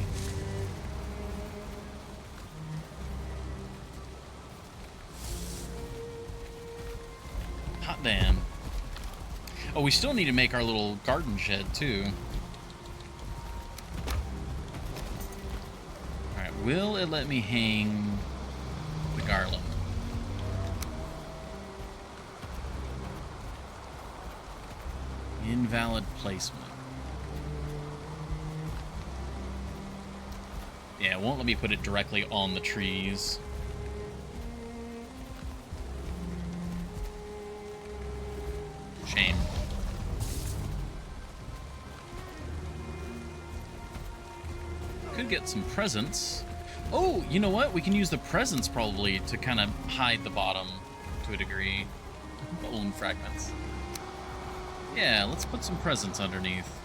Hot damn. Oh, we still need to make our little garden shed, too. Alright, will it let me hang the garland? Invalid placement. Yeah, it won't let me put it directly on the trees. Shame. Could get some presents. Oh, you know what? We can use the presents probably to kind of hide the bottom to a degree. Bone fragments. Yeah, let's put some presents underneath.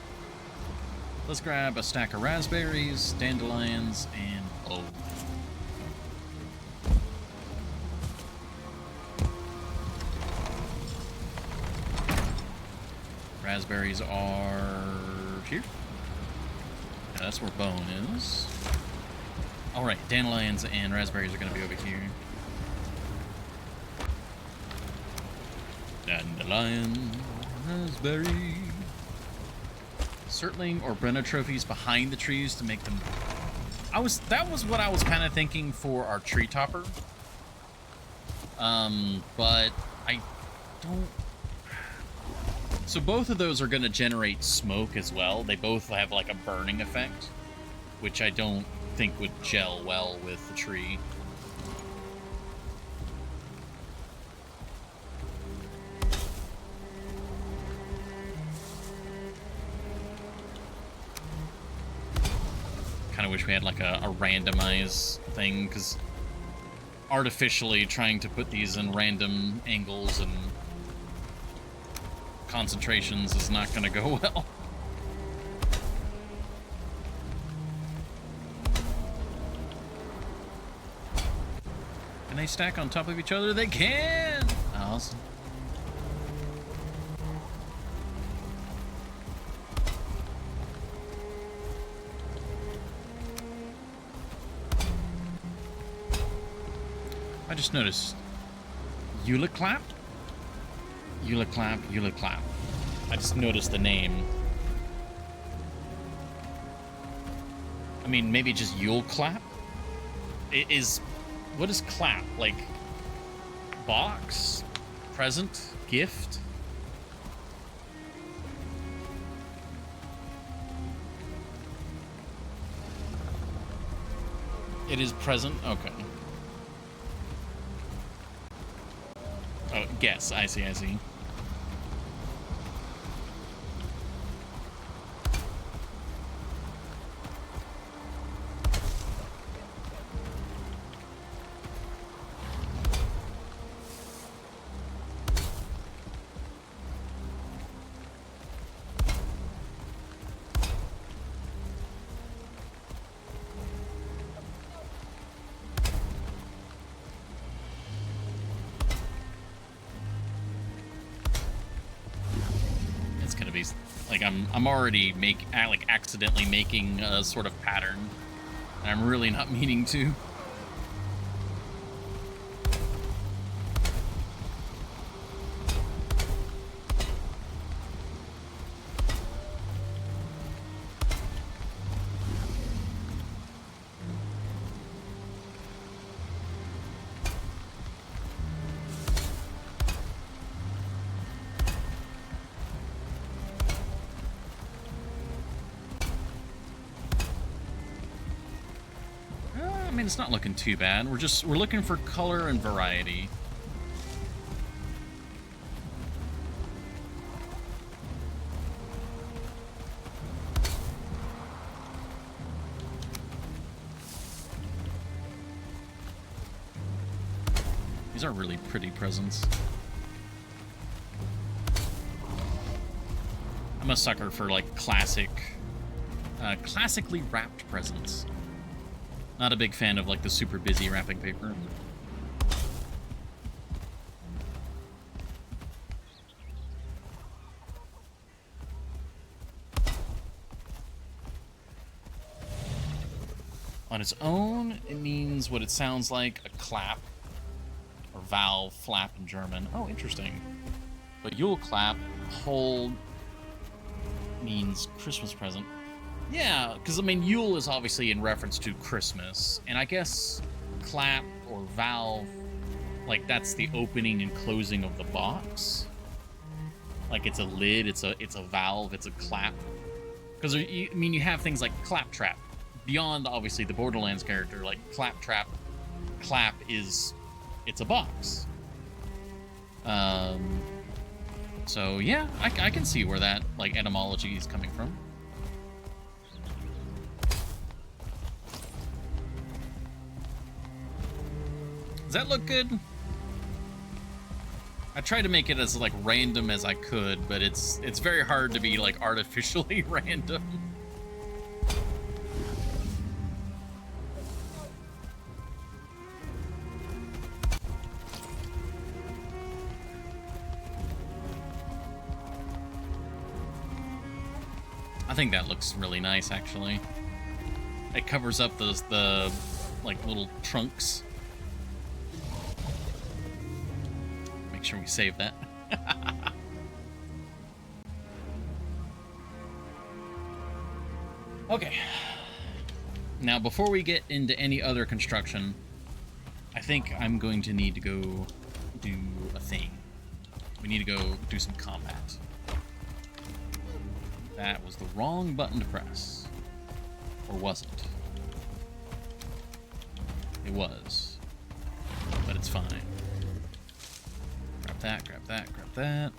Let's grab a stack of raspberries, dandelions, and oh. Raspberries are here. Yeah, that's where bone is. Alright, dandelions and raspberries are going to be over here. Dandelion, raspberry. Circling or Brenna trophies behind the trees to make them... That was what I was kind of thinking for our tree topper. But I don't... So both of those are going to generate smoke as well. They both have like a burning effect, which I don't think would gel well with the tree. Kind of wish we had like a randomize thing, because artificially trying to put these in random angles and concentrations is not going to go well. Can they stack on top of each other? They can! Awesome. I just noticed Eulaclap? Eulaclap. I just noticed the name. I mean, maybe just Eulclap? It is... What is clap? Like, box? Present? Gift? It is present? Okay. Oh, guess. I see. it's gonna be like I'm already accidentally making a sort of pattern, and I'm really not meaning to. I mean, it's not looking too bad. We're looking for color and variety. These are really pretty presents. I'm a sucker for like classically wrapped presents. Not a big fan of like the super busy wrapping paper. On its own, it means what it sounds like, a clap, or valve, flap in German. Oh, interesting. But Yule clap, hold, means Christmas present. Yeah, because, I mean, Yule is obviously in reference to Christmas, and I guess clap or valve, like, that's the opening and closing of the box. Like, it's a lid, it's a valve, it's a clap. Because, I mean, you have things like Claptrap. Beyond, obviously, the Borderlands character, like, Claptrap, clap is, it's a box. So, yeah, I can see where that, like, etymology is coming from. Does that look good? I tried to make it as like random as I could, but it's very hard to be like artificially random. I think that looks really nice, actually. It covers up the like little trunks. Sure we save that. Okay. Now, before we get into any other construction, I think I'm going to need to go do a thing. We need to go do some combat. That was the wrong button to press. Or wasn't? It was. But it's fine. Grab that, grab that, grab that.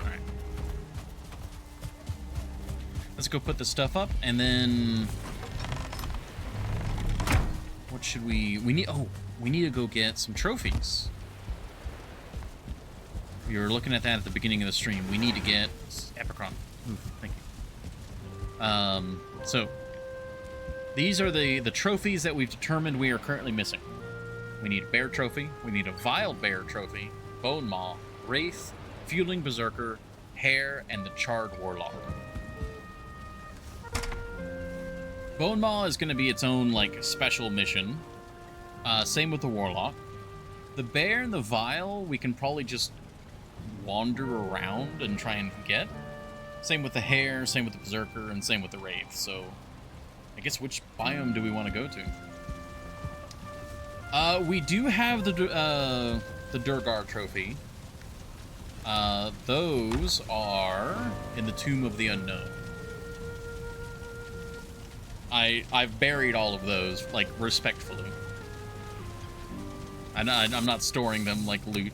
Alright. Let's go put this stuff up, and then... What should we need... Oh, we need to go get some trophies. We were looking at that at the beginning of the stream. We need to get... Epicron. Ooh, thank you. So... These are the trophies that we've determined we are currently missing. We need a bear trophy, we need a vile bear trophy, bone maw, wraith, fueling berserker, hare, and the charred warlock. Bone maw is going to be its own like special mission. Same with the warlock. The bear and the vile we can probably just wander around and try and get. Same with the hare, same with the berserker, and same with the wraith. So I guess which biome do we want to go to? We do have the Durgar trophy. Those are in the Tomb of the Unknown. I've buried all of those, like, respectfully. I'm not storing them like loot.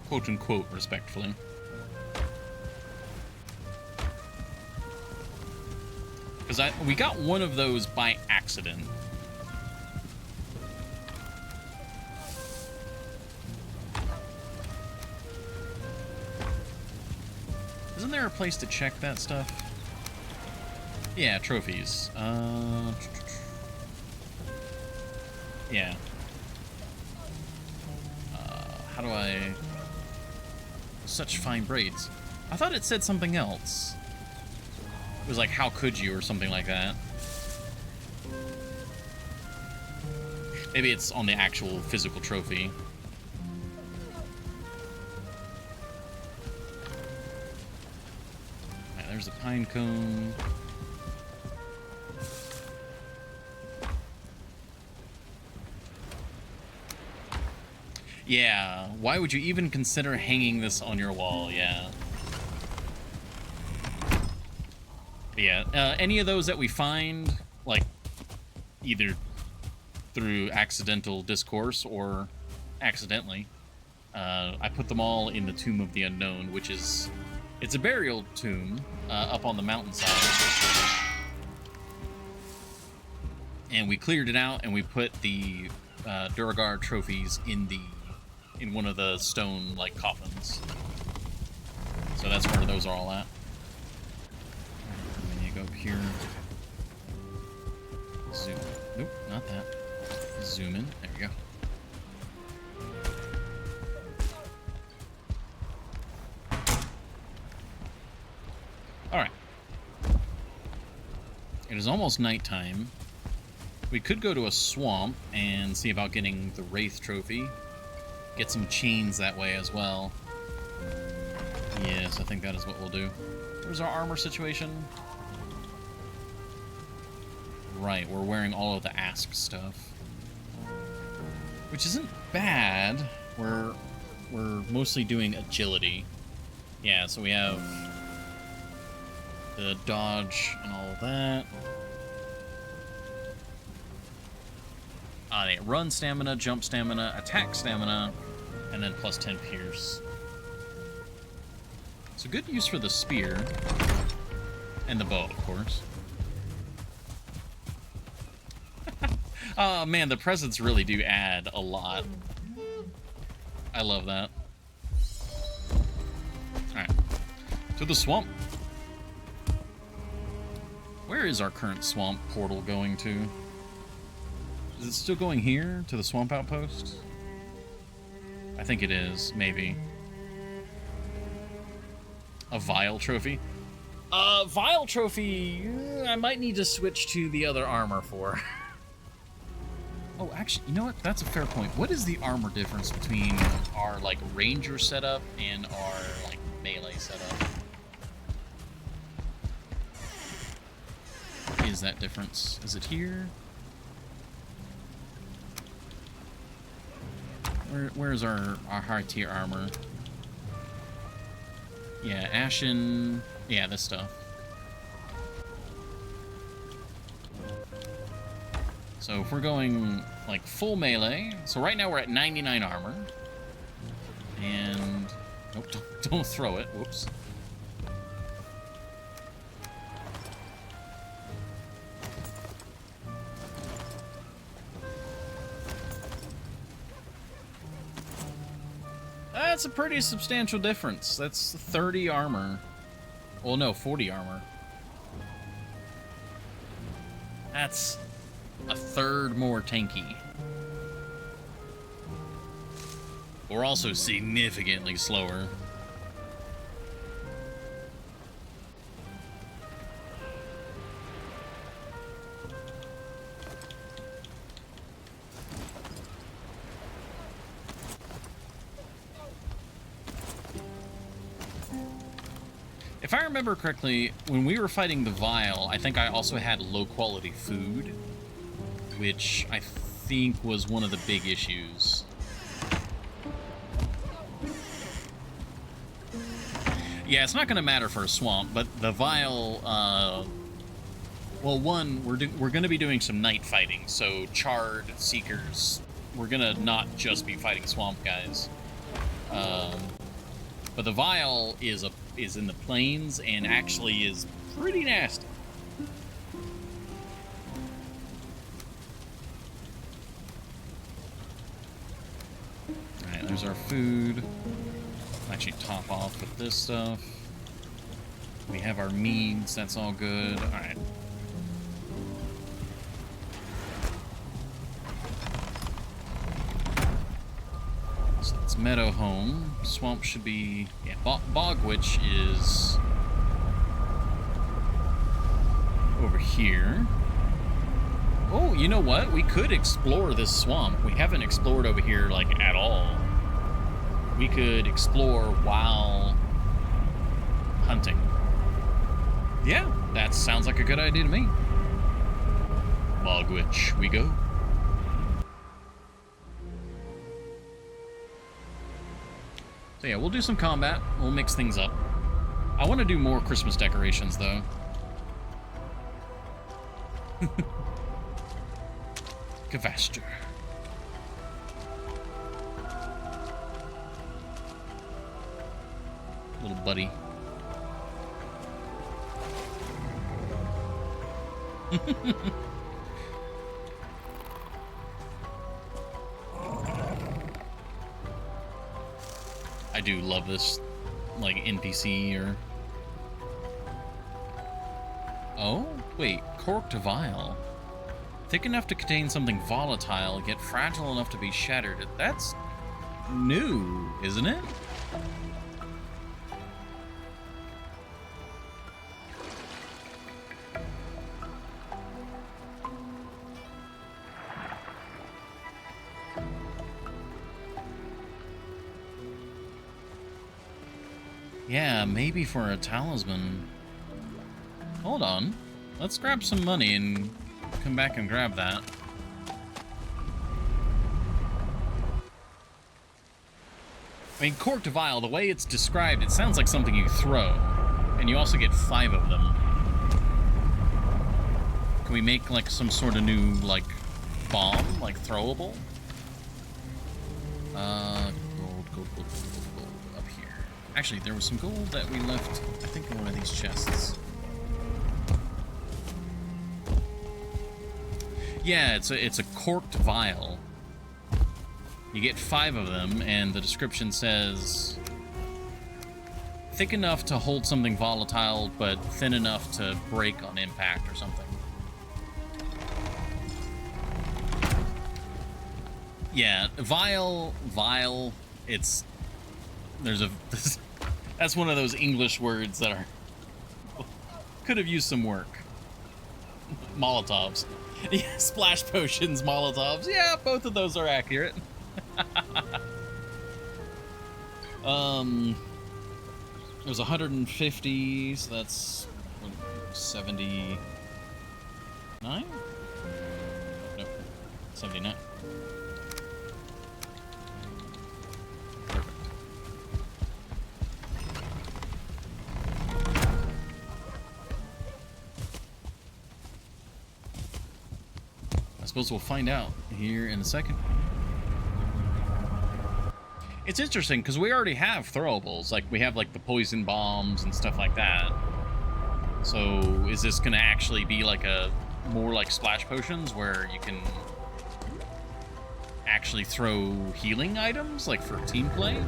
Quote unquote respectfully. Because we got one of those by accident. Isn't there a place to check that stuff? Yeah, trophies. Yeah. how do I... Such fine braids. I thought it said something else. It was like, how could you, or something like that. Maybe it's on the actual physical trophy. Right, there's a pine cone. Yeah, why would you even consider hanging this on your wall? Yeah. But yeah, any of those that we find, like, either through accidental discourse or accidentally, I put them all in the Tomb of the Unknown, which is, it's a burial tomb up on the mountainside. And we cleared it out, and we put the Duragar trophies in one of the stone, like, coffins. So that's where those are all at. And then you go up here. Zoom. Nope, not that. Zoom in. There we go. Alright. It is almost nighttime. We could go to a swamp and see about getting the Wraith trophy. Get some chains that way as well. Yes, I think that is what we'll do. Where's our armor situation? Right, we're wearing all of the Ask stuff. Which isn't bad. We're mostly doing agility. Yeah, so we have the dodge and all of that. They run stamina, jump stamina, attack stamina, and then plus 10 pierce. So good use for the spear. And the bow, of course. Oh man, the presents really do add a lot. I love that. Alright. To the swamp. Where is our current swamp portal going to? Is it still going here, to the swamp outpost? I think it is, maybe. A Vial trophy? Vial trophy, I might need to switch to the other armor for. Oh, actually, you know what? That's a fair point. What is the armor difference between our, like, ranger setup and our, like, melee setup? What is that difference? Is it here? Where's our high tier armor? Yeah, Ashen. Yeah, this stuff. So if we're going like full melee, so right now we're at 99 armor. And nope, don't throw it. Whoops. That's a pretty substantial difference. That's 30 armor. Well, no, 40 armor. That's a third more tanky. We're also significantly slower. If I remember correctly, when we were fighting the Vial, I think I also had low-quality food, which I think was one of the big issues. Yeah, it's not going to matter for a swamp, but the Vial, well, one, we're going to be doing some night fighting, so Charred, Seekers, we're going to not just be fighting swamp guys. But the Vial is in the plains and actually is pretty nasty. Alright, there's our food. Actually top off with this stuff. We have our meads, that's all good. Alright. So that's Meadow Home. Swamp should be... Yeah, Bog Witch is... over here. Oh, you know what? We could explore this swamp. We haven't explored over here, like, at all. We could explore while hunting. Yeah, that sounds like a good idea to me. Bog Witch, we go. So yeah, we'll do some combat. We'll mix things up. I want to do more Christmas decorations, though. Gavaster. Little buddy. I do love this, like, NPC or... Oh, wait, corked vial. Thick enough to contain something volatile, yet fragile enough to be shattered. That's new, isn't it? Yeah, maybe for a talisman. Hold on. Let's grab some money and come back and grab that. I mean, corked vial, the way it's described, it sounds like something you throw. And you also get 5 of them. Can we make, like, some sort of new, like, bomb? Like, throwable? Gold. Up here. Actually, there was some gold that we left, I think, in one of these chests. Yeah, it's a corked vial. You get 5 of them, and the description says... thick enough to hold something volatile, but thin enough to break on impact or something. Yeah, vial, it's... There's a... That's one of those English words that are... could have used some work. Molotovs. Yeah, splash potions, Molotovs. Yeah, both of those are accurate. There's 150, so that's 79? Nope, 79. Perfect. I suppose we'll find out here in a second. It's interesting because we already have throwables. Like, we have, like, the poison bombs and stuff like that. So is this going to actually be like a more like splash potions where you can actually throw healing items, like for team play?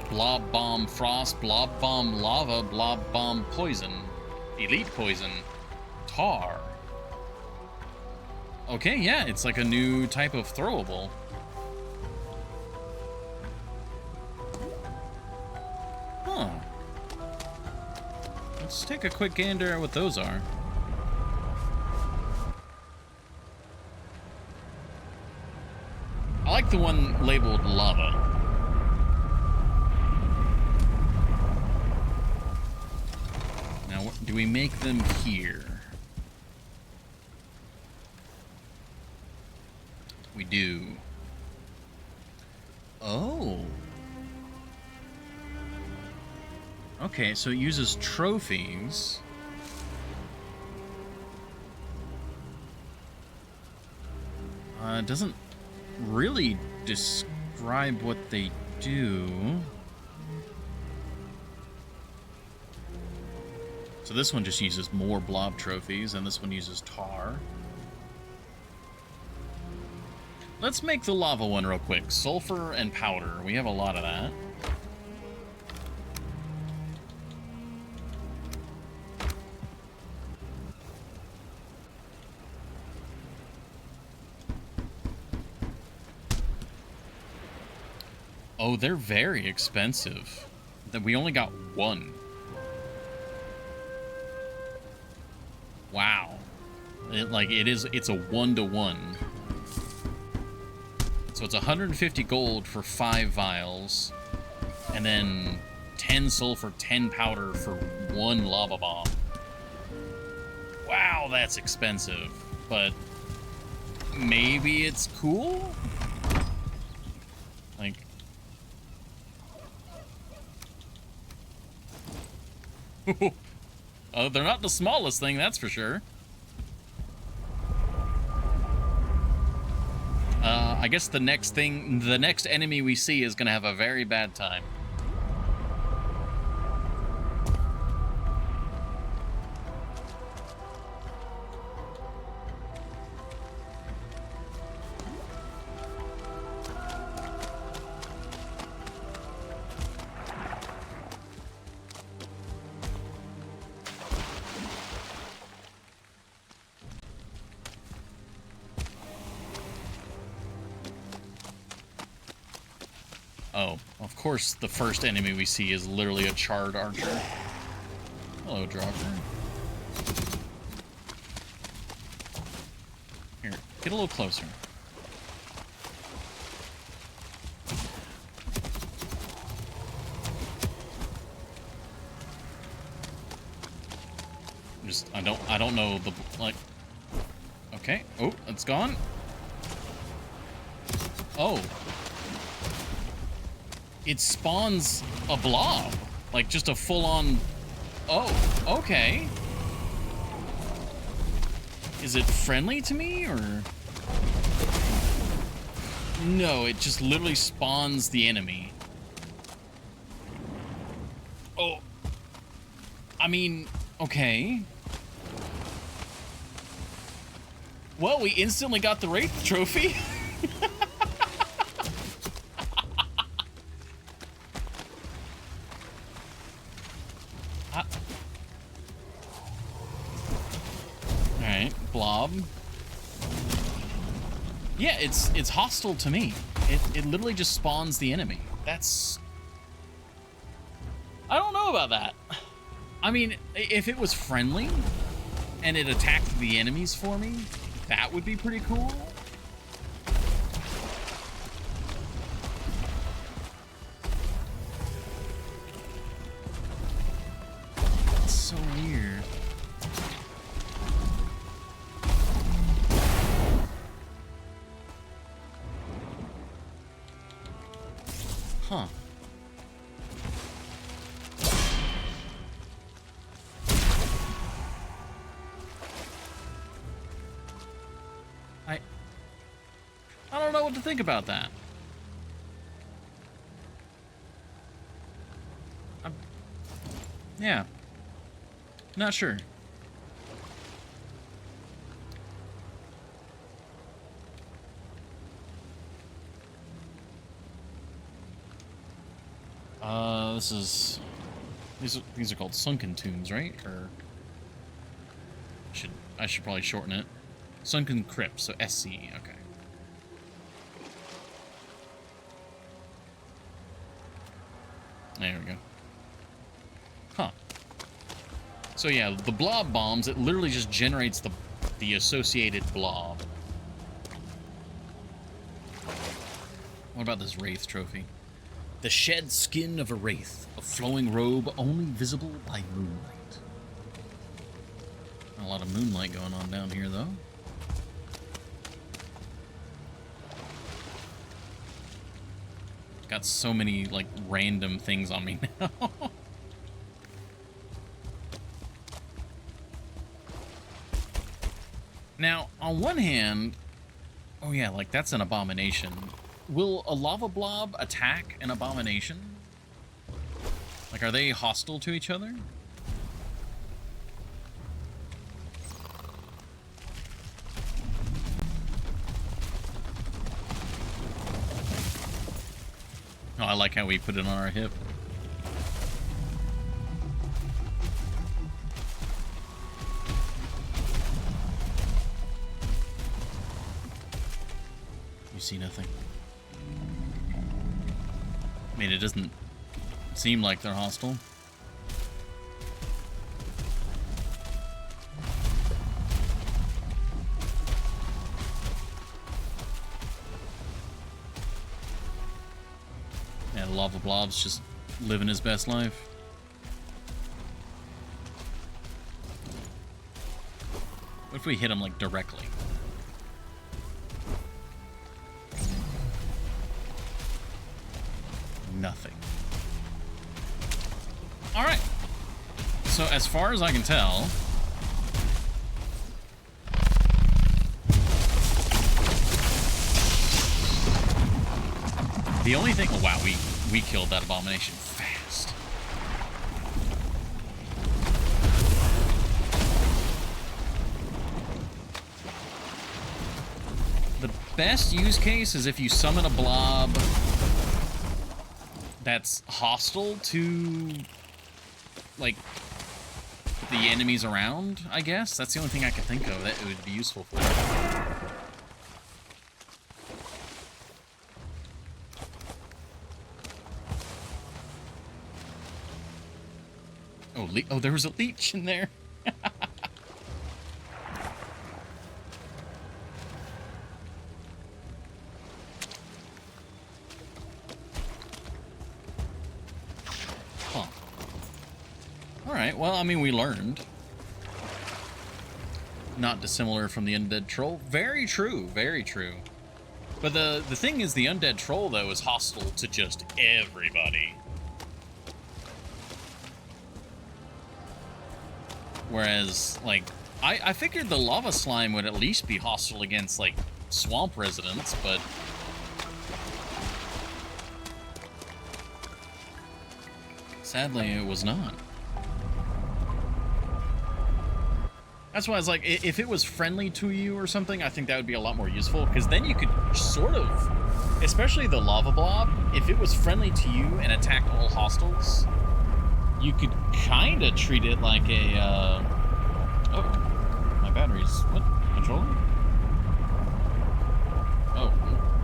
Blob bomb frost, blob bomb lava, blob bomb poison, elite poison, tar. Okay, yeah, it's like a new type of throwable. Huh. Let's take a quick gander at what those are. I like the one labeled lava. Now, do we make them here? We do. Oh. Okay, so it uses trophies. It doesn't really describe what they do. So this one just uses more blob trophies, and this one uses tar. Let's make the lava one real quick. Sulfur and powder. We have a lot of that. Oh, they're very expensive. That we only got one. Wow. It's a 1-to-1. So it's 150 gold for 5 vials, and then 10 sulfur, 10 powder for 1 lava bomb. Wow, that's expensive. But maybe it's cool? Like... Oh, they're not the smallest thing, that's for sure. I guess the next enemy we see is gonna have a very bad time. Oh, of course the first enemy we see is literally a charred archer. Hello, Dropper. Here, get a little closer. I don't know the, like... Okay, oh, it's gone. Oh. It spawns a blob. Like, just a full-on... Oh, okay. Is it friendly to me, or... No, it just literally spawns the enemy. Oh. I mean, okay. Well, we instantly got the Wraith trophy. Alright, blob. Yeah, it's hostile to me. It literally just spawns the enemy. That's... I don't know about that. I mean, if it was friendly and it attacked the enemies for me, that would be pretty cool. It's so weird. Huh. I don't know what to think about that. Yeah. Not sure. These are called sunken tombs, right? Or I should probably shorten it. Sunken crypts, so SC, okay. There we go. Huh. So yeah, the blob bombs, it literally just generates the associated blob. What about this Wraith trophy? The shed skin of a Wraith, a flowing robe only visible by moonlight. Not a lot of moonlight going on down here, though. Got so many, like, random things on me now. Now, on one hand... Oh yeah, like, that's an abomination. Will a lava blob attack an abomination? Like, are they hostile to each other? Oh, I like how we put it on our hip. You see nothing. I mean, it doesn't seem like they're hostile. Yeah, the lava blob's just living his best life. What if we hit him, like, directly? Nothing. Alright. So, as far as I can tell... the only thing... oh, wow, we killed that abomination fast. The best use case is if you summon a blob that's hostile to, like, the enemies around, I guess. That's the only thing I could think of that it would be useful for. Oh, there was a leech in there. Huh. Alright, well, I mean, we learned. Not dissimilar from the undead troll. Very true, very true. But the thing is, the undead troll, though, is hostile to just everybody. Whereas, like, I figured the lava slime would at least be hostile against, like, swamp residents, but... sadly, it was not. That's why I was like, if it was friendly to you or something, I think that would be a lot more useful, because then you could sort of... especially the lava blob, if it was friendly to you and attacked all hostiles... you could kind of treat it like a, oh, my batteries, what, controller? Oh,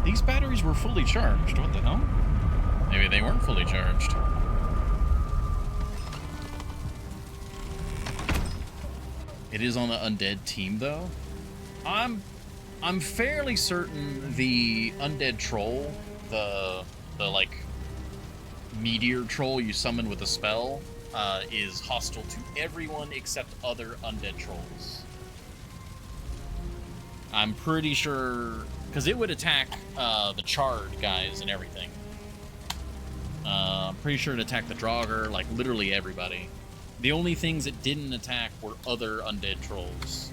these batteries were fully charged, what the hell? Maybe they weren't fully charged. It is on the undead team, though. I'm fairly certain the undead troll, the like, meteor troll you summon with a spell is hostile to everyone except other undead trolls. I'm pretty sure, because it would attack the charred guys and everything. I'm pretty sure it attacked the Draugr, like literally everybody. The only things it didn't attack were other undead trolls.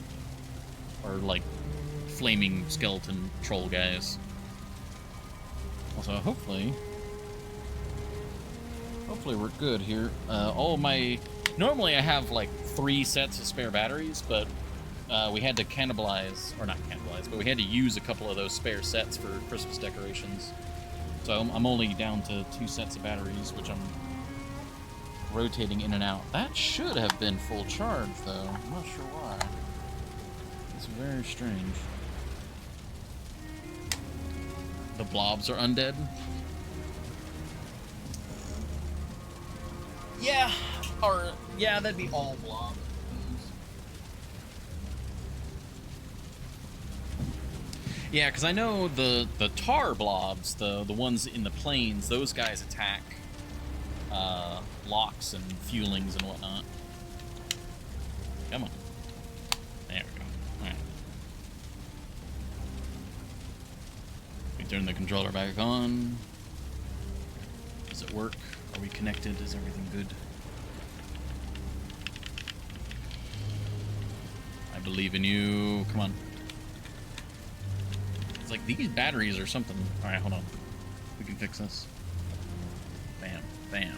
Or like flaming skeleton troll guys. Also, hopefully we're good here. All my... normally I have like 3 sets of spare batteries, but we had to cannibalize, or not cannibalize, but we had to use a couple of those spare sets for Christmas decorations. So I'm only down to 2 sets of batteries, which I'm rotating in and out. That should have been full charge, though. I'm not sure why. It's very strange. The blobs are undead. Yeah, or yeah, that'd be all blob. Yeah, because I know the tar blobs, the ones in the plains, those guys attack locks and fuelings and whatnot. Come on. There we go. Alright. We turn the controller back on. Does it work? Are we connected? Is everything good? I believe in you. Come on. It's like these batteries or something. Alright, hold on. We can fix this. Bam. Bam.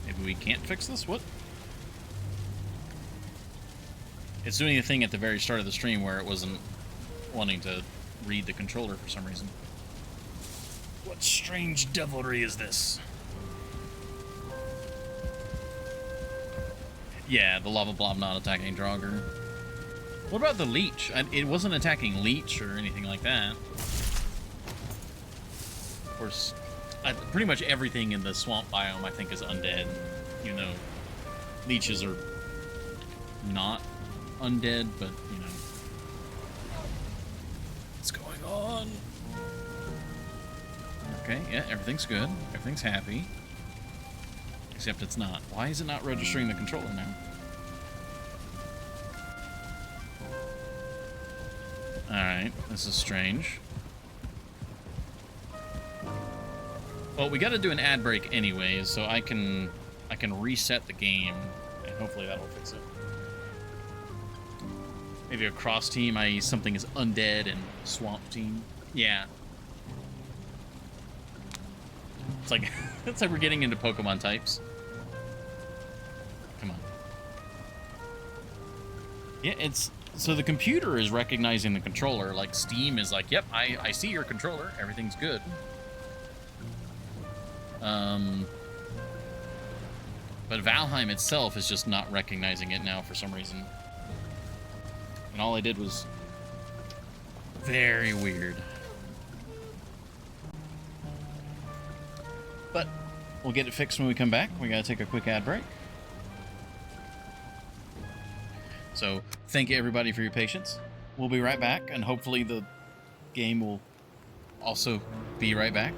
Maybe we can't fix this? What? It's doing a thing at the very start of the stream where it wasn't wanting to read the controller for some reason. What strange devilry is this? Yeah, the lava blob not attacking Draugr. What about the leech? It wasn't attacking leech or anything like that. Of course, pretty much everything in the swamp biome, I think, is undead. You know, leeches are not undead, but, you know. What's going on? Okay, yeah, everything's good. Everything's happy. Except it's not. Why is it not registering the controller now? Alright, this is strange. Well, we gotta do an ad break anyways, so I can reset the game, and hopefully that'll fix it. Maybe a cross team, i.e. something is undead and swamp team. Yeah. It's like it's like we're getting into Pokemon types. Come on. Yeah, it's so the computer is recognizing the controller, like Steam is like, yep, I see your controller, everything's good. But Valheim itself is just not recognizing it now for some reason. And all I did was very weird. But we'll get it fixed when we come back. We gotta take a quick ad break. So thank you everybody for your patience. We'll be right back, and hopefully the game will also be right back.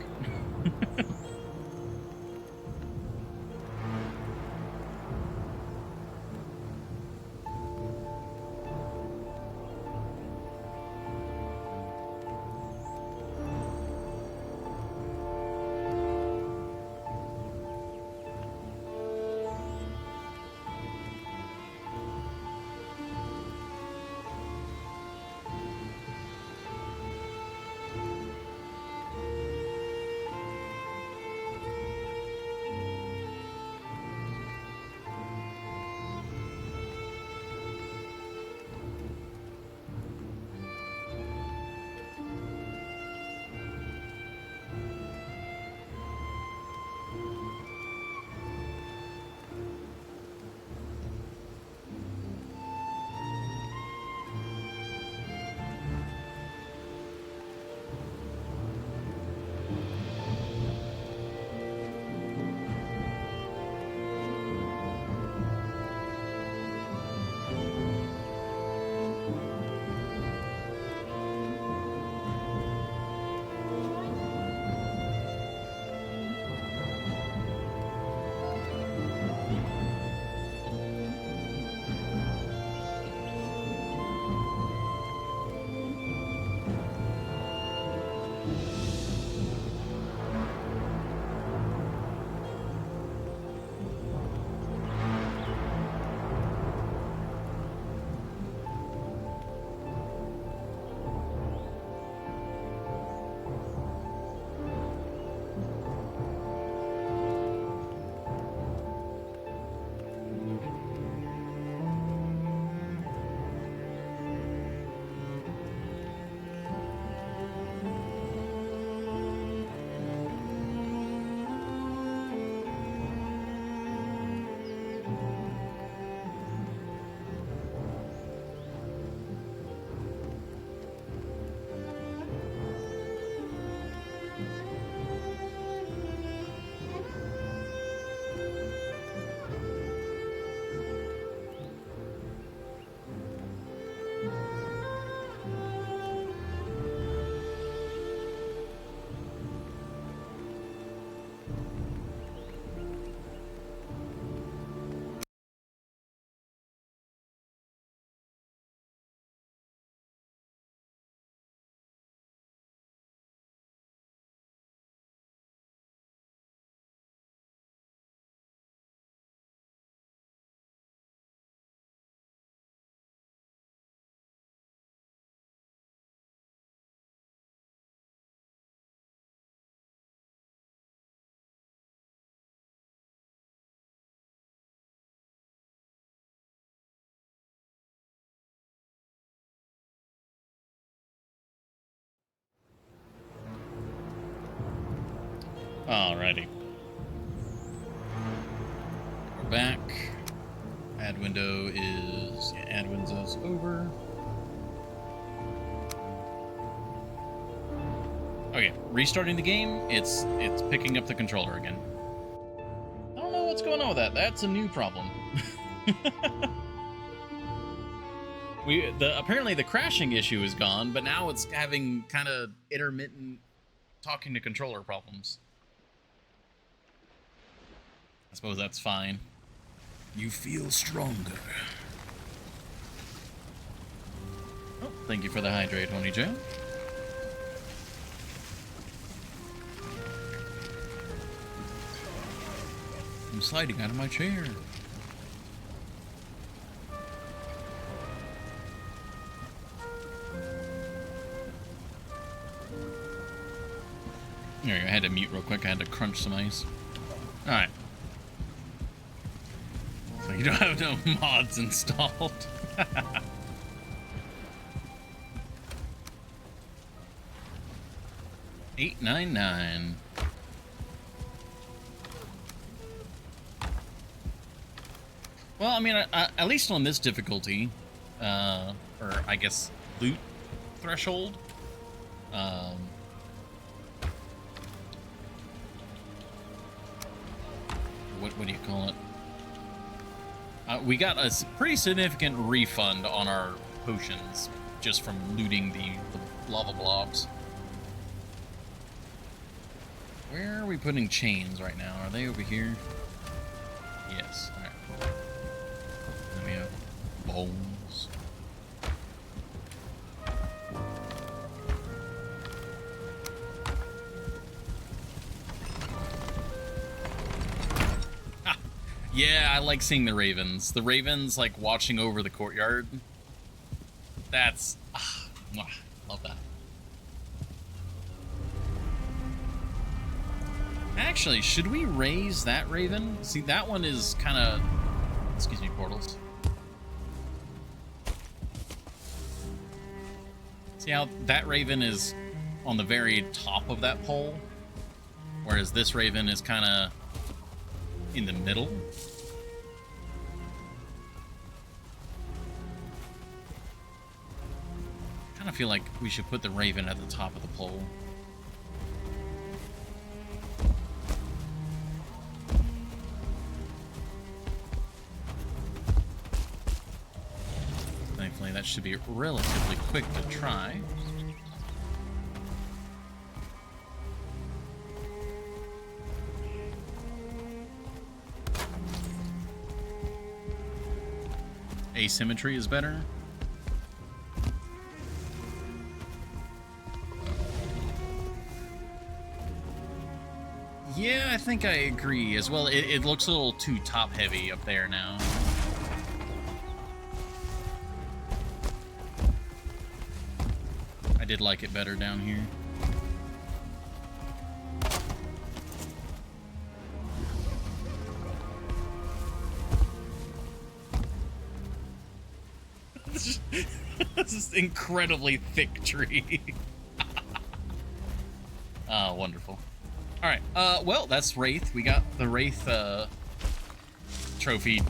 Alrighty. We're back. Ad window is... yeah, ad window's over. Okay, restarting the game, it's picking up the controller again. I don't know what's going on with that. That's a new problem. Apparently the crashing issue is gone, but now it's having kind of intermittent talking to controller problems. I suppose that's fine. You feel stronger. Oh, thank you for the hydrate, Honey Joe. I'm sliding out of my chair. There you go. I had to mute real quick. I had to crunch some ice. Alright. So you don't have no mods installed. $8.99. Well, I mean, at least on this difficulty, or I guess loot threshold, what do you call it? We got a pretty significant refund on our potions just from looting the lava blobs. Where are we putting chains right now? Are they over here? Yes. All right. Then we have bones. Ah, yeah, I like seeing the ravens. The ravens, like, watching over the courtyard. That's... love that. Actually, should we raise that raven? See, that one is kind of... Excuse me, portals. See how that raven is on the very top of that pole? Whereas this raven is kind of in the middle? I kind of feel like we should put the raven at the top of the pole. Thankfully, that should be relatively quick to try. Asymmetry is better. Yeah, I think I agree as well. It looks a little too top-heavy up there now. I did like it better down here. This is an incredibly thick tree. Wonderful. Alright, well, that's Wraith. We got the Wraith, trophy.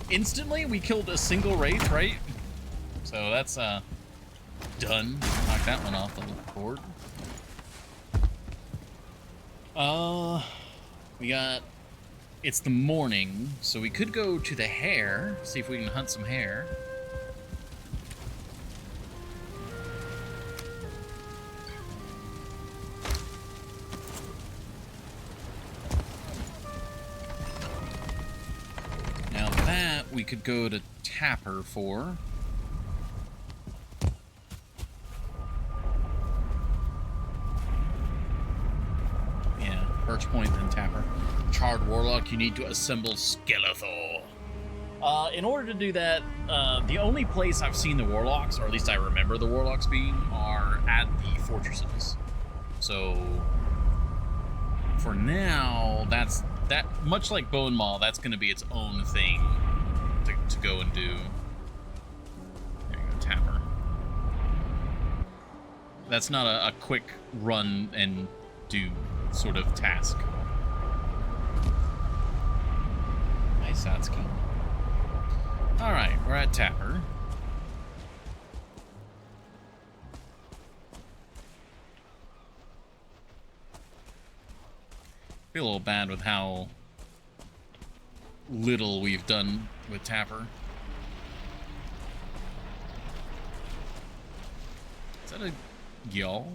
Instantly, we killed a single Wraith, right? So that's, done. Knock that one off the board. We got... It's the morning, so we could go to the hare, see if we can hunt some hare. Now that we could go to Tapper for. Birch Point and Tapper. Charred Warlock, you need to assemble Skeletor. In order to do that, the only place I've seen the Warlocks, or at least I remember the Warlocks being, are at the fortresses. So, for now, that's much like Bone Maw, that's going to be its own thing to go and do. There you go, Tapper. That's not a quick run and do sort of task. Nice, Satsuki. Alright, we're at Tapper. Feel a little bad with how little we've done with Tapper. Is that a y'all?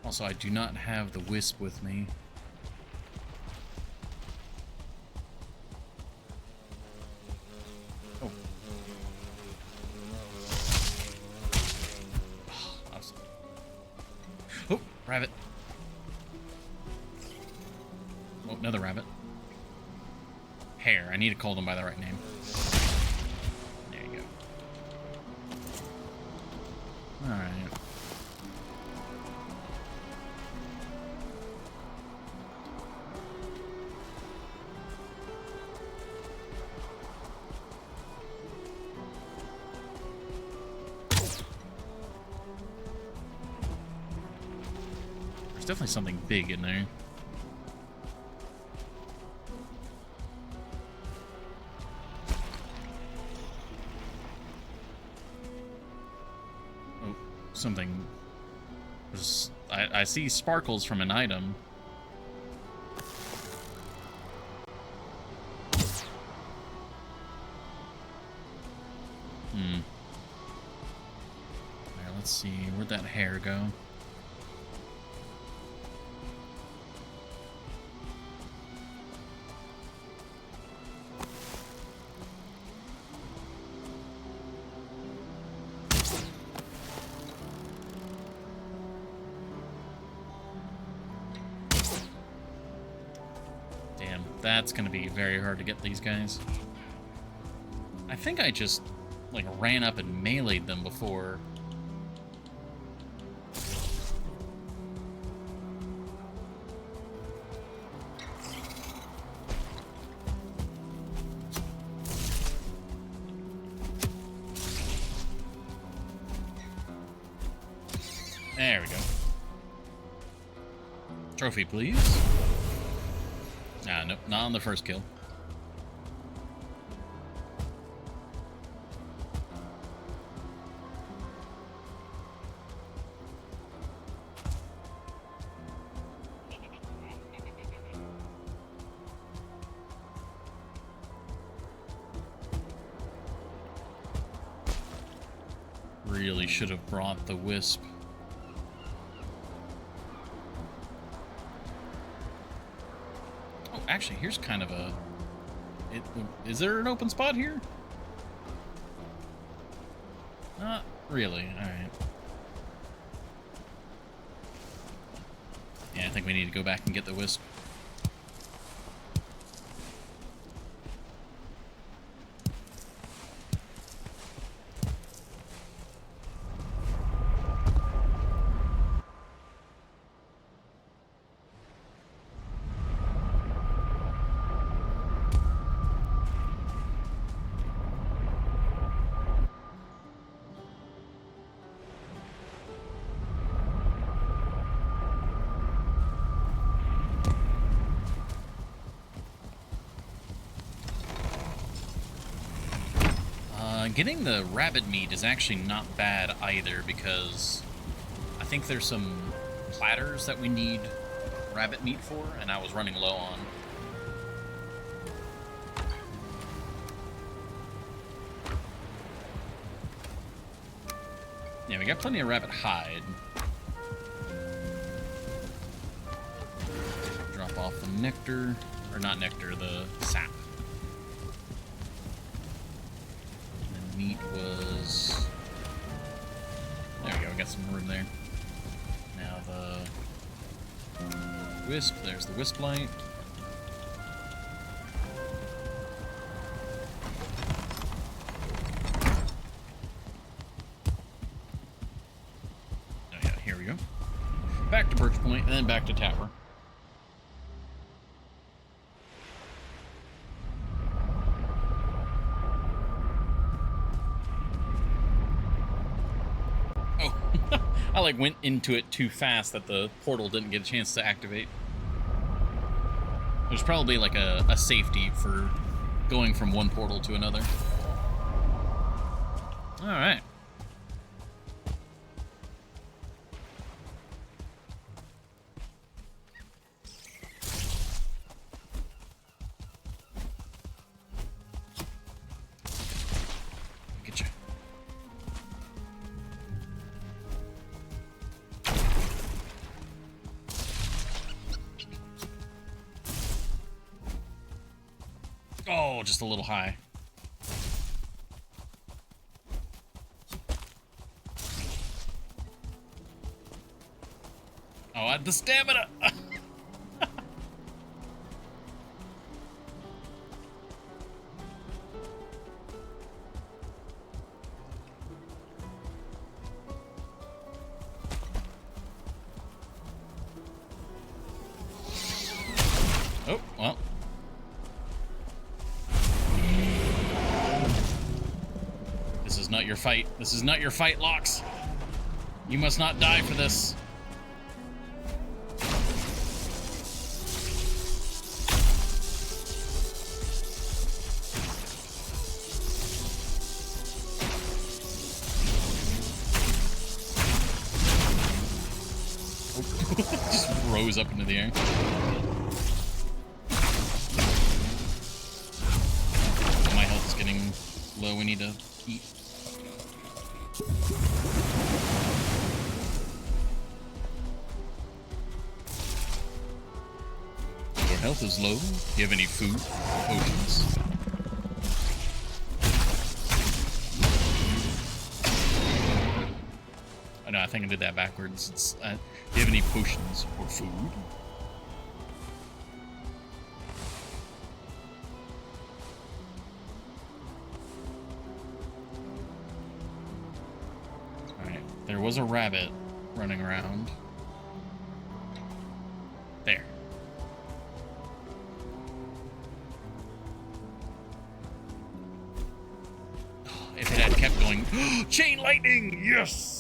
Also, I do not have the wisp with me. Oh. Oh, rabbit. Oh, another rabbit. Hare. I need to call them by the right name. There you go. Alright. There's definitely something big in there. Something. I see sparkles from an item. Alright, let's see. Where'd that hare go? That's gonna be very hard to get these guys. I think I just, like, ran up and meleeed them before. There we go. Trophy, please. Nope, not on the first kill. Really should have brought the wisp. Actually, here's kind of a... Is there an open spot here? Not really. Alright. Yeah, I think we need to go back and get the wisp. Getting the rabbit meat is actually not bad either, because I think there's some platters that we need rabbit meat for, and I was running low on. Yeah, we got plenty of rabbit hide. Drop off the nectar, or not nectar, the sap. Meat was... There we go, we got some room there. Now the wisp, there's the wisp light. Oh yeah, here we go. Back to Birch Point, and then back to Tower. I like went into it too fast that the portal didn't get a chance to activate. There's probably like a safety for going from one portal to another. Alright. Oh, just a little high. Oh, I had the stamina! Oh, well. This is not your fight. This is not your fight, Lox. You must not die for this. Just rose up into the air. My health is getting low. We need to eat. Your health is low. Do you have any food? Potions? Oh, no, I think I did that backwards. It's, do you have any potions or food? Alright, there was a rabbit running around. There. If it had kept going, chain lightning! Yes!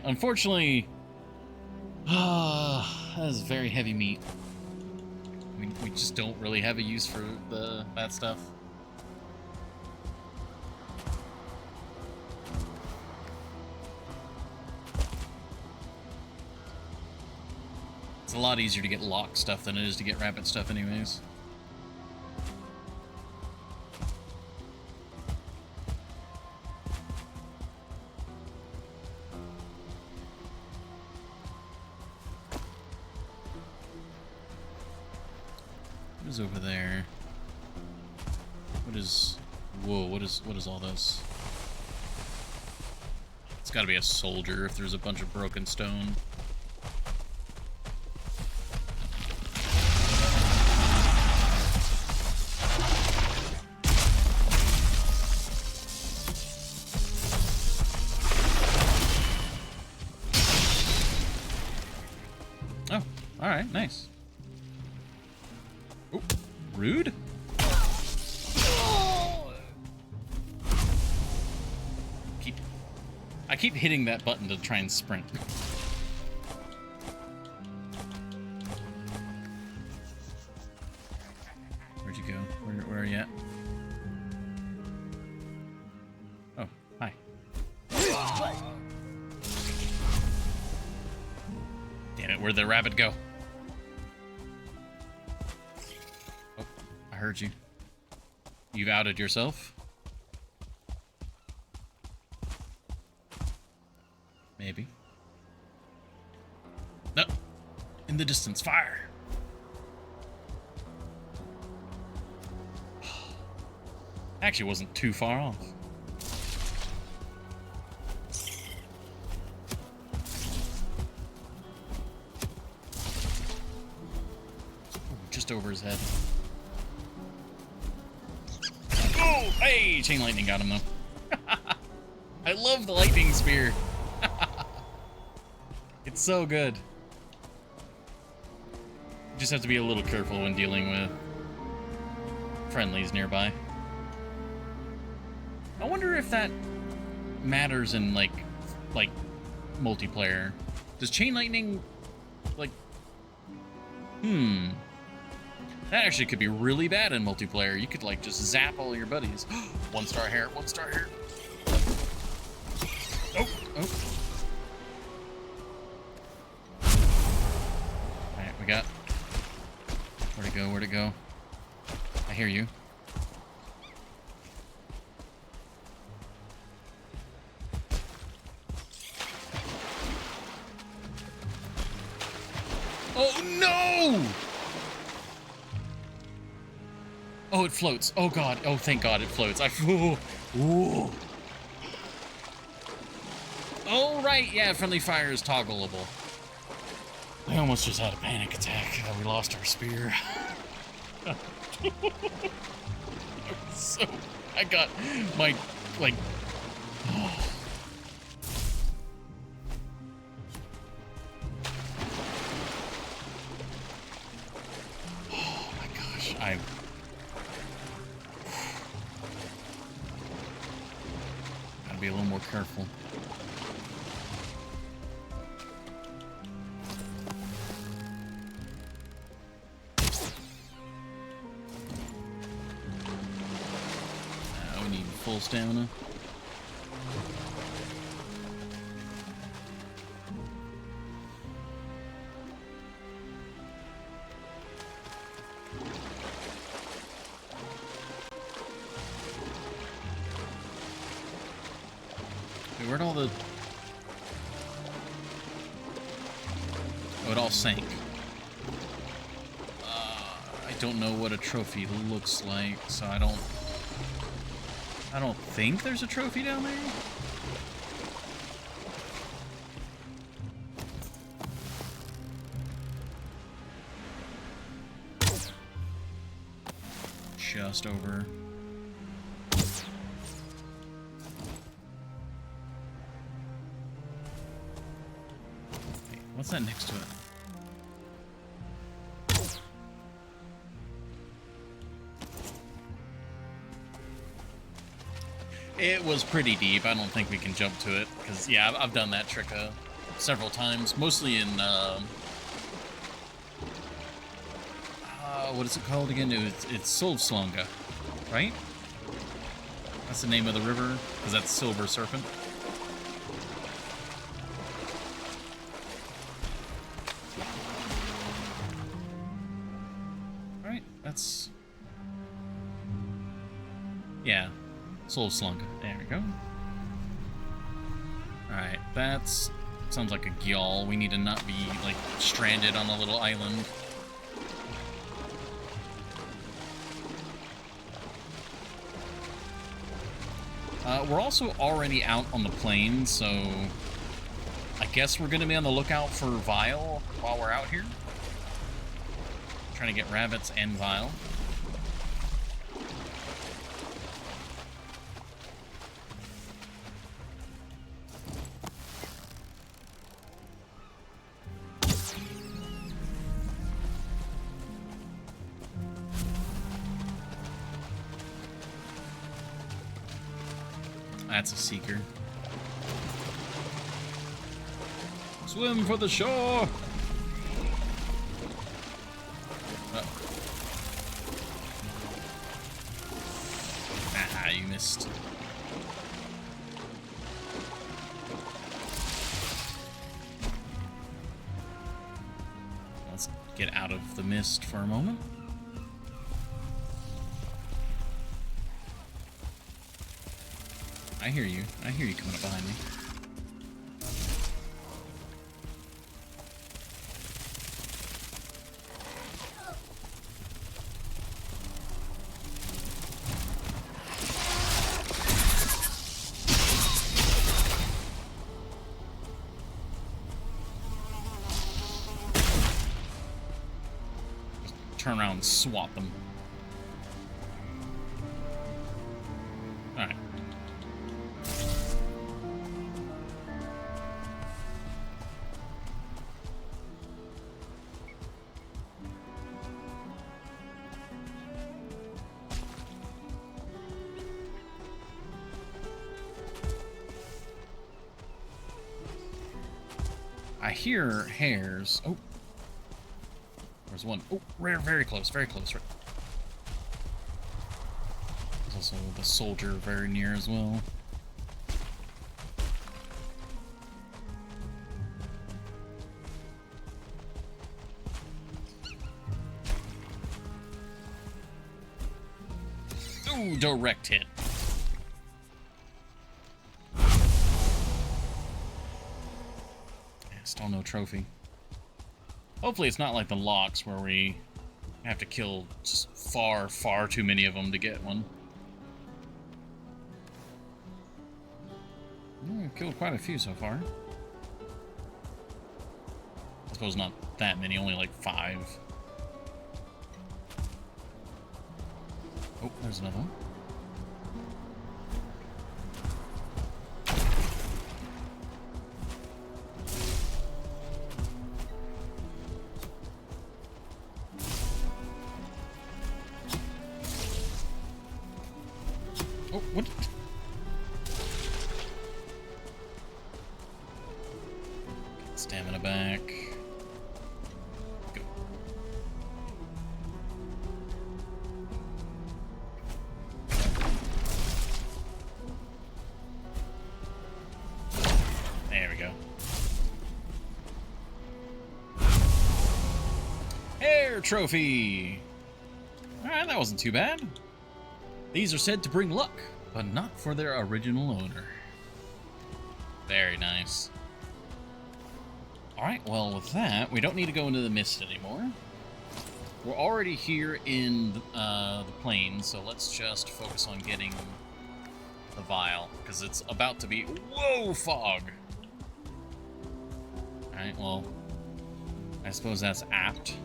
Unfortunately, that is very heavy meat. We just don't really have a use for that stuff. It's a lot easier to get lock stuff than it is to get rabbit stuff anyways. What is over there? What is... Whoa, what is all this? It's gotta be a soldier if there's a bunch of broken stone. Oh, alright, nice. Oh, rude? I keep hitting that button to try and sprint. Where'd you go? Where are you at? Oh, hi. Damn it, where'd the rabbit go? Oh, I heard you. You've outed yourself? Maybe. No! In the distance, fire! Actually wasn't too far off. Ooh, just over his head. Oh! Hey! Chain lightning got him, though. I love the lightning spear. It's so good. You just have to be a little careful when dealing with friendlies nearby. I wonder if that matters in like multiplayer. Does chain lightning like that actually could be really bad in multiplayer. You could like just zap all your buddies. 1-star hair, 1-star hair. Oh, oh. Alright, we got... Where'd it go? Where'd it go? I hear you. Oh, no! Oh, it floats. Oh, God. Oh, thank God it floats. Ooh. Ooh. Oh, right. Yeah, friendly fire is toggleable. I almost just had a panic attack that we lost our spear. So, I got my, like... Oh. Oh, my gosh. Gotta be a little more careful. We need full stamina. Where'd all the... Oh, it all sank. I don't know what a trophy looks like, so I don't think there's a trophy down there. Just over. What's that next to it? It was pretty deep. I don't think we can jump to it because, yeah, I've done that trick several times, mostly in what is it called again? It's Solvslunga, right? That's the name of the river, because that's Silver Serpent. That's... Yeah. Solvslunga. There we go. Alright, that's... Sounds like a gyal. We need to not be, like, stranded on a little island. We're also already out on the plain, so... I guess we're gonna be on the lookout for Vile while we're out here. Trying to get rabbits and Vile. That's a seeker. Swim for the shore! Ah, you missed. Let's get out of the mist for a moment. I hear you. I hear you coming up behind me. Turn around and swat them. Alright. I hear hares. Oh. There's one. Oh, rare, very close, very close. There's also the soldier very near as well. Ooh, direct hit. Yeah, still no trophy. Hopefully it's not like the locks where we have to kill just far, far too many of them to get one. Killed quite a few so far. I suppose not that many, only like 5. Oh, there's another one. Oh, what? Get stamina back. Go. There we go. Hair trophy! Alright, that wasn't too bad. These are said to bring luck, but not for their original owner. Very nice. Alright, well with that, we don't need to go into the mist anymore. We're already here in the plains, so let's just focus on getting the vial, because it's about to be... Whoa, fog! Alright, well, I suppose that's apt.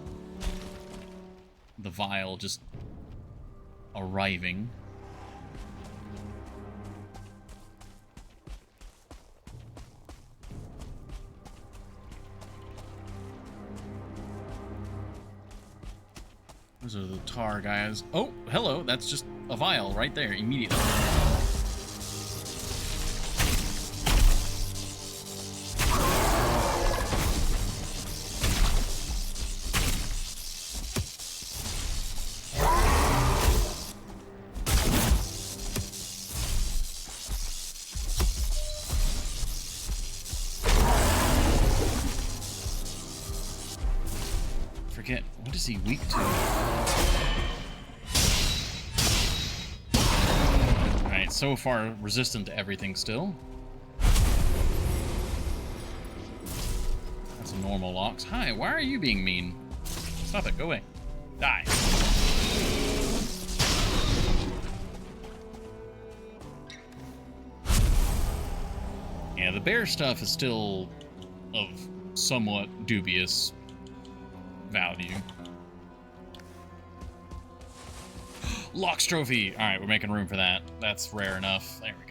The vial just arriving. Those are the tar guys. Oh, hello, that's just a vial right there immediately. Forget, what is he weak to? Alright, so far resistant to everything still. That's a normal locks. Hi, why are you being mean? Stop it, go away. Die. Yeah, the bear stuff is still of somewhat dubious value. Locks trophy! Alright, we're making room for that. That's rare enough. There we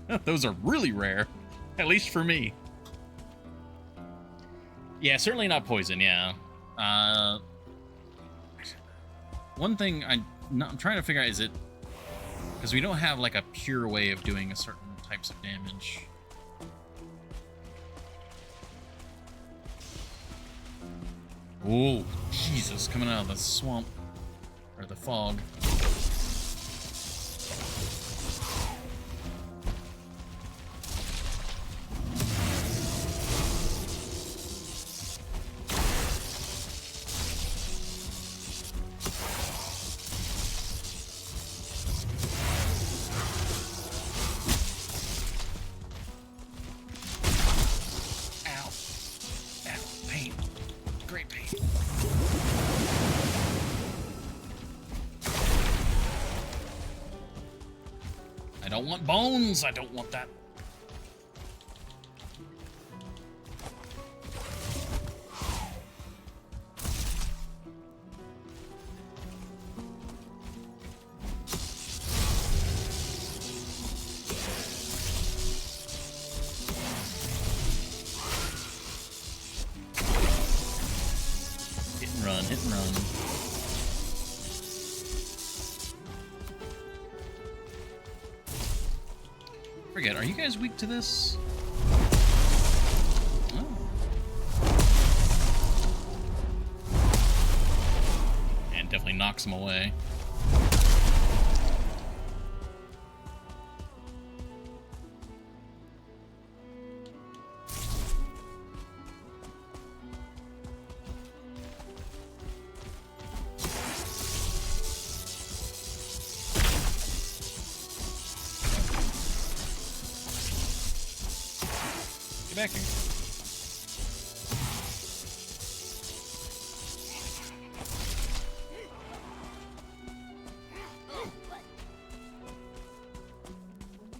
go. Those are really rare. At least for me. Yeah, certainly not poison, yeah. One thing I'm trying to figure out is it... Because we don't have like a pure way of doing a certain types of damage. Oh, Jesus, coming out of the swamp. Or the fog. Ow. Ow. Pain. Great pain. I don't want bones. I don't want that. Hit and run, hit and run. Forget, are you guys weak to this? Oh. And definitely knocks them away. Back here.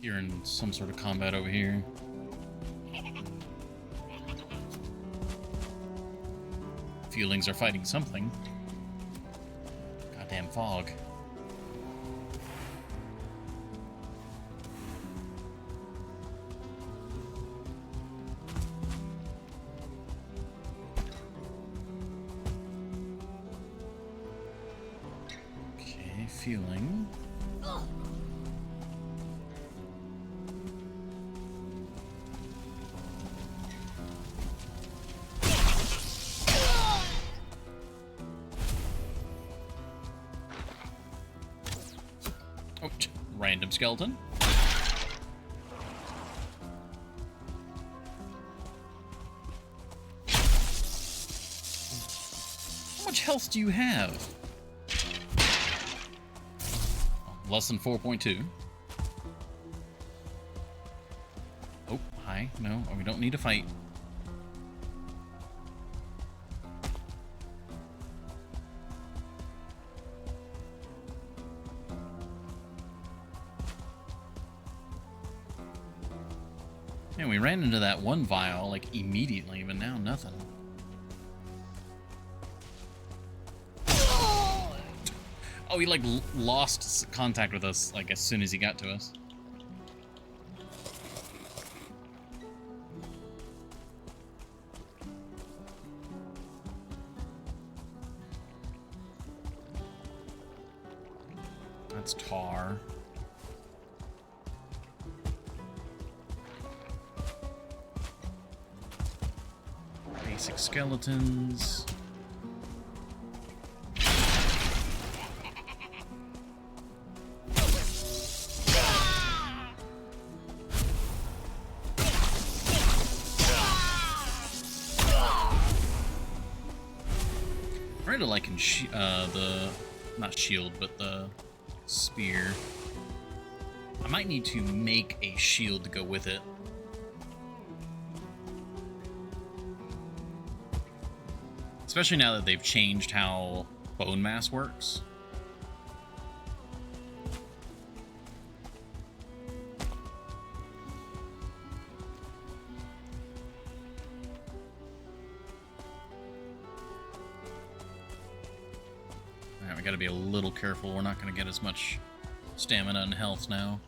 You're in some sort of combat over here. Feelings are fighting something. Goddamn fog. Okay, feeling. Oh, random skeleton. How much health do you have? Oh, less than 4.2. Oh, hi. No, we don't need to fight. And we ran into that one vial, like, immediately, but now nothing. Oh, he, like, lost contact with us, like, as soon as he got to us. That's tar. Basic skeletons. Kind of like in the, not shield, but the spear. I might need to make a shield to go with it. Especially now that they've changed how bone mass works. Alright, we gotta be a little careful. We're not gonna get as much stamina and health now.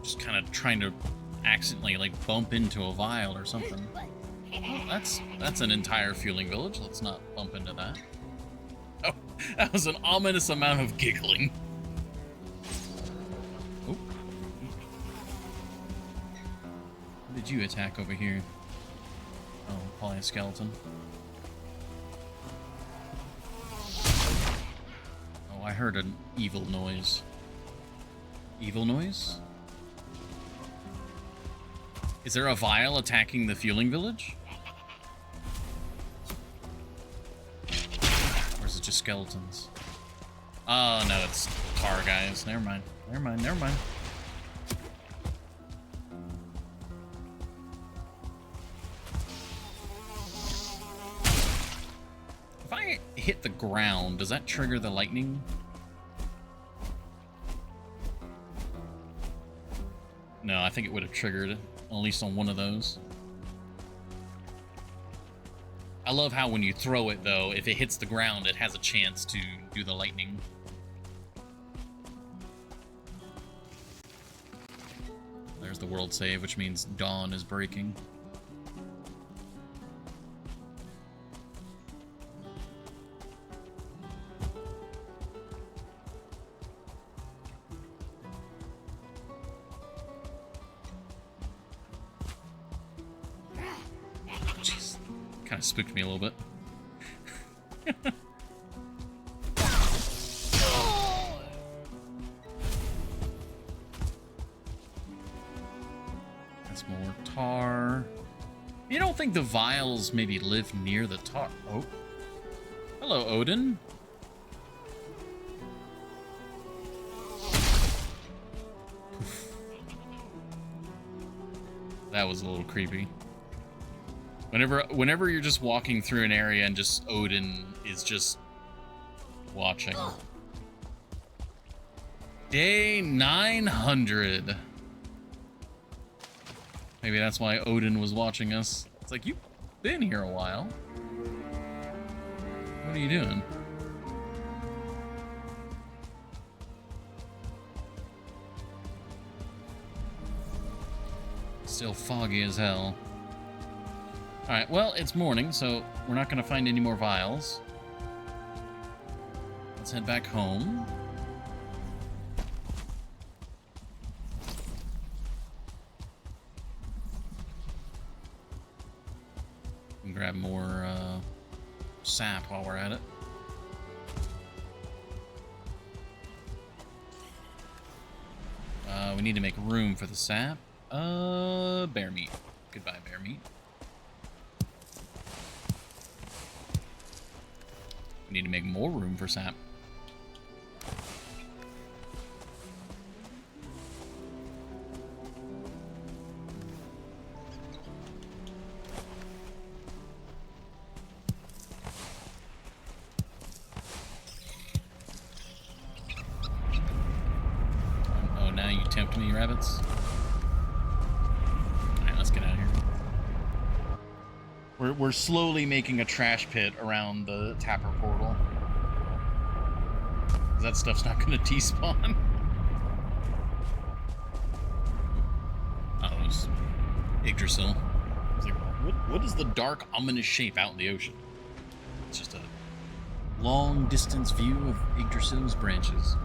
Just kind of trying to accidentally, like, bump into a vial or something. Oh, that's an entire fueling village. Let's not bump into that. Oh, that was an ominous amount of giggling. Oh. What did you attack over here? Oh, probably a skeleton. Oh, I heard an evil noise. Evil noise? Is there a vial attacking the fueling village? Or is it just skeletons? Oh, no, it's tar guys. Never mind. Never mind, never mind. If I hit the ground, does that trigger the lightning? No, I think it would have triggered it. At least on one of those. I love how when you throw it, though, if it hits the ground, it has a chance to do the lightning. There's the world save, which means dawn is breaking. Kind of spooked me a little bit. That's more tar. You don't think the vials maybe live near the tar? Oh. Hello, Odin. That was a little creepy. Whenever you're just walking through an area and just Odin is just watching. Day 900. Maybe that's why Odin was watching us. It's like, you've been here a while. What are you doing? Still foggy as hell. Alright, well, it's morning, so we're not going to find any more vials. Let's head back home. And grab more sap while we're at it. We need to make room for the sap. Bear meat. Goodbye, bear meat. We need to make more room for sap. Oh, now you tempt me, rabbits. We're slowly making a trash pit around the tapper portal. That stuff's not going to despawn. Oh, it's Yggdrasil. It's like, what is the dark, ominous shape out in the ocean? It's just a long distance view of Yggdrasil's branches.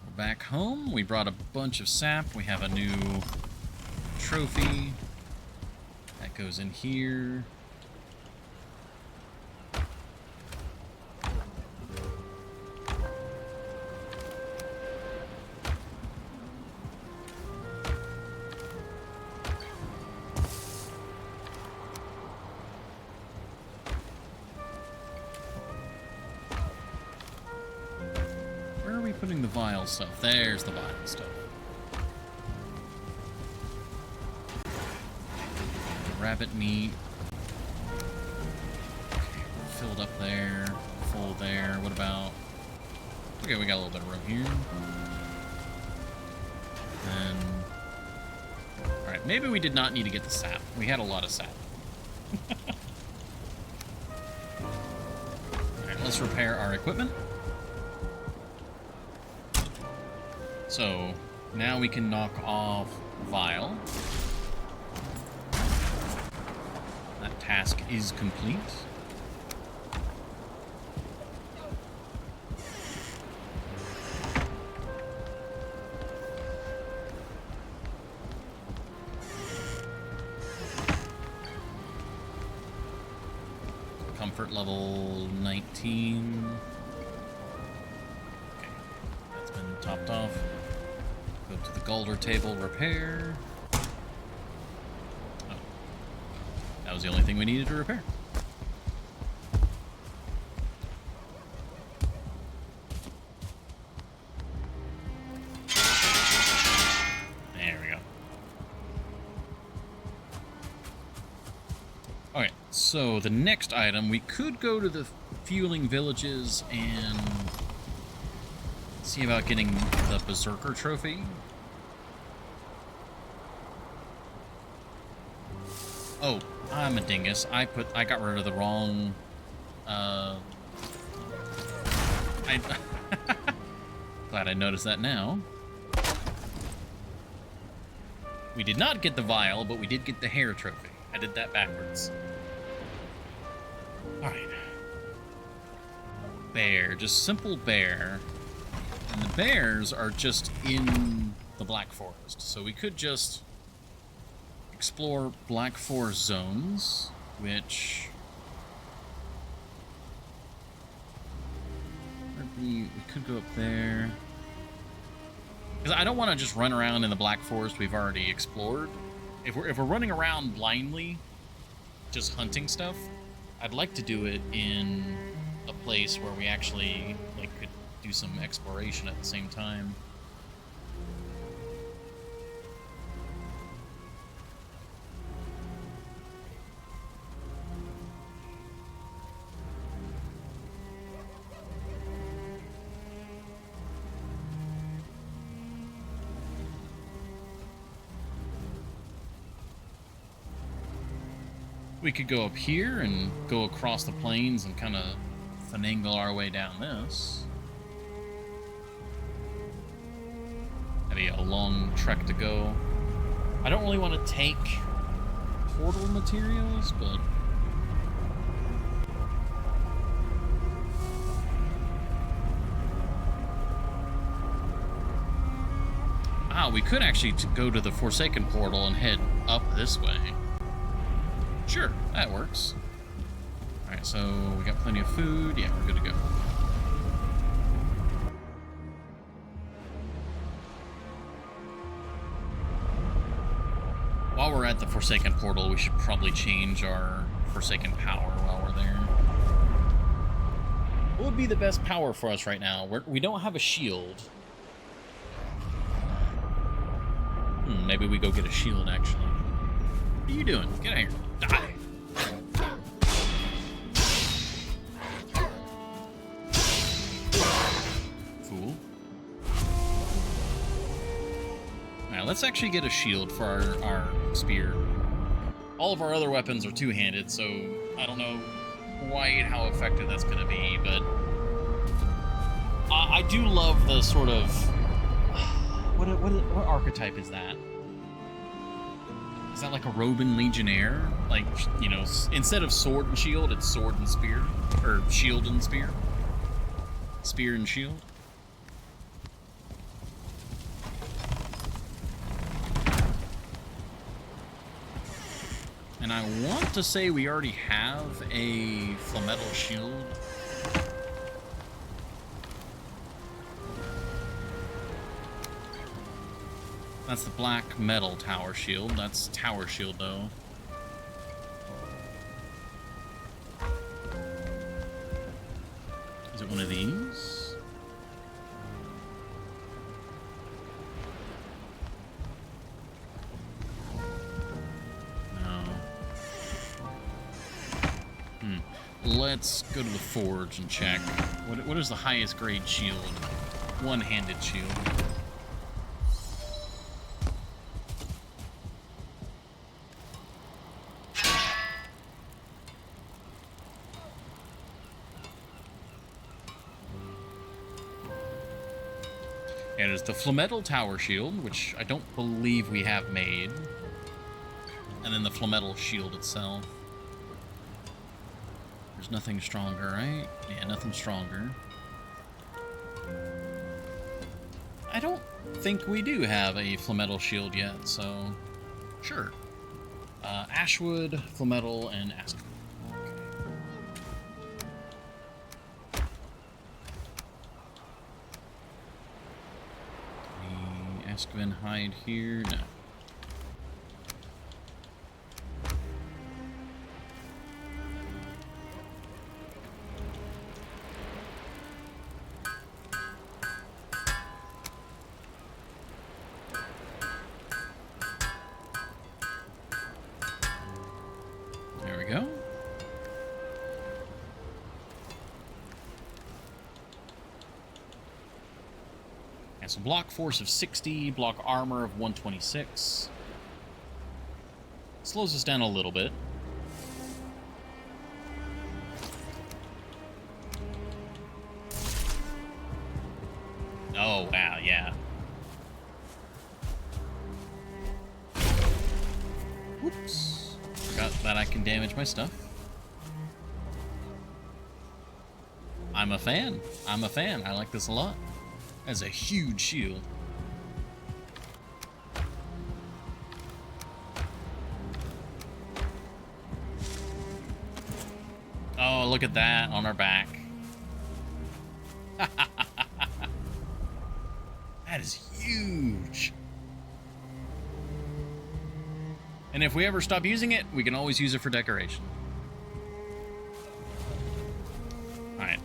We're back home. We brought a bunch of sap. We have a new trophy that goes in here. Where are we putting the vial stuff? There's the vial stuff. Rabbit meat. Okay, filled up there. Full there. What about... Okay, we got a little bit of room here. And... Alright, maybe we did not need to get the sap. We had a lot of sap. Alright, let's repair our equipment. So, now we can knock off Vial. That task is complete. Comfort level 19. Okay, that's been topped off. Go to the Galder table, repair. Oh, that was the only thing we needed to repair. There we go. Okay, so the next item, we could go to the fueling villages and see about getting the Berserker trophy. Oh, I'm a dingus. I got rid of the wrong, glad I noticed that now. We did not get the vial, but we did get the hair trophy. I did that backwards. Alright. Bear, just simple bear. And the bears are just in the Black Forest. So we could just explore Black Forest zones, which... we could go up there. Because I don't want to just run around in the Black Forest we've already explored. If we're running around blindly, just hunting stuff, I'd like to do it in a place where we actually like could do some exploration at the same time. We could go up here and go across the plains and kind of finagle our way down this. That'd be a long trek to go. I don't really want to take portal materials, but... we could actually go to the Forsaken portal and head up this way. Sure, that works. Alright, so we got plenty of food. Yeah, we're good to go. While we're at the Forsaken portal, we should probably change our Forsaken power while we're there. What would be the best power for us right now? We don't have a shield. Maybe we go get a shield, actually. What are you doing? Get out of here. Die. Fool. Alright, let's actually get a shield for our spear. All of our other weapons are two-handed, so I don't know quite how effective that's going to be, but I do love the sort of... What archetype is that? Is that like a Roman Legionnaire? Like, you know, instead of sword and shield, it's sword and spear? Or shield and spear? Spear and shield? And I want to say we already have a Flametal shield. That's the black metal tower shield. That's tower shield, though. Is it one of these? No. Let's go to the forge and check. What is the highest grade shield? One-handed shield. And it's the Flametal Tower Shield, which I don't believe we have made. And then the Flametal Shield itself. There's nothing stronger, right? Yeah, nothing stronger. I don't think we do have a Flametal Shield yet, so... Sure. Ashwood, Flametal, and Aspen. Aspen hide here. No. There we go. And so block force of 60, block armor of 126. Slows us down a little bit. Oh, wow, yeah. Whoops. Forgot that I can damage my stuff. I'm a fan. I'm a fan. I like this a lot. That's a huge shield. Oh, look at that on our back. That is huge. And if we ever stop using it, we can always use it for decoration. Alright,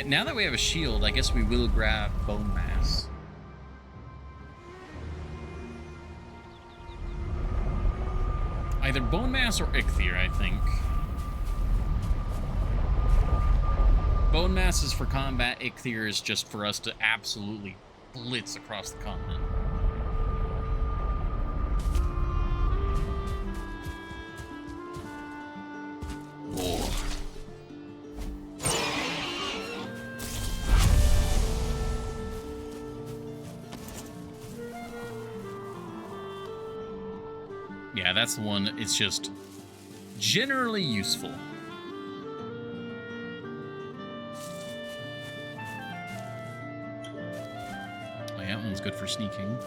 now that we have a shield, I guess we will grab Bone Mass. Either Bone Mass or Ichthyr, I think. Bone Mass is for combat, Ichthyr is just for us to absolutely blitz across the continent. Oh. Yeah, that's the one. It's just generally useful. Oh, yeah, that one's good for sneaking.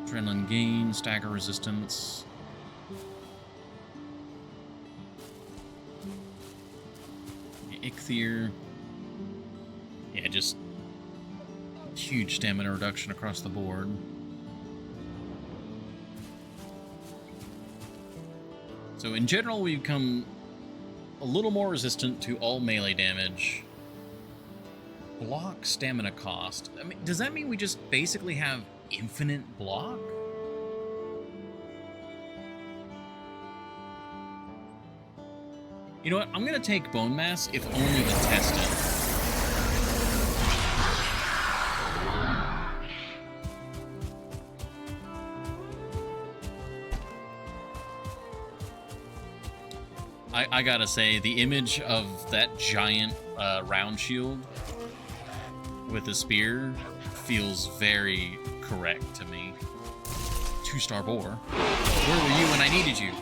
Adrenaline gain, stagger resistance. Ichthyr. Yeah, just huge stamina reduction across the board. So in general, we become a little more resistant to all melee damage. Block stamina cost. I mean, does that mean we just basically have infinite block? You know what? I'm gonna take Bone Mass, if only to test it. I gotta say, the image of that giant round shield with a spear feels very correct to me. 2-star boar. Where were you when I needed you?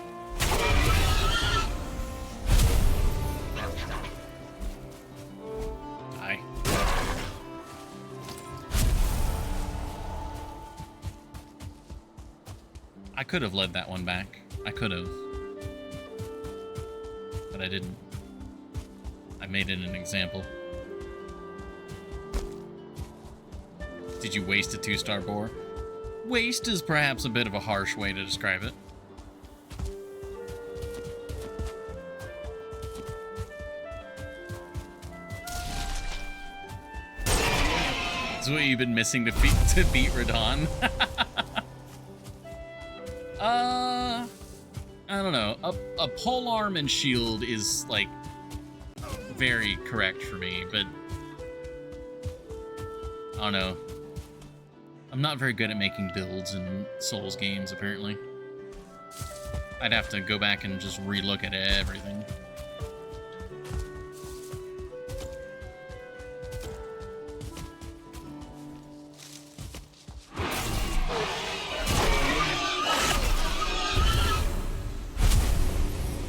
Hi. I could have led that one back. I could have. But I didn't. I made it an example. Did you waste a 2-star boar? Waste is perhaps a bit of a harsh way to describe it. That's what you've been missing to beat Radon. I don't know. A polearm and shield is, like, very correct for me, but I don't know. I'm not very good at making builds in Souls games, apparently. I'd have to go back and just relook at everything.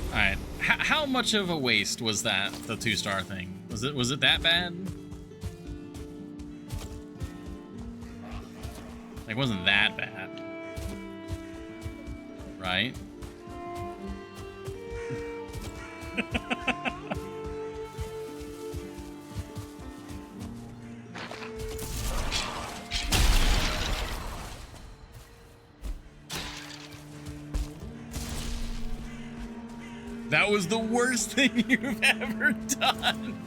Alright, how much of a waste was that, the 2-star thing? Was it that bad? It wasn't that bad, right? That was the worst thing you've ever done.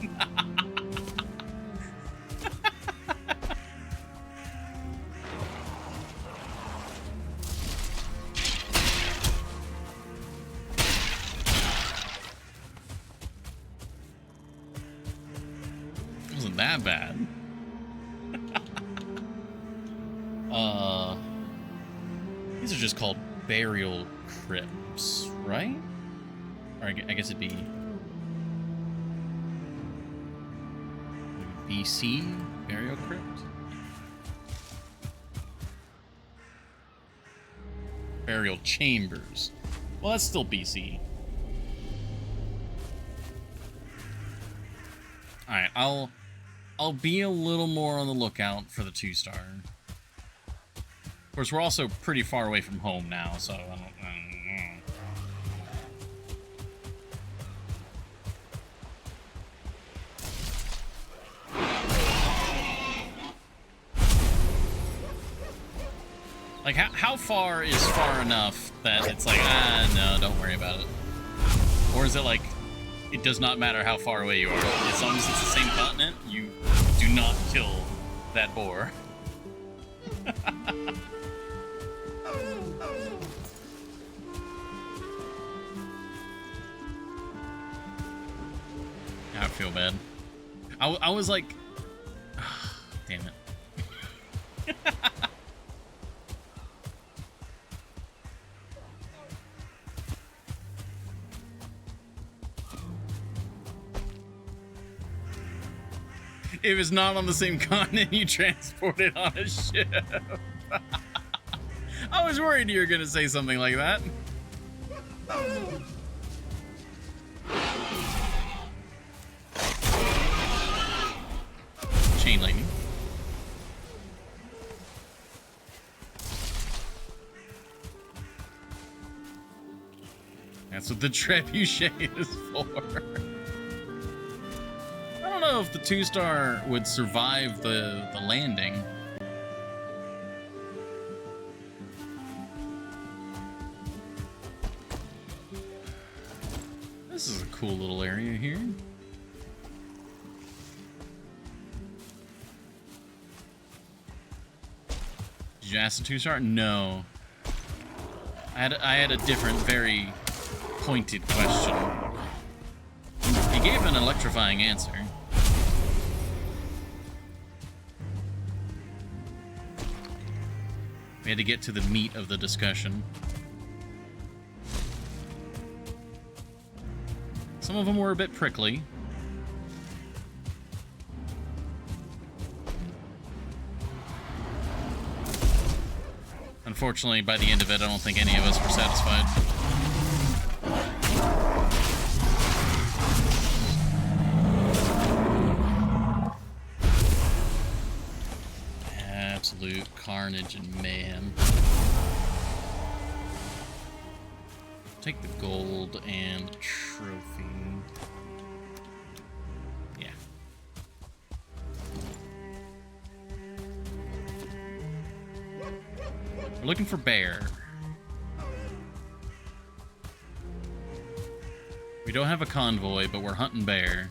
Wasn't that bad. These are just called burial crypts, right? Or I guess it'd be BC burial crypt. Burial chambers. Well, that's still BC. All right, I'll be a little more on the lookout for the 2-star. Of course, we're also pretty far away from home now, so I don't know. Like, how far is far enough that it's like, no, don't worry about it? Or is it like, it does not matter how far away you are. As long as it's the same continent, you do not kill that boar. I feel bad. I was like, damn it. If it's not on the same continent, you transport it on a ship. I was worried you were gonna say something like that. Chain lightning. That's what the trebuchet is for. I don't know if the 2-star would survive the landing. This is a cool little area here. Did you ask the 2-star? No. I had a different, very pointed question. He gave an electrifying answer. We had to get to the meat of the discussion. Some of them were a bit prickly. Unfortunately, by the end of it, I don't think any of us were satisfied. Absolute carnage and mayhem. Take the gold and trophy. Yeah. We're looking for bear. We don't have a convoy, but we're hunting bear.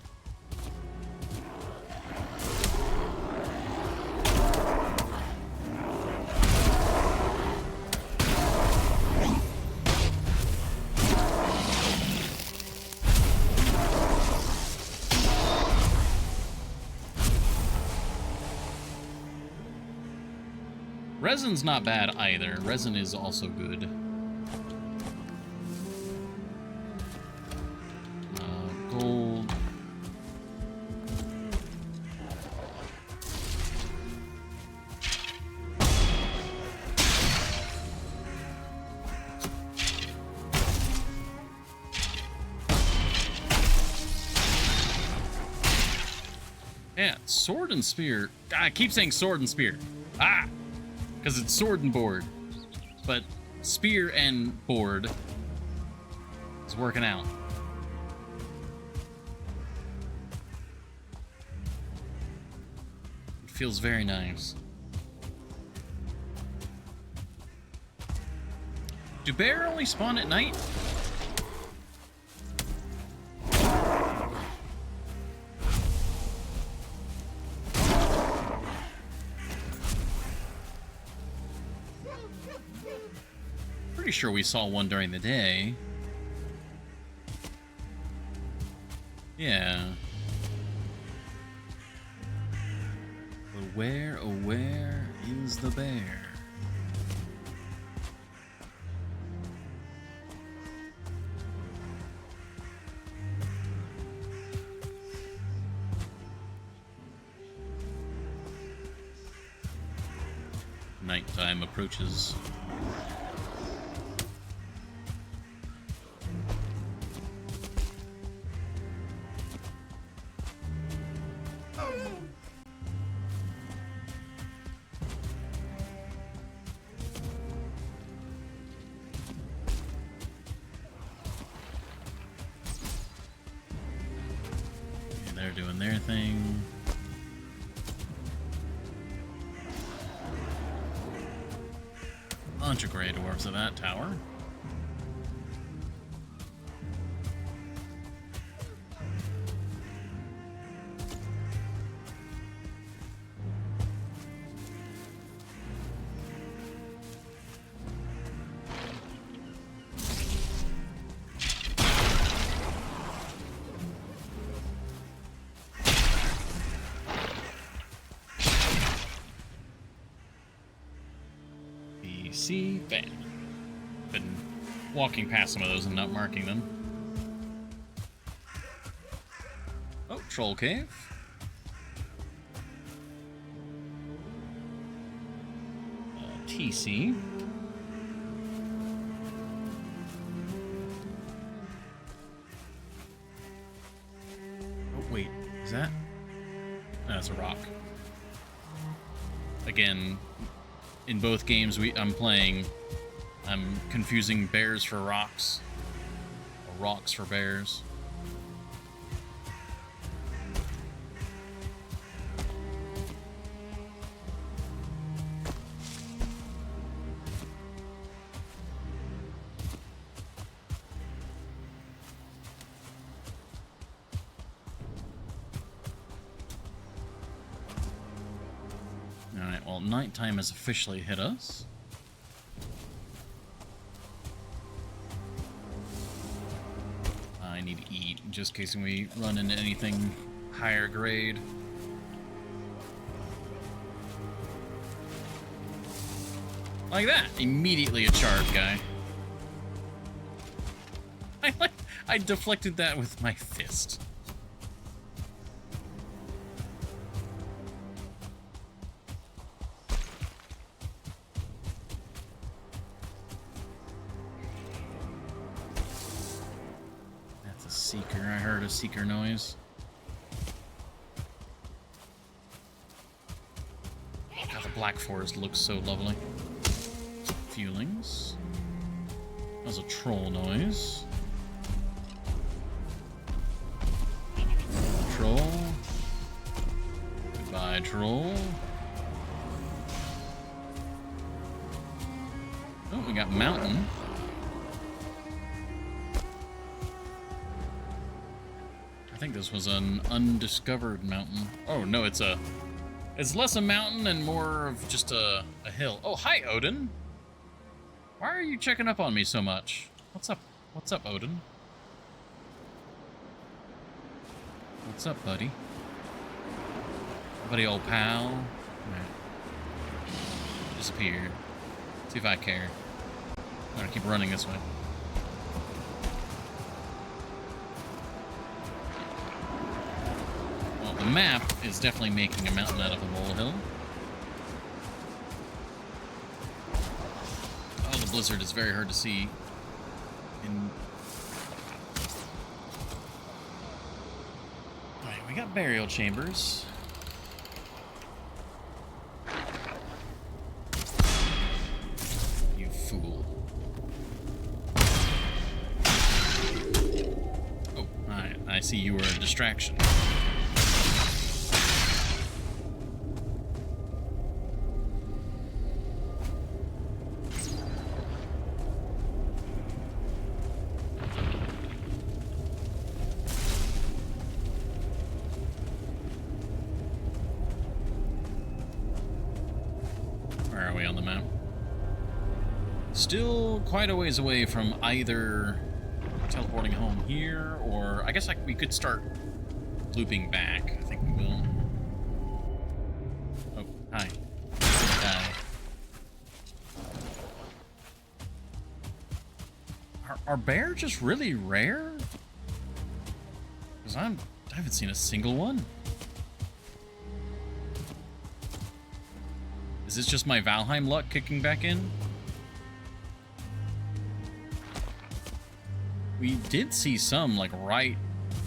Resin's not bad either. Resin is also good. Gold. Yeah, sword and spear. I keep saying sword and spear. Ah! Because it's sword and board. But spear and board is working out. It feels very nice. Do bear only spawn at night? Pretty sure we saw one during the day. Yeah. But where, oh where is the bear? Nighttime approaches. They're doing their thing. bunch of gray dwarves at that tower. See, bam. Been walking past some of those and not marking them. Oh, troll cave. TC. Oh, wait, is that? No, that's a rock. Again, in both games I'm playing, I'm confusing bears for rocks, or rocks for bears. Alright, well, nighttime has officially hit us. I need to eat, just in case we run into anything higher grade. Like that! Immediately a charge guy. I deflected that with my fist. Seeker, I heard a seeker noise. God, the Black Forest looks so lovely. Fuelings. That was a troll noise. Troll. Goodbye, troll. Oh, we got mountain. I think this was an undiscovered mountain. Oh no, it's less a mountain and more of just a hill. Oh, hi, Odin. Why are you checking up on me so much? What's up? What's up, Odin? What's up, buddy? Buddy, old pal. Right. Disappear. See if I care. I'm gonna keep running this way. The map is definitely making a mountain out of a molehill. Oh, the blizzard is very hard to see. Alright, we got burial chambers. You fool. Oh, I see you were a distraction. Where are we on the map? Still quite a ways away from either teleporting home here, or I guess we could start looping back. I think we will. Oh, hi. Are bears just really rare? Because I haven't seen a single one. Is this just my Valheim luck kicking back in? We did see some, like right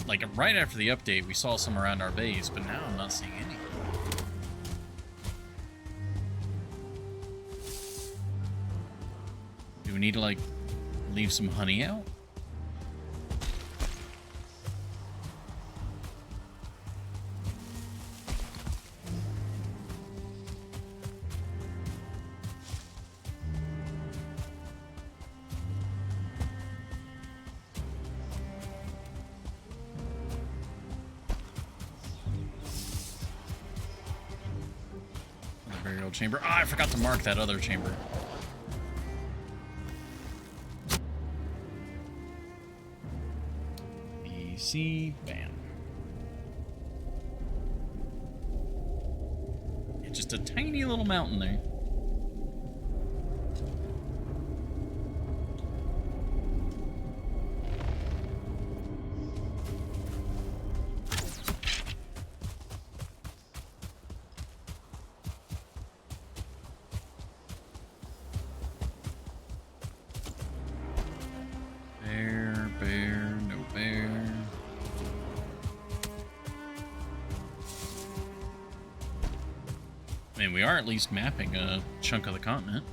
after the update, we saw some around our base, but now I'm not seeing any. Do we need to, like, leave some honey out? Burial chamber. Ah, I forgot to mark that other chamber. BC, bam. Yeah, just a tiny little mountain there. I mean, we are at least mapping a chunk of the continent.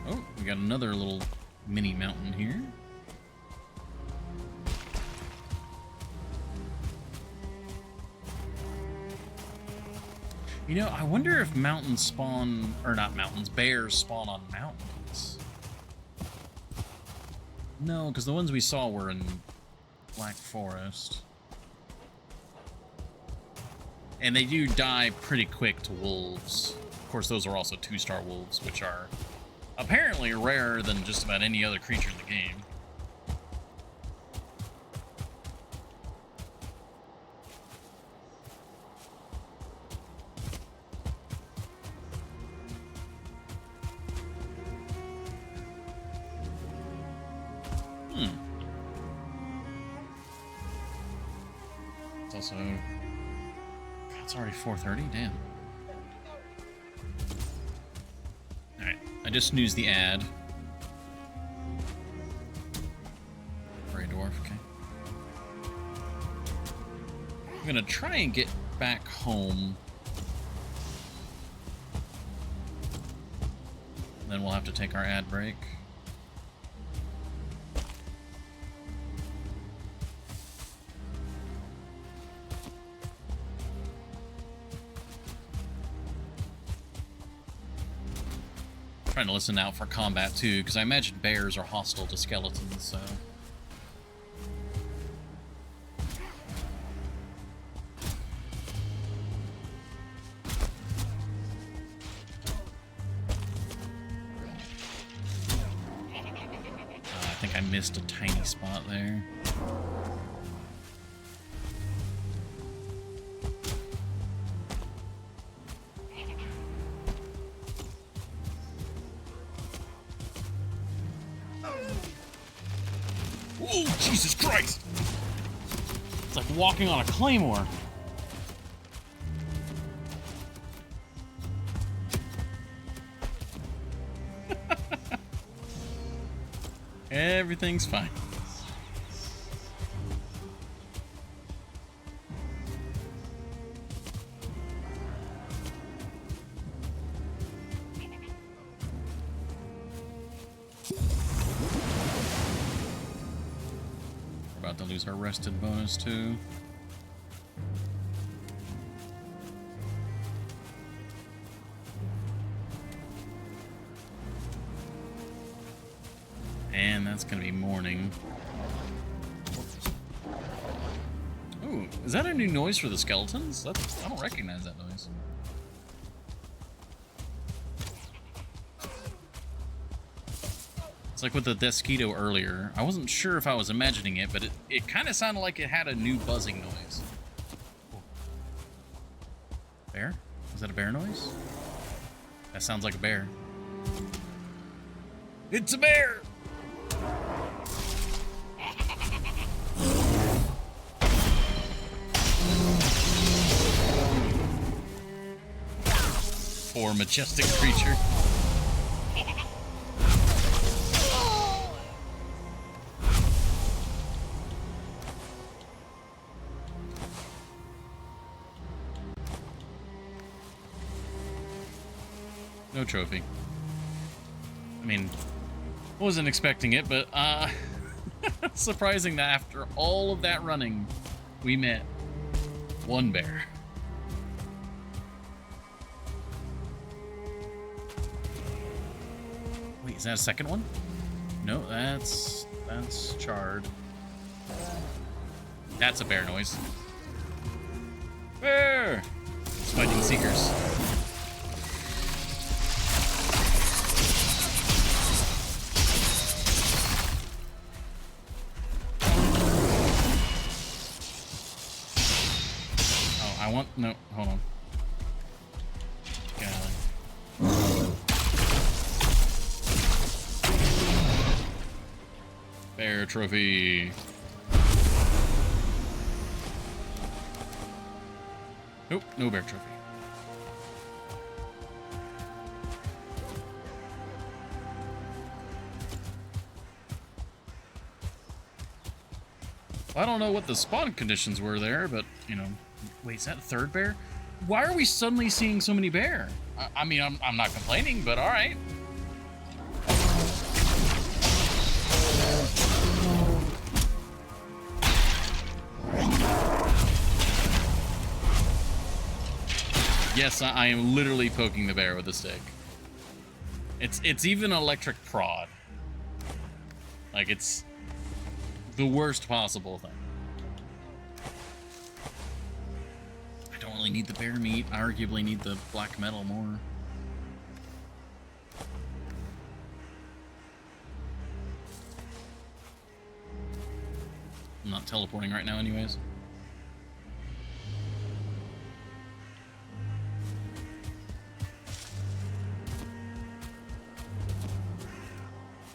Oh, we got another little mini mountain here. You know, I wonder if mountains spawn, or not mountains, bears spawn on mountains. No, because the ones we saw were in Black Forest. And they do die pretty quick to wolves. Of course, those are also 2-star wolves, which are apparently rarer than just about any other creature in the game. Also, it's already 4:30. Damn. All right, I just snoozed the ad. Grey dwarf. Okay. I'm gonna try and get back home. Then we'll have to take our ad break. Trying to listen out for combat too, because I imagine bears are hostile to skeletons, so. I think I missed a tiny spot there. Oh, Jesus Christ! It's like walking on a claymore. Everything's fine. About to lose our rested bonus too. And that's gonna be morning. Ooh, is that a new noise for the skeletons? I don't recognize that noise. It's like with the Desquito earlier. I wasn't sure if I was imagining it, but it kind of sounded like it had a new buzzing noise. Bear? Is that a bear noise? That sounds like a bear. It's a bear! Poor majestic creature. No trophy. I mean, wasn't expecting it, but surprising that after all of that running, we met one bear. Wait, is that a second one? No, that's That's charred. That's a bear noise. Bear! It's fighting seekers. Oh, I want... No, hold on. Get out of there. Bear trophy. Nope, no bear trophy. I don't know what the spawn conditions were there, but, you know... Wait, is that a third bear? Why are we suddenly seeing so many bear? I mean, I'm not complaining, but alright. Yes, I am literally poking the bear with a stick. It's even electric prod. Like, it's the worst possible thing. I don't really need the bear meat. I arguably need the black metal more. I'm not teleporting right now anyways.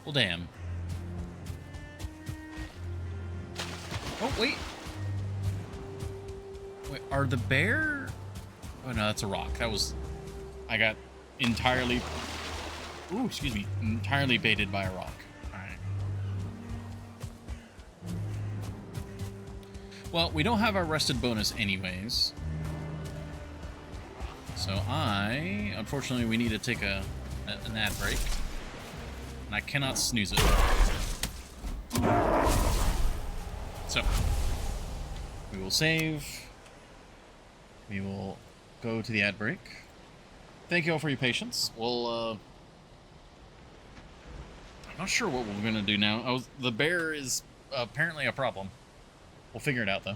Well, damn. Oh, wait. Wait, are the bear... Oh, no, that's a rock. That was... I got entirely... Ooh, excuse me. Entirely baited by a rock. Alright. Well, we don't have our rested bonus anyways. So unfortunately, we need to take an ad break. And I cannot snooze it. So, we will save. We will go to the ad break. Thank you all for your patience. We'll, I'm not sure what we're going to do now. The bear is apparently a problem. We'll figure it out, though.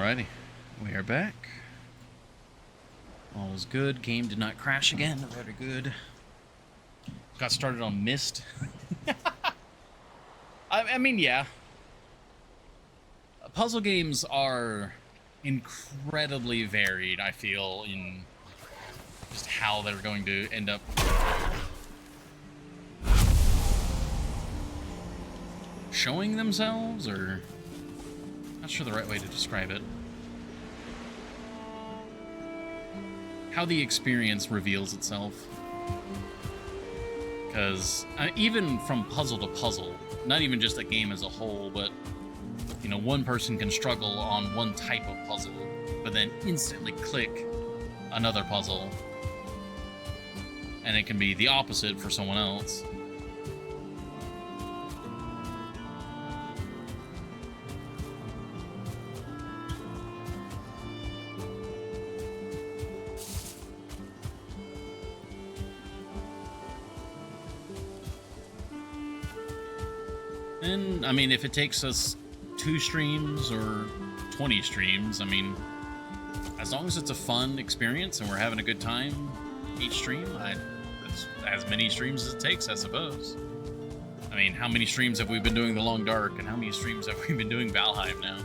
Alrighty, we are back. All is good. Game did not crash again. Very good. Got started on Myst. I mean, yeah. Puzzle games are incredibly varied, I feel, in just how they're going to end up showing themselves, or not sure the right way to describe it. How the experience reveals itself. Because even from puzzle to puzzle, not even just a game as a whole, but, you know, one person can struggle on one type of puzzle, but then instantly click another puzzle, and it can be the opposite for someone else. And, I mean, if it takes us 2 streams or 20 streams, I mean, as long as it's a fun experience and we're having a good time each stream, it's as many streams as it takes, I suppose. I mean, how many streams have we been doing The Long Dark, and how many streams have we been doing Valheim now?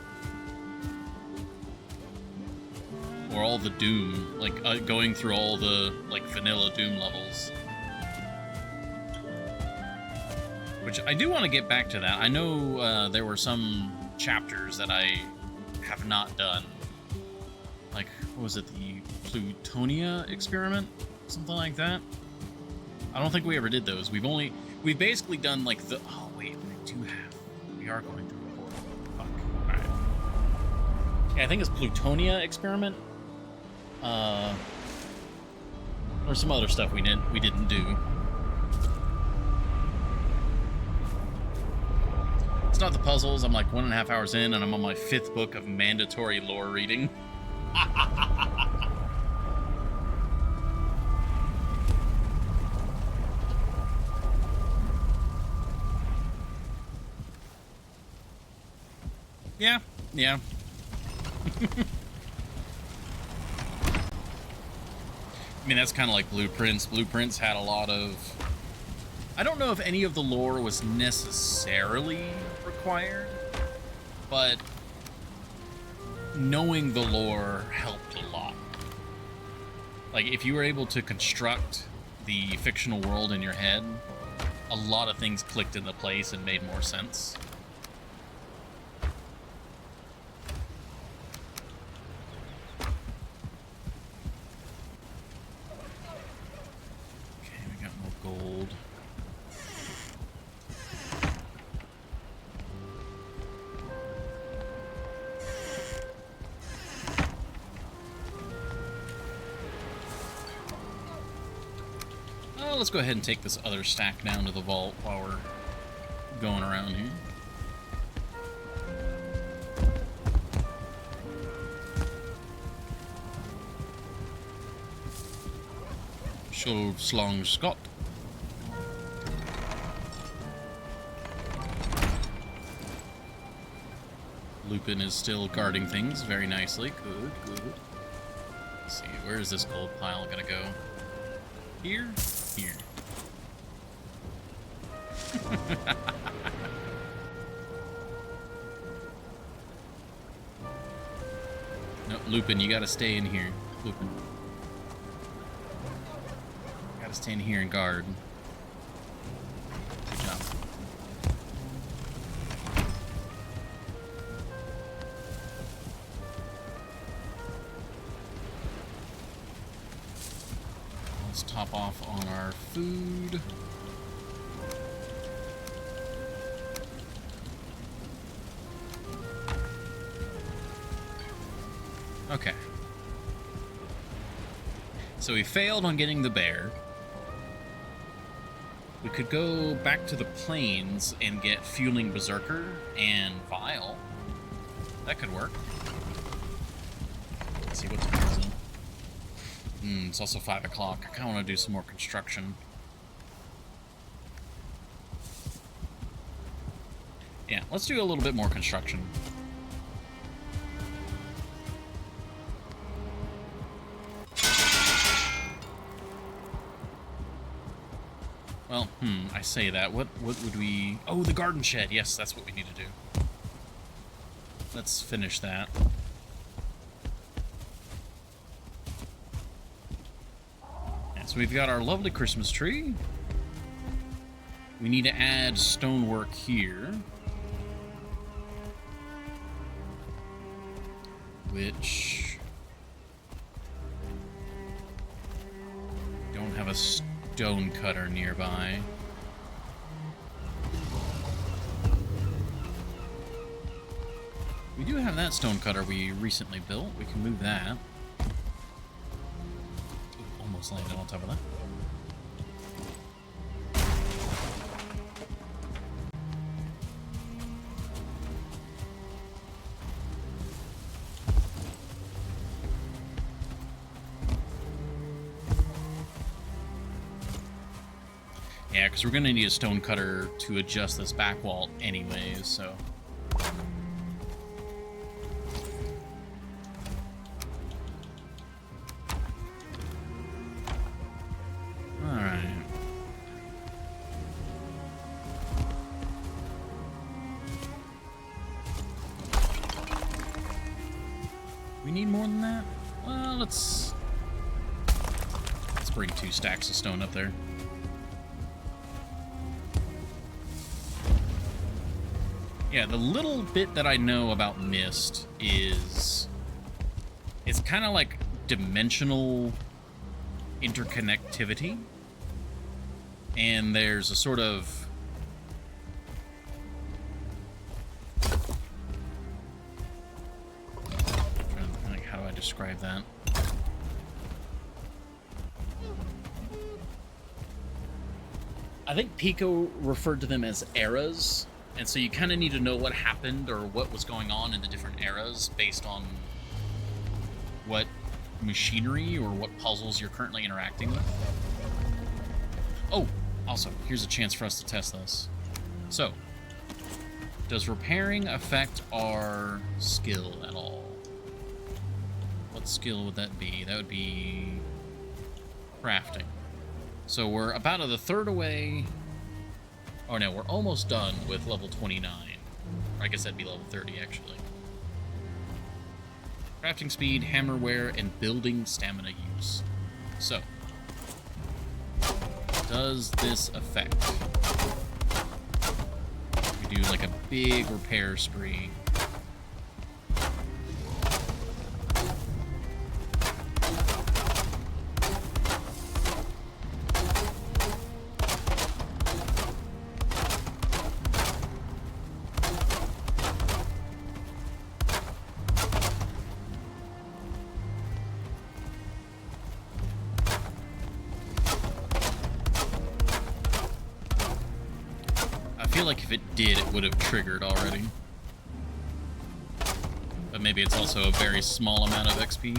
Or all the Doom, like, going through all the, like, vanilla Doom levels. Which I do want to get back to that. I know there were some chapters that I have not done. Like, what was it, the Plutonia experiment? Something like that? I don't think we ever did those. We've basically done, like, the... Oh, wait, we are going through a portal. Fuck. Alright. Yeah, I think it's Plutonia experiment. Or some other stuff we didn't do. Not the puzzles. I'm like 1.5 hours in, and I'm on my 5th book of mandatory lore reading. Yeah. I mean, that's kind of like Blueprints. Blueprints had a lot of... I don't know if any of the lore was necessarily required, but knowing the lore helped a lot. Like, if you were able to construct the fictional world in your head, a lot of things clicked into place and made more sense. Okay, we got more gold. Let's go ahead and take this other stack down to the vault while we're going around here. Slong Scott. Lupin is still guarding things very nicely. Good. Let's see, where is this gold pile gonna go? Here? Here. No, Lupin, you gotta stay in here. Lupin. You gotta stay in here and guard. Good job. Let's top off on our food. Okay. So we failed on getting the bear. We could go back to the plains and get Fueling Berserker and Vial. That could work. Let's see what time is it. It's also 5 o'clock. I kind of want to do some more construction. Yeah, let's do a little bit more construction. Well, I say that. What would we... Oh, the garden shed. Yes, that's what we need to do. Let's finish that. Yeah, so we've got our lovely Christmas tree. We need to add stonework here. Which... don't have a stone cutter nearby. We do have that stone cutter we recently built. We can move that. Ooh, almost landed on top of that. Yeah, because we're going to need a stone cutter to adjust this back wall anyways, so... Alright. We need more than that? Well, let's bring 2 stacks of stone up there. Yeah, the little bit that I know about Mist is it's kind of like dimensional interconnectivity, and there's a sort of how do I describe that? I think Pico referred to them as eras. And so you kind of need to know what happened or what was going on in the different eras based on what machinery or what puzzles you're currently interacting with. Oh, also, here's a chance for us to test this. So, does repairing affect our skill at all? What skill would that be? That would be crafting. So we're about a third away. Oh no, we're almost done with level 29. Or I guess that'd be level 30, actually. Crafting speed, hammer wear, and building stamina use. So, does this affect? We do like a big repair spree. I feel like if it did, it would have triggered already. But maybe it's also a very small amount of XP.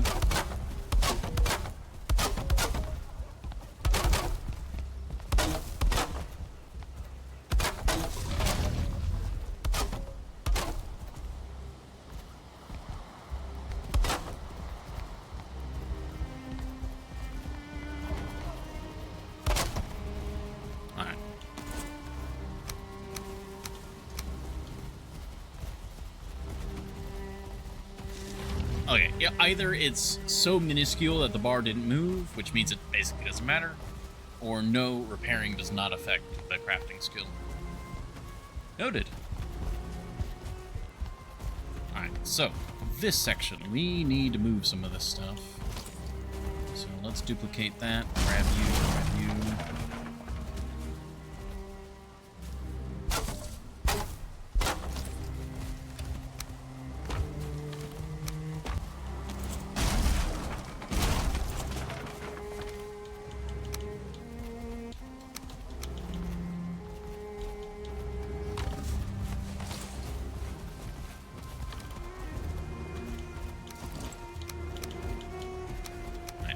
Okay, yeah, either it's so minuscule that the bar didn't move, which means it basically doesn't matter, or no, repairing does not affect the crafting skill. Noted. Alright, so, this section, we need to move some of this stuff. So let's duplicate that, grab you, grab you.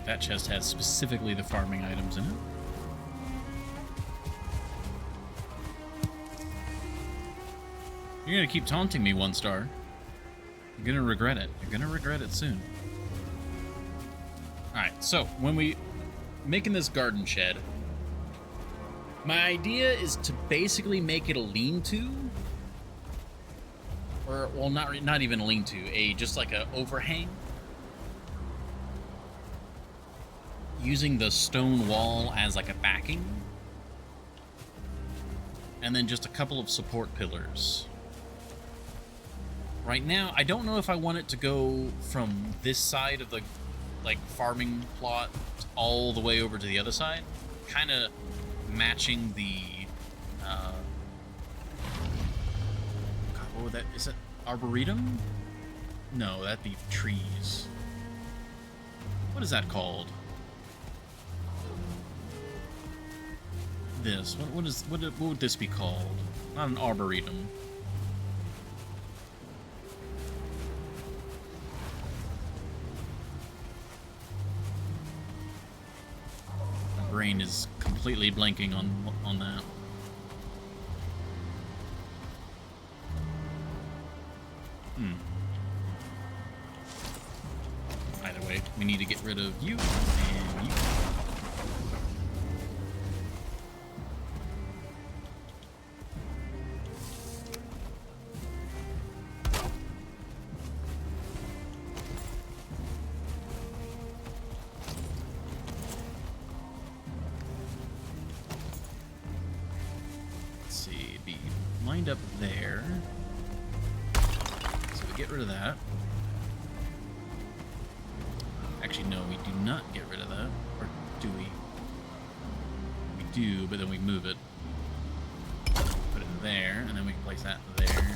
That chest has specifically the farming items in it. You're gonna keep taunting me, 1 star. You're gonna regret it. You're gonna regret it soon. Alright, so when we... making this garden shed, My idea is to basically make it a lean-to. Or, well, not even a lean-to. Just like a overhang. Using the stone wall as like a backing. And then just a couple of support pillars. Right now, I don't know if I want it to go from this side of the like farming plot all the way over to the other side. Kind of matching the God, what would that, is it arboretum? No, that'd be trees. What is that called? This. What would this be called? Not an arboretum. My brain is completely blanking on that. Either way, we need to get rid of you and you. Up there. So we get rid of that. Actually, no, we do not get rid of that. Or do we? We do, but then we move it. Put it in there, and then we can place that there.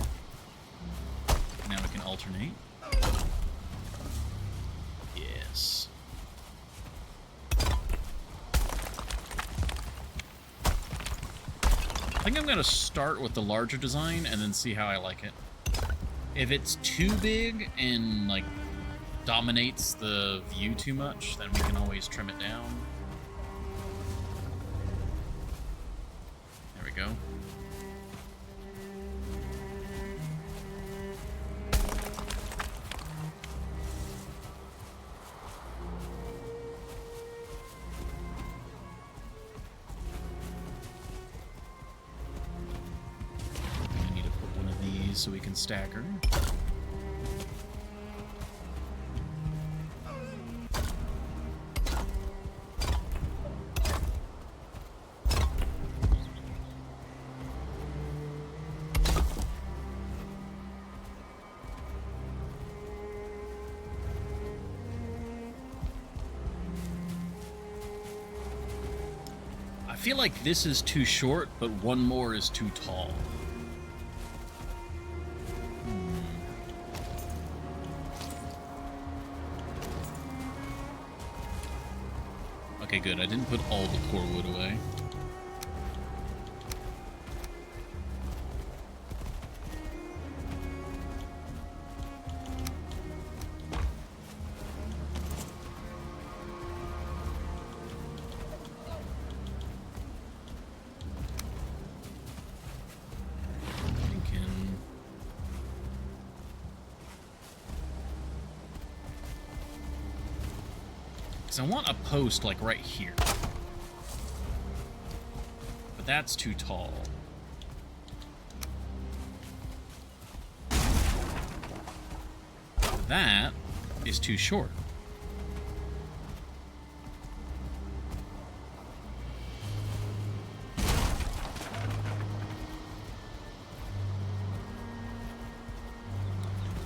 Now we can alternate. Yes. I think I'm going to start with the larger design and then see how I like it. If it's too big and, like, dominates the view too much, then we can always trim it down. There we go. So we can stack her. I feel like this is too short, but one more is too tall. Okay, good. I didn't put all the core wood away. I want a post, like, right here. But that's too tall. That is too short. I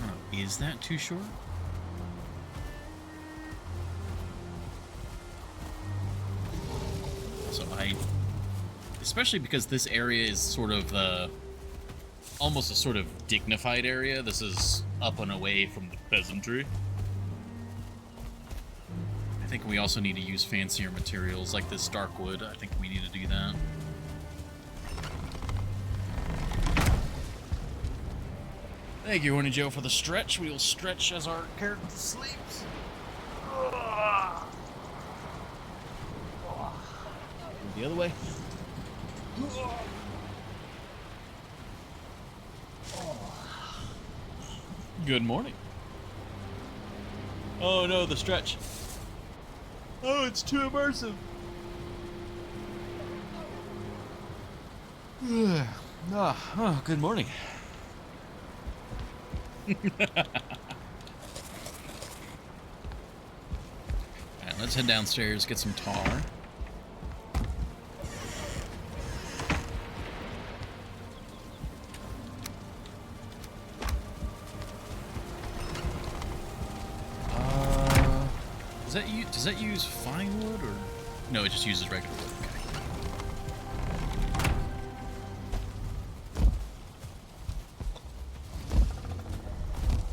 don't know, is that too short? Especially because this area is sort of almost a sort of dignified area. This is up and away from the peasantry. I think we also need to use fancier materials like this dark wood. I think we need to do that. Thank you, Horny Joe, for the stretch. We will stretch as our character sleeps. The other way. Good morning. Oh no, the stretch. Oh, it's too immersive.
Good morning.
Alright, let's head downstairs, get some tar. Does that use fine wood or no? It just uses regular wood.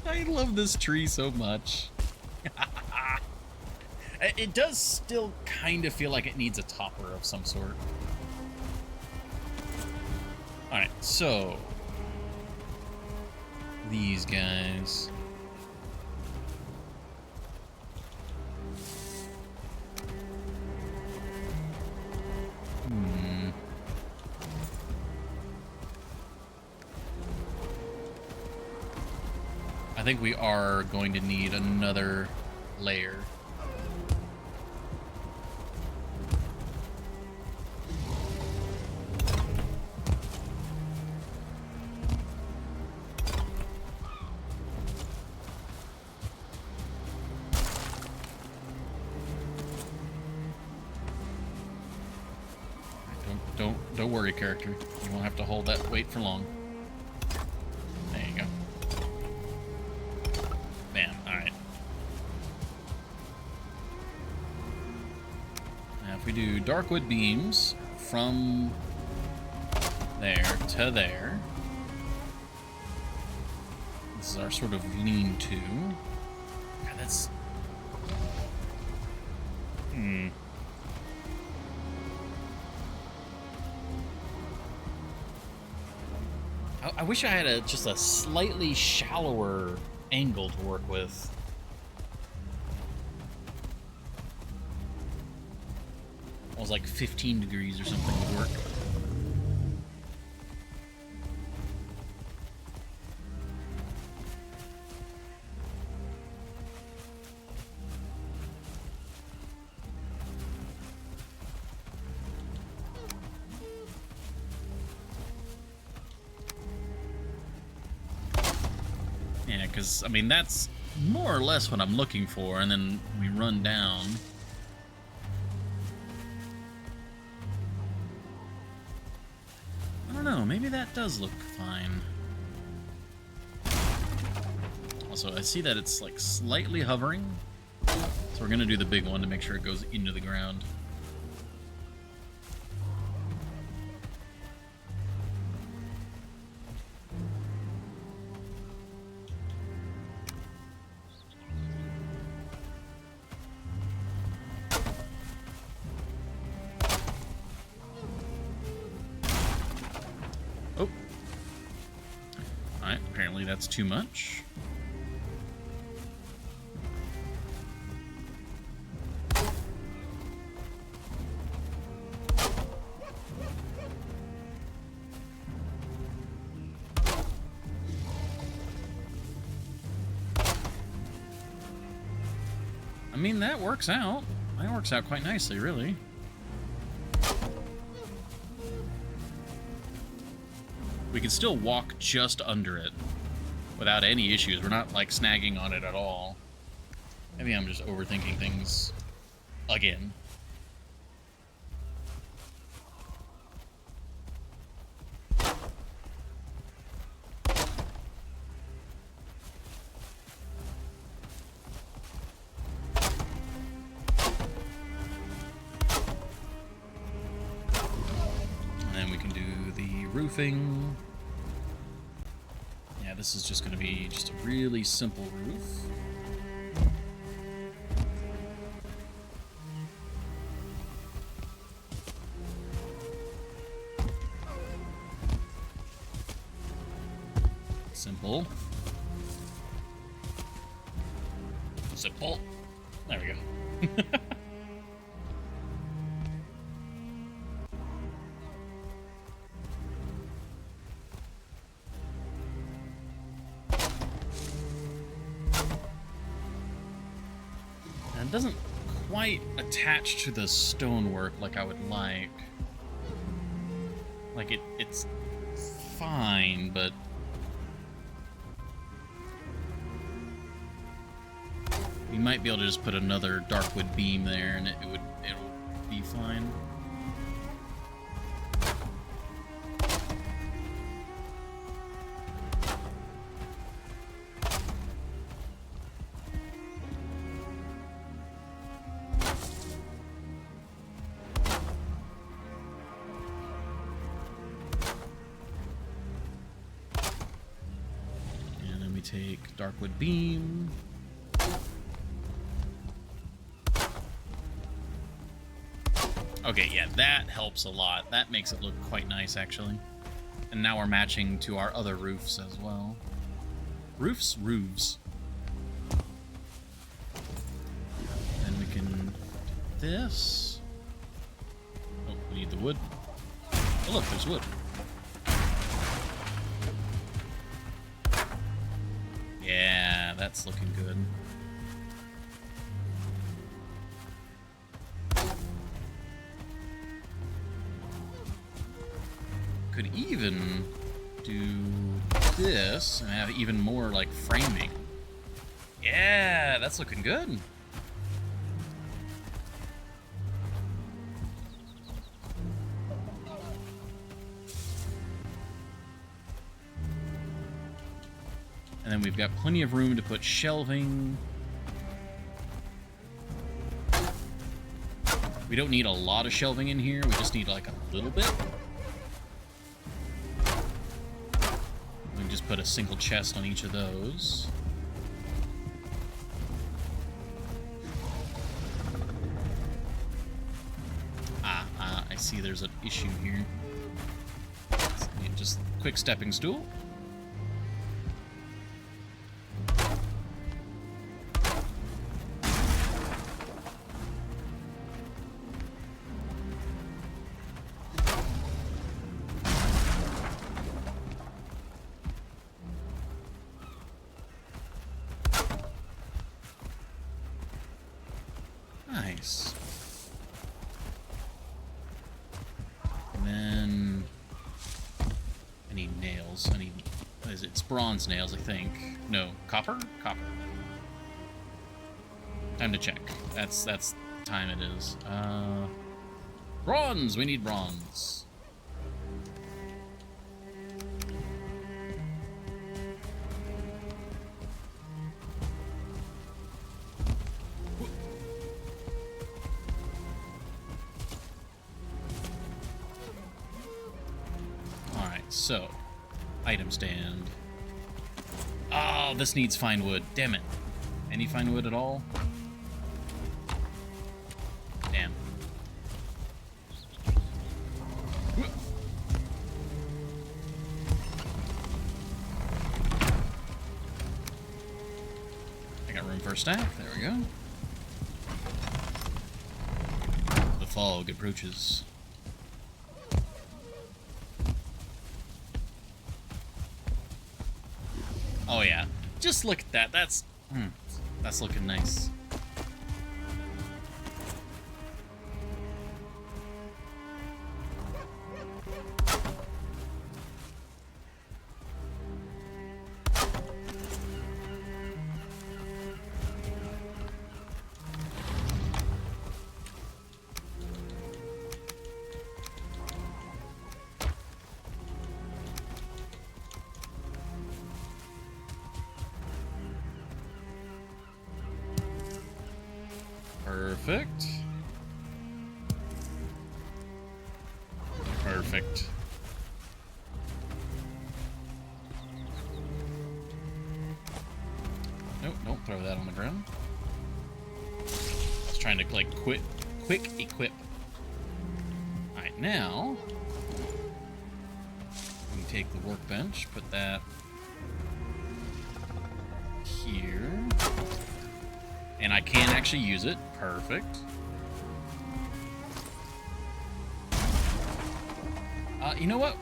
Okay. I love this tree so much. It does still kind of feel like it needs a topper of some sort. Alright, so these guys. I think we are going to need another layer. Don't worry, character. You won't have to hold that weight for long. There you go. Bam. Alright. Now if we do dark wood beams from there to there. This is our sort of lean-to. God, that's... I wish I had just a slightly shallower angle to work with. It was like 15 degrees or something would work. Yeah, because, I mean, that's more or less what I'm looking for, and then we run down. I don't know, maybe that does look fine. Also, I see that it's, like, slightly hovering, so we're going to do the big one to make sure it goes into the ground. Oh. Alright, apparently that's too much. I mean, that works out. That works out quite nicely, really. We can still walk just under it without any issues. We're not, like, snagging on it at all. Maybe I'm just overthinking things again. And then we can do the roofing. Yeah, this is just going to be just a really simple roof. Simple. Simple. There we go. And it doesn't quite attach to the stonework like I would like. Like, it's fine, but... we might be able to just put another Darkwood beam there, and it'll be fine. Take Darkwood Beam. Okay, yeah, that helps a lot. That makes it look quite nice, actually. And now we're matching to our other roofs as well. Roofs? Roofs. Then we can do this. Oh, we need the wood. Oh, look, there's wood. Yeah, that's looking good. Could even do this and have even more, like, framing. Yeah, that's looking good. And then we've got plenty of room to put shelving. We don't need a lot of shelving in here. We just need like a little bit. We can just put a single chest on each of those. I see there's an issue here. Just quick stepping stool. Nice. And then I need nails. I need, what is it? It's bronze nails, I think. No, copper? Copper. Time to check. That's the time it is. Bronze! We need bronze. So, item stand. Oh, this needs fine wood. Damn it. Any fine wood at all? Damn. I got room for a stack. There we go. The fog approaches. Oh yeah, just look at that. That's looking nice. Perfect. Perfect. Nope, don't throw that on the ground. I was trying to, like, quick equip. Alright, now we can take the workbench, put that here. And I can actually use it. Perfect. You know what?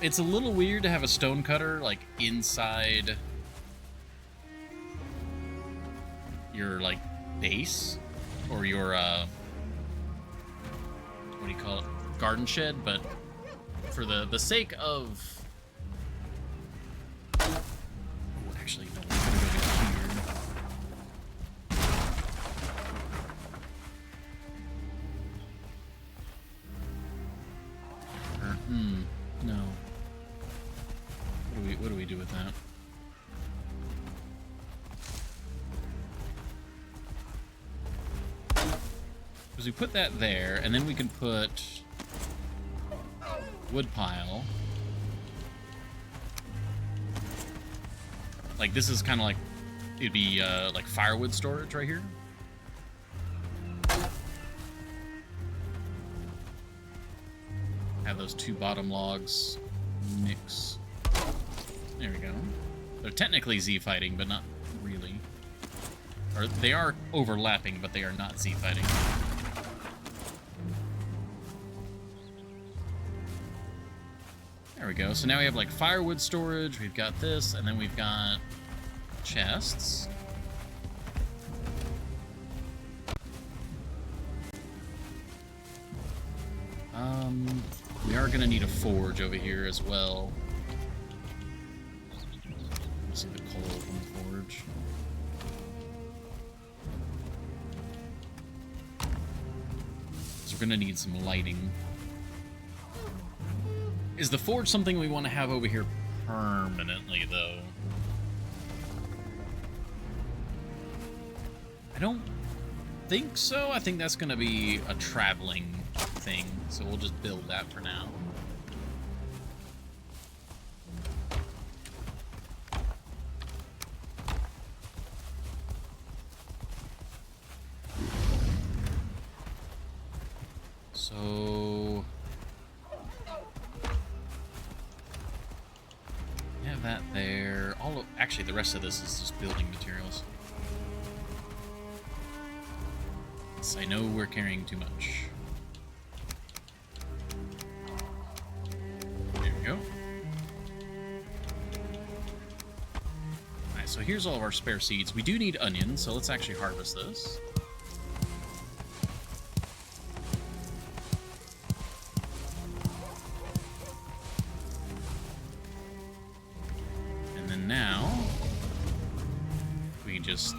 It's a little weird to have a stone cutter, like, inside your, like, base. Or your, what do you call it? Garden shed, but for the sake of... Oh, actually, no, we're gonna go to here. No. What do we do with that? Because we put that there, and then we can put wood pile. Like, this is kind of like, it'd be like firewood storage right here. Have those two bottom logs mix. There we go. They're technically Z-fighting, but not really. Or they are overlapping, but they are not Z-fighting. There we go. So now we have like firewood storage, we've got this, and then we've got chests. We are gonna need a forge over here as well. Let's see the coal from the forge. So we're gonna need some lighting. Is the forge something we want to have over here permanently, though? I don't think so. I think that's going to be a traveling thing, so we'll just build that for now. So... have that there. Actually, the rest of this is just building materials. Yes, I know we're carrying too much. There we go. Alright, so here's all of our spare seeds. We do need onions, so let's actually harvest this. Now, we just...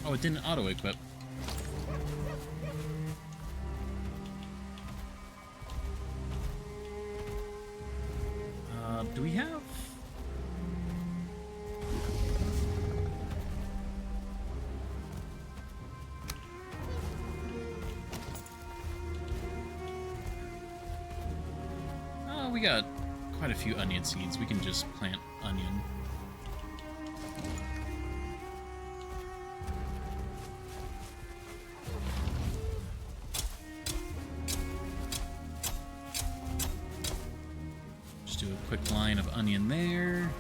Oh, it didn't auto-equip. Do we have... we got quite a few onion seeds. We can just plant onion. Just do a quick line of onion there.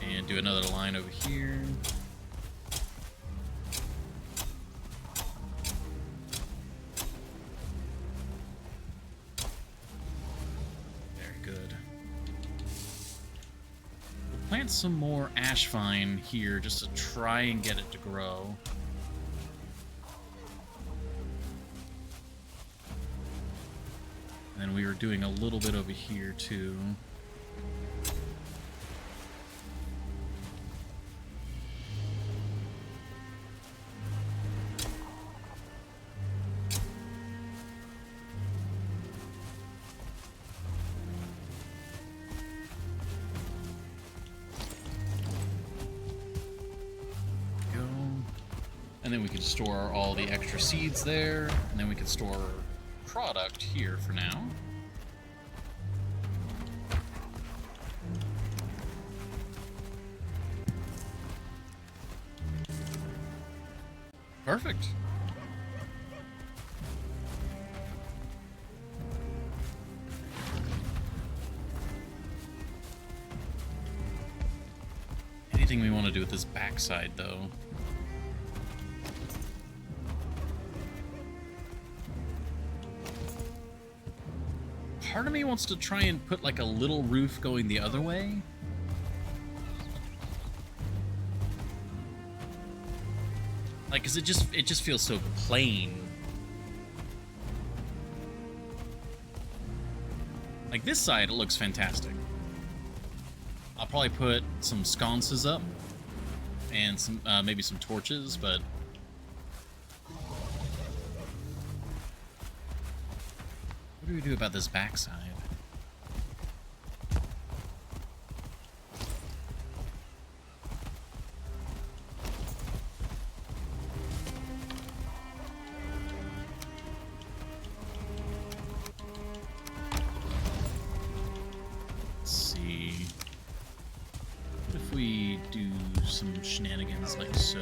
And do another line over here. Plant some more ash vine here just to try and get it to grow. And then we were doing a little bit over here too. And then we can store all the extra seeds there, and then we can store product here for now. Perfect. Anything we want to do with this backside, though? Part of me wants to try and put like a little roof going the other way. Like, cause it just feels so plain Like, this side, it looks fantastic. I'll probably put some sconces up and some maybe some torches, but what do we do about this backside? We do some shenanigans like so.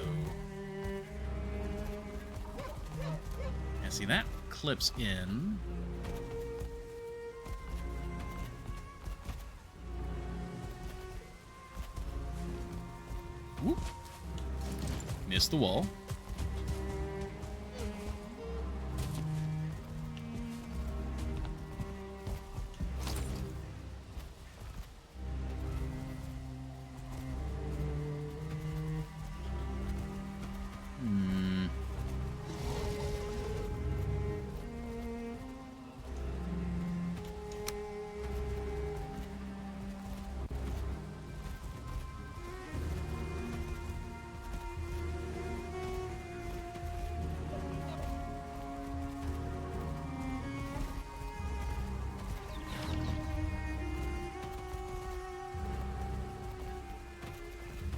Yeah, see, that clips in. Whoop. Missed the wall.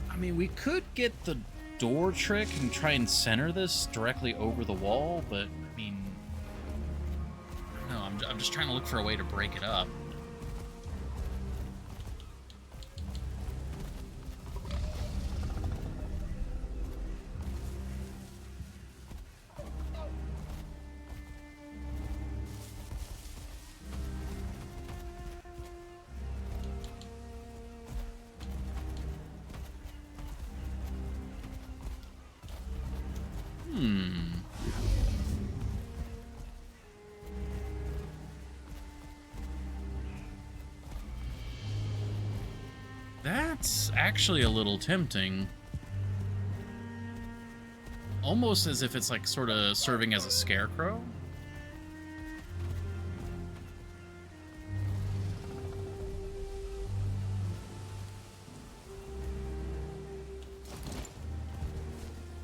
I mean, we could get the door trick and try and center this directly over the wall, but, I mean, I don't know, I'm just trying to look for a way to break it up. That's actually a little tempting. Almost as if it's like sort of serving as a scarecrow.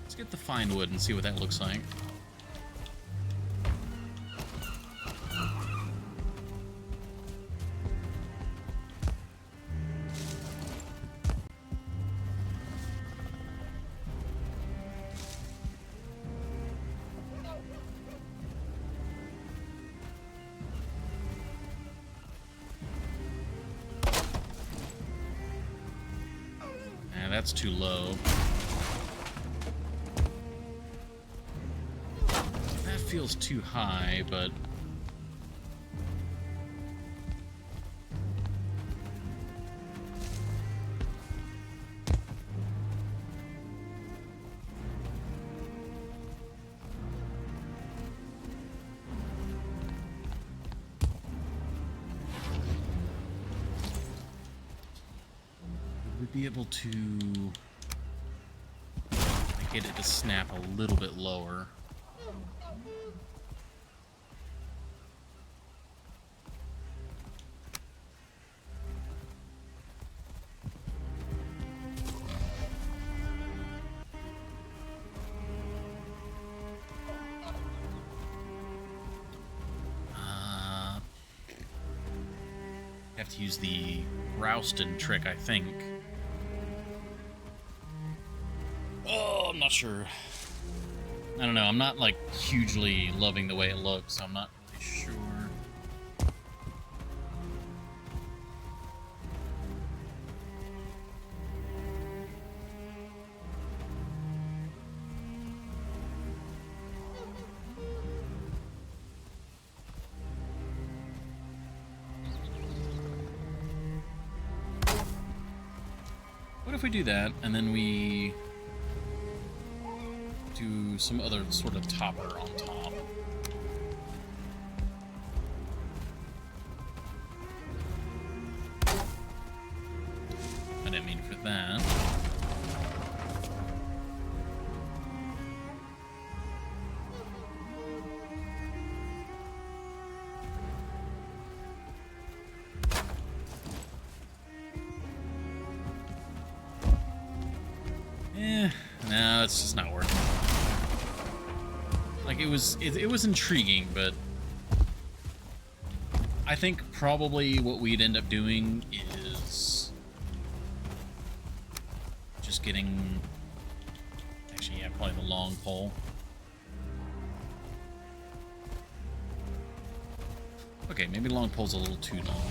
Let's get the fine wood and see what that looks like. That's too low. That feels too high, but be able to get it to snap a little bit lower. Have to use the Rousted trick, I think. Oh, I'm not sure. I don't know. I'm not, like, hugely loving the way it looks, so I'm not really sure. What if we do that, and then we do some other sort of topper on top? I didn't mean for that. it's just not working. Like, it was intriguing, but I think probably what we'd end up doing is just getting, actually, yeah, probably the long pole. Okay, maybe long pole's a little too long.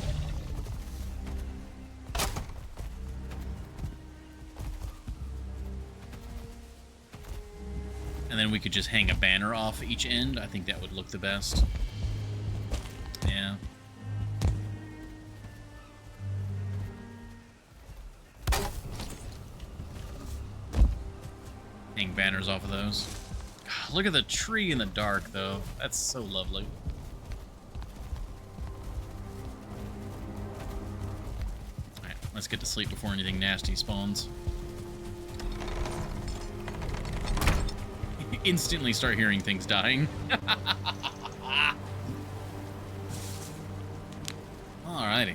And then we could just hang a banner off each end. I think that would look the best. Yeah. Hang banners off of those. God, look at the tree in the dark, though. That's so lovely. Alright, let's get to sleep before anything nasty spawns. Instantly start hearing things dying. Alrighty.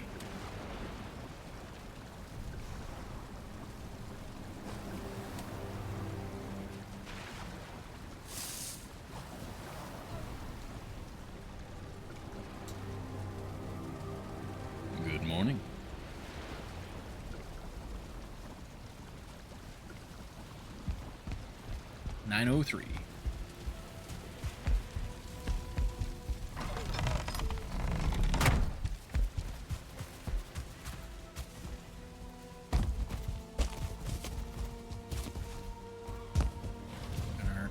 Good morning. (9:03).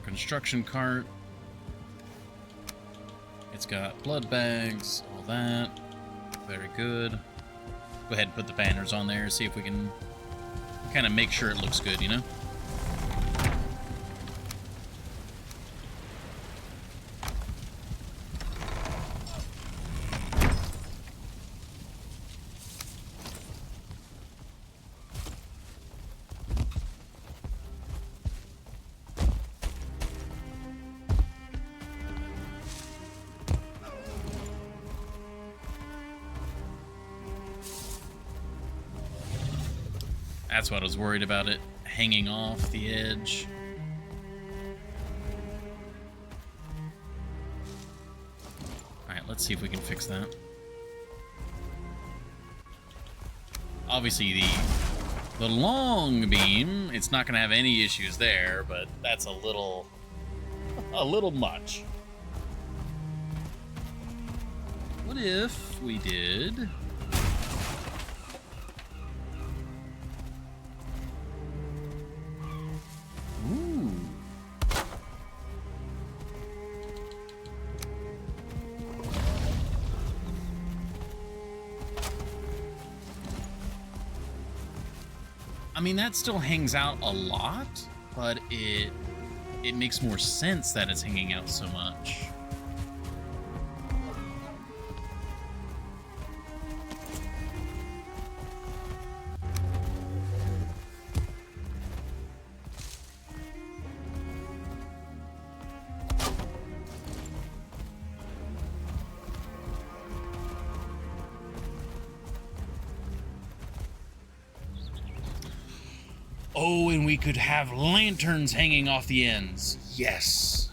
Construction cart. It's got blood bags, all that. Very good. Go ahead and put the banners on there, see if we can kind of make sure it looks good, you know? That's what I was worried about, it hanging off the edge. Alright, let's see if we can fix that. Obviously, the long beam, it's not going to have any issues there, but that's a little much. What if we did... I mean, that still hangs out a lot, but it makes more sense that it's hanging out so much. Oh, and we could have lanterns hanging off the ends. Yes.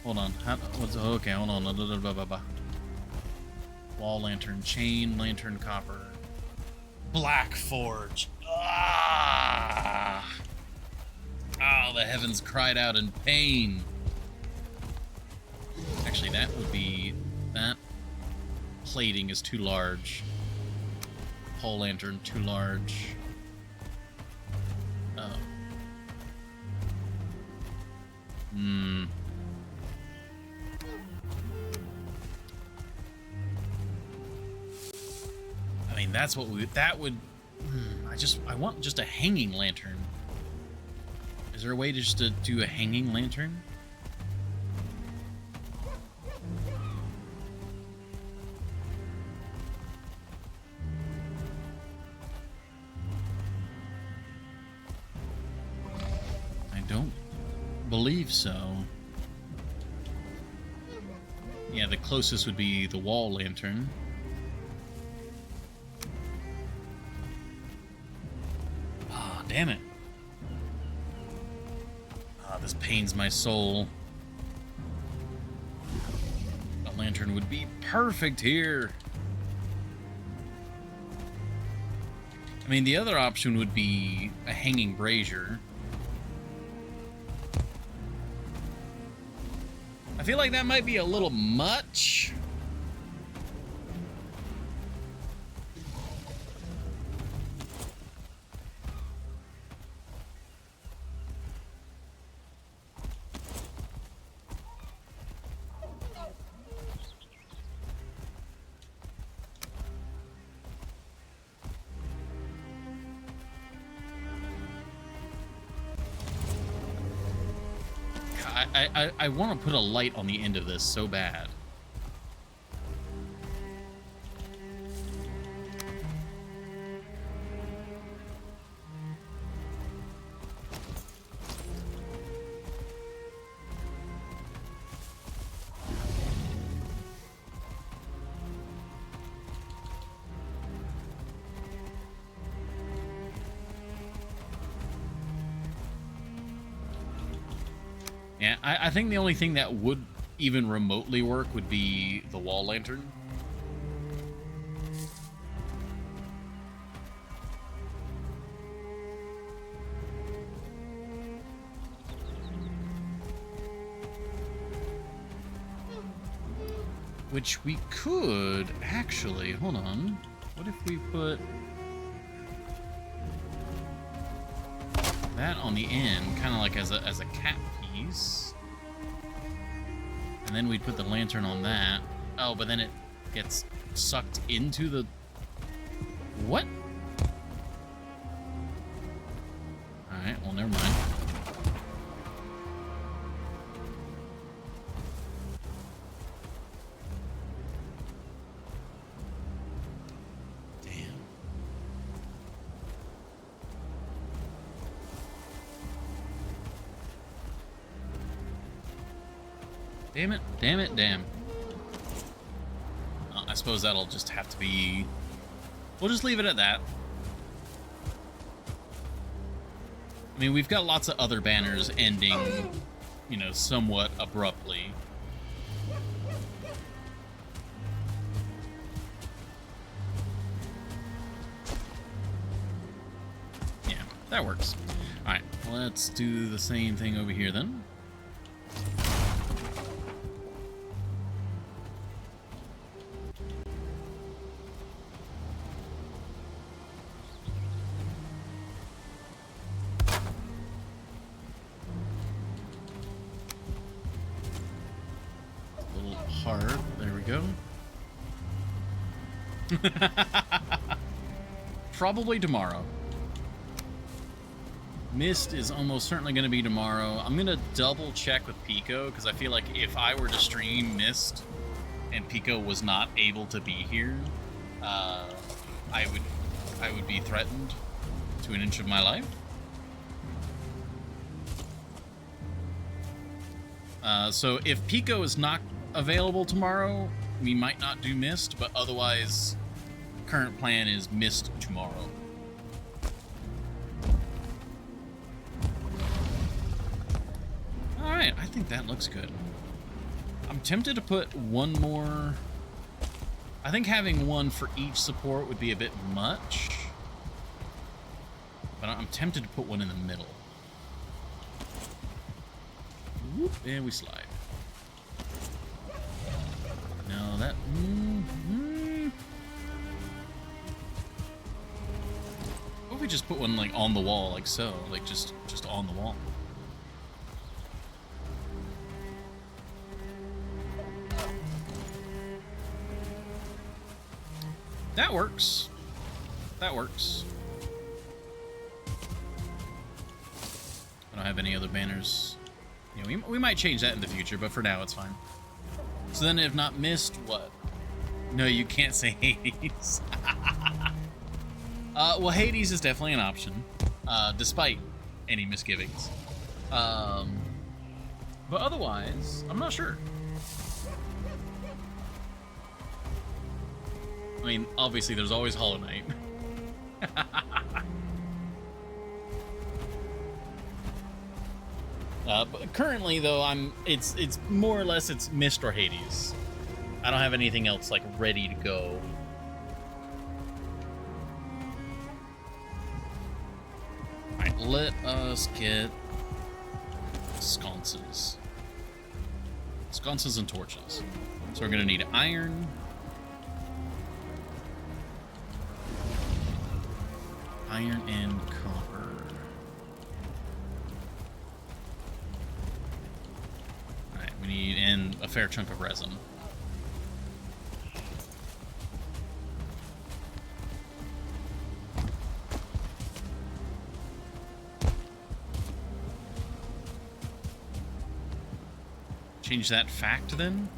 Hold on. Okay, hold on. Wall lantern, chain lantern, copper. Black forge. Ah! Oh, the heavens cried out in pain. Actually, that would be... that plating is too large. Pole lantern, too large. Oh. I mean, that's what we... that would... I want just a hanging lantern. Is there a way just to do a hanging lantern? I don't believe so. Yeah, the closest would be the wall lantern. Oh, damn it. this pains my soul. A lantern would be perfect here. I mean, the other option would be a hanging brazier. I feel like that might be a little much. I want to put a light on the end of this so bad. Yeah, I think the only thing that would even remotely work would be the wall lantern. Which we could actually, hold on. What if we put that on the end, kind of like as a cap piece, and then we'd put the lantern on that. Oh, but then it gets sucked into the what? All right, well, never mind. Damn it, damn it, damn. I suppose that'll just have to be... We'll just leave it at that. I mean, we've got lots of other banners ending, you know, somewhat abruptly. Yeah, that works. Alright, let's do the same thing over here then. Hard. There we go. Probably tomorrow. Mist is almost certainly going to be tomorrow. I'm going to double check with Pico because I feel like if I were to stream Mist and Pico was not able to be here, I would be threatened to an inch of my life. So if Pico is not available tomorrow, we might not do Mist, but otherwise current plan is Mist tomorrow. Alright, I think that looks good. I'm tempted to put one more. I think having one for each support would be a bit much, but I'm tempted to put one in the middle. Whoop, and we slide. No, that... What if we just put one, like, on the wall, like so? Like, just on the wall. That works. That works. I don't have any other banners. You know, we might change that in the future, but for now, it's fine. So then if not Mist, what? No, you can't say Hades. Well, Hades is definitely an option, despite any misgivings. But otherwise, I'm not sure. I mean, obviously there's always Hollow Knight. But currently, though, it's more or less it's Mist or Hades. I don't have anything else like ready to go. All right, let us get sconces. Sconces and torches. So we're gonna need iron. Iron and copper. Alright, we need and a fair chunk of resin. Change that fact then.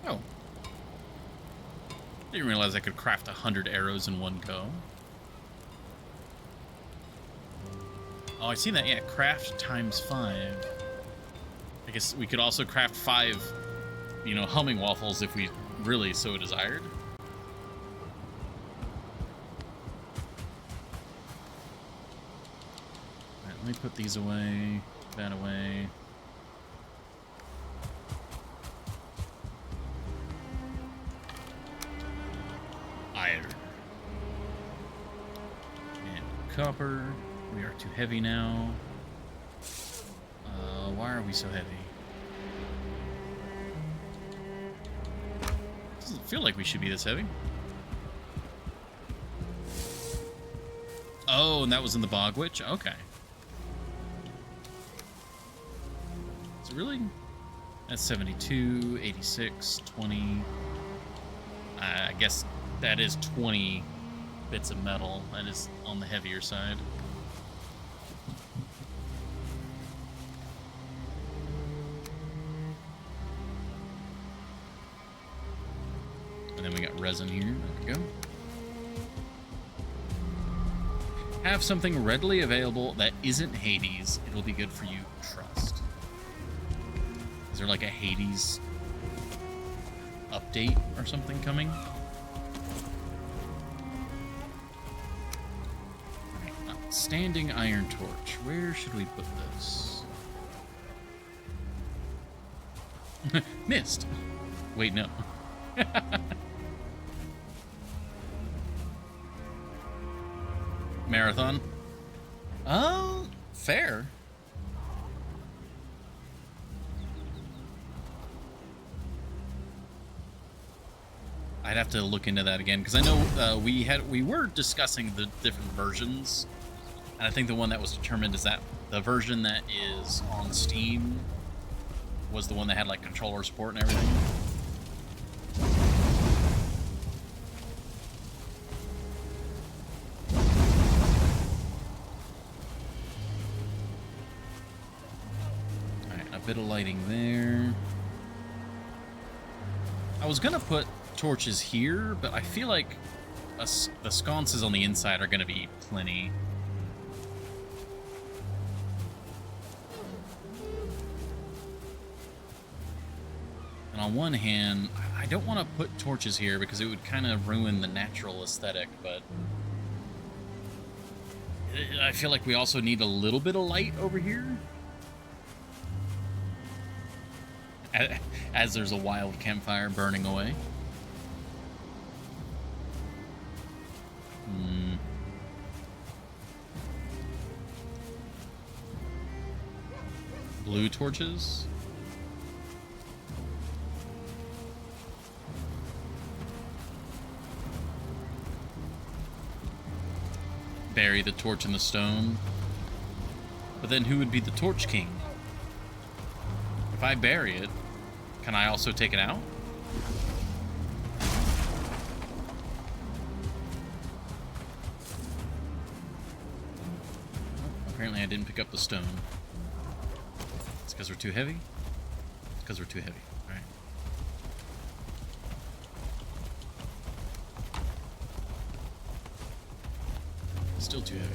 Oh. Didn't realize I could craft 100 arrows in one go. Oh, I see that. Yeah, craft times 5. I guess we could also craft 5, humming waffles if we really so desired. Alright, let me put these away, that away. Iron. And copper. We are too heavy now. Why are we so heavy? Doesn't feel like we should be this heavy. Oh, and that was in the Bog Witch? Okay. Is it really? That's 72, 86, 20. I guess that is 20 bits of metal. That is on the heavier side. And then we got resin here. There we go. Have something readily available that isn't Hades. It'll be good for you. Trust. Is there like a Hades update or something coming? Standing iron torch. Where should we put this? Missed. Wait, no. Marathon. Oh, fair. I'd have to look into that again because I know we were discussing the different versions, and I think the one that was determined is that the version that is on Steam was the one that had like controller support and everything. Bit of lighting there. I was gonna put torches here, but I feel like the sconces on the inside are gonna be plenty. And on one hand, I don't want to put torches here because it would kind of ruin the natural aesthetic, but I feel like we also need a little bit of light over here. As there's a wild campfire burning away. Blue torches. Bury the torch in the stone. But then who would be the Torch King? If I bury it, can I also take it out? Apparently I didn't pick up the stone. It's because we're too heavy? It's because we're too heavy. Alright. Still too heavy.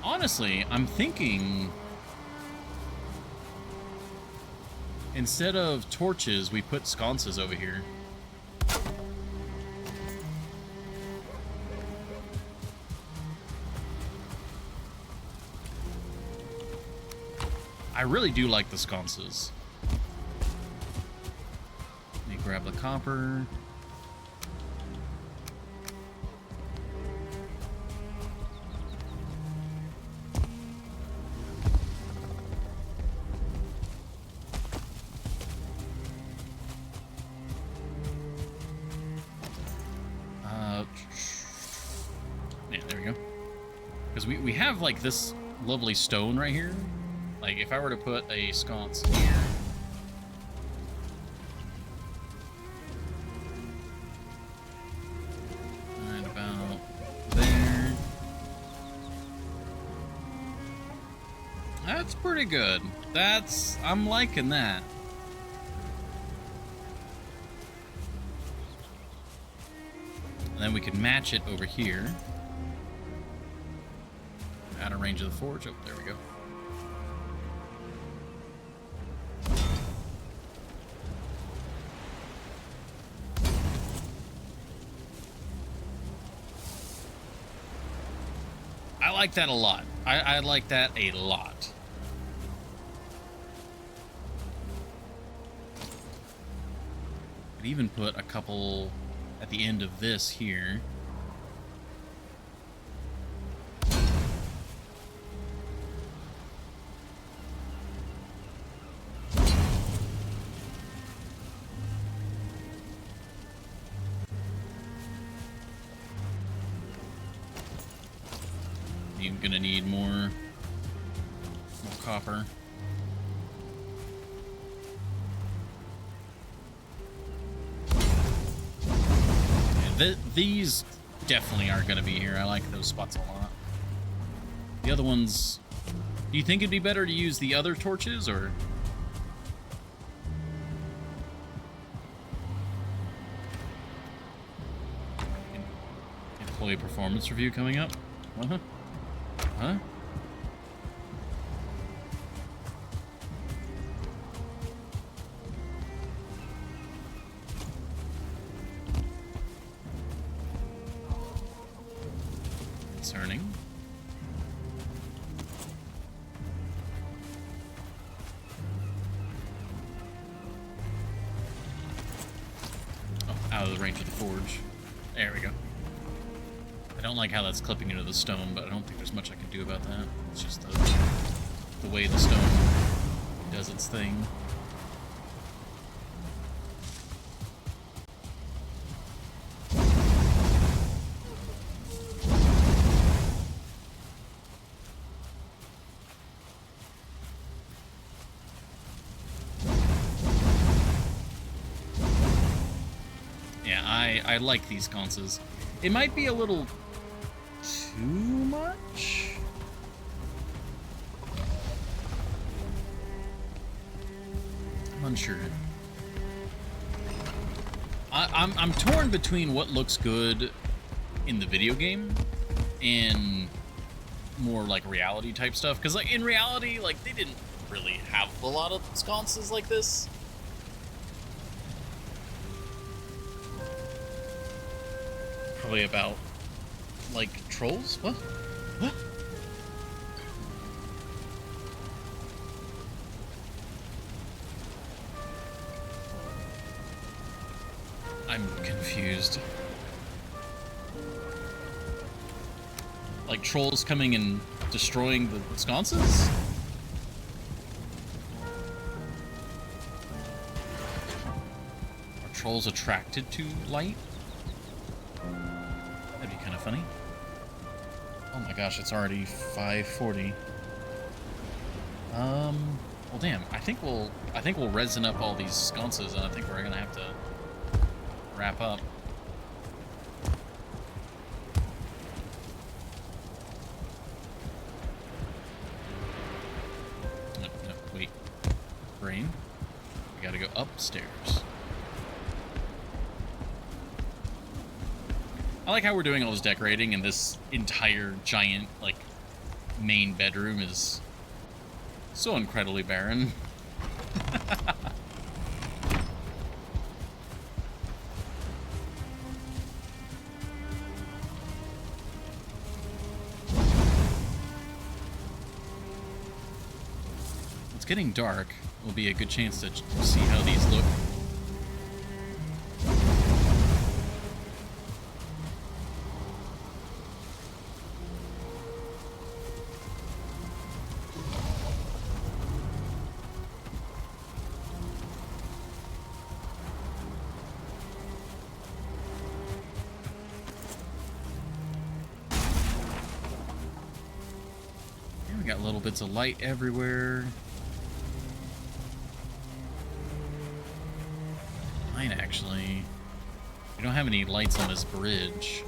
Honestly, I'm thinking Instead of torches, we put sconces over here. I really do like the sconces. Let me grab the copper. Yeah, there we go. Because we have like this lovely stone right here. Like, if I were to put a sconce here... Right about there. That's pretty good. I'm liking that. And then we can match it over here. Out of range of the forge. Oh, there we go. I like that a lot. I like that a lot. Could even put a couple at the end of this here. You're gonna need more copper. These definitely aren't going to be here. I like those spots a lot. The other ones... Do you think it'd be better to use the other torches, or...? Employee performance review coming up? Uh-huh. Huh? Concerning. Oh, out of the range of the forge. There we go. I don't like how that's clipping into the stone, but I don't think there's much I can do about that. It's just the way the stone does its thing. Yeah, I like these sconces. It might be a little too much. I'm unsure. I'm torn between what looks good in the video game and more like reality type stuff. Because like in reality, like they didn't really have a lot of sconces like this. Probably about like trolls? What? What? I'm confused. Like trolls coming and destroying the sconces? Are trolls attracted to light? That'd be kind of funny. Oh my gosh, it's already 5:40. Well, damn. I think we'll resin up all these sconces, and I think we're gonna have to wrap up. No, wait. Brain. We gotta go upstairs. I like how we're doing all this decorating, and this entire giant, like, main bedroom is so incredibly barren. getting dark. Will be a good chance to see how these look. Yeah, we got little bits of light everywhere. Actually, we don't have any lights on this bridge.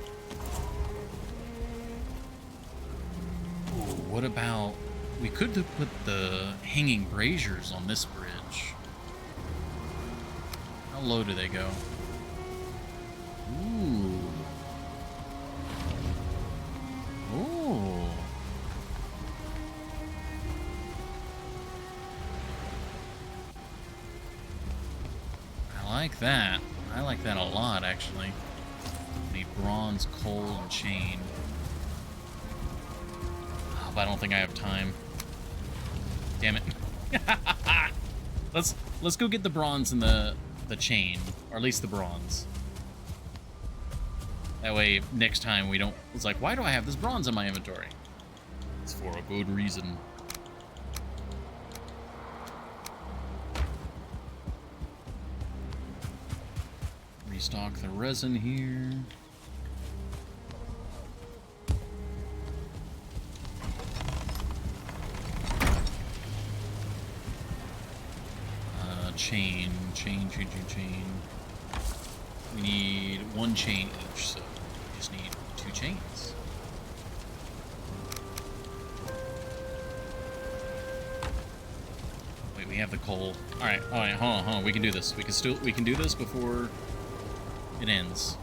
Ooh, what about, we could put the hanging braziers on this bridge. How low do they go? Ooh. Ooh. I like that. I like that a lot, actually. Need bronze, coal, and chain. Oh, but I don't think I have time. Damn it. Let's go get the bronze and the chain, or at least the bronze. That way, next time we don't. It's like, why do I have this bronze in my inventory? It's for a good reason. Restock the resin here. Chain. We need one chain each, so we just need 2 chains. Wait, we have the coal. All right, hold on. We can do this. We can do this before it ends.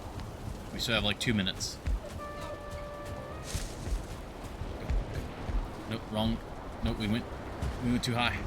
We still have like 2 minutes. Nope, wrong. Nope, we went too high.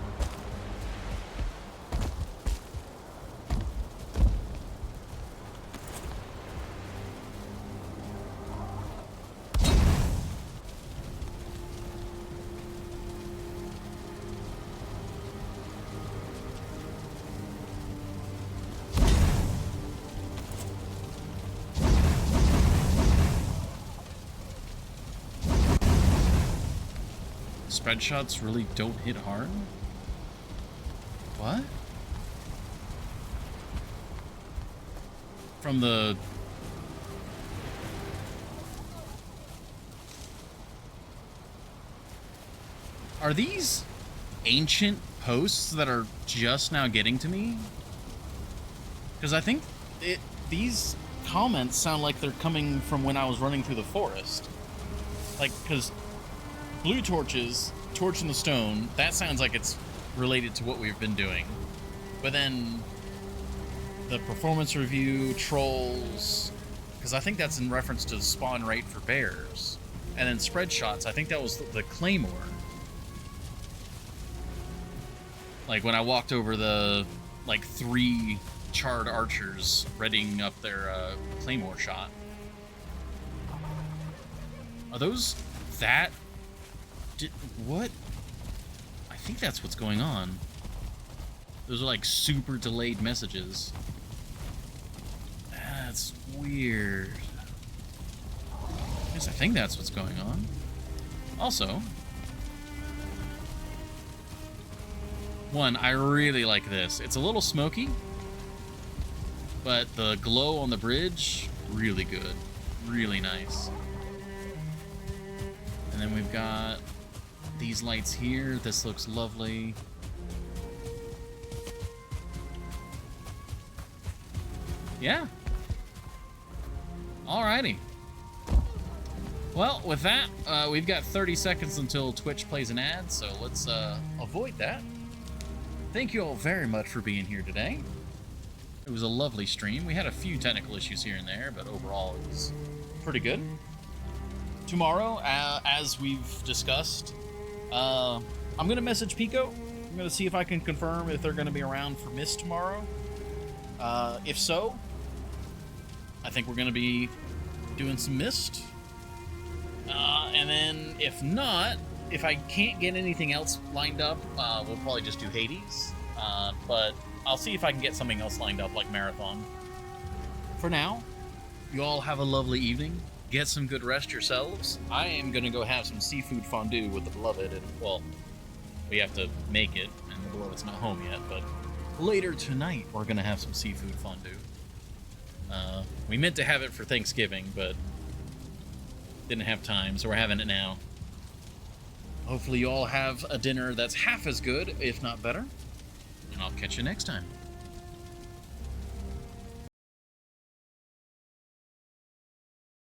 Spread shots really don't hit hard? What? From the... Are these ancient posts that are just now getting to me? Because I think these comments sound like they're coming from when I was running through the forest. Like, because blue torches, torch in the stone, that sounds like it's related to what we've been doing. But then the performance review, trolls, because I think that's in reference to the spawn rate for bears. And then spread shots, I think that was the claymore. Like when I walked over the, like, 3 charred archers readying up their claymore shot. Are those that? What? I think that's what's going on. Those are like super delayed messages. That's weird. I think that's what's going on. Also, one, I really like this. It's a little smoky, but the glow on the bridge, really good. Really nice. And then we've got these lights here. This looks lovely. Yeah. Alrighty. Well, with that, we've got 30 seconds until Twitch plays an ad, so let's avoid that. Thank you all very much for being here today. It was a lovely stream. We had a few technical issues here and there, but overall it was pretty good. Tomorrow, as we've discussed, I'm going to message Pico. I'm going to see if I can confirm if they're going to be around for Mist tomorrow. If so, I think we're going to be doing some Mist. And then if not, if I can't get anything else lined up, we'll probably just do Hades. But I'll see if I can get something else lined up, like Marathon. For now, you all have a lovely evening. Get some good rest yourselves. I am going to go have some seafood fondue with the beloved, and, well, we have to make it, and the beloved's not home yet, but later tonight we're going to have some seafood fondue. We meant to have it for Thanksgiving, but didn't have time, so we're having it now. Hopefully you all have a dinner that's half as good, if not better, and I'll catch you next time.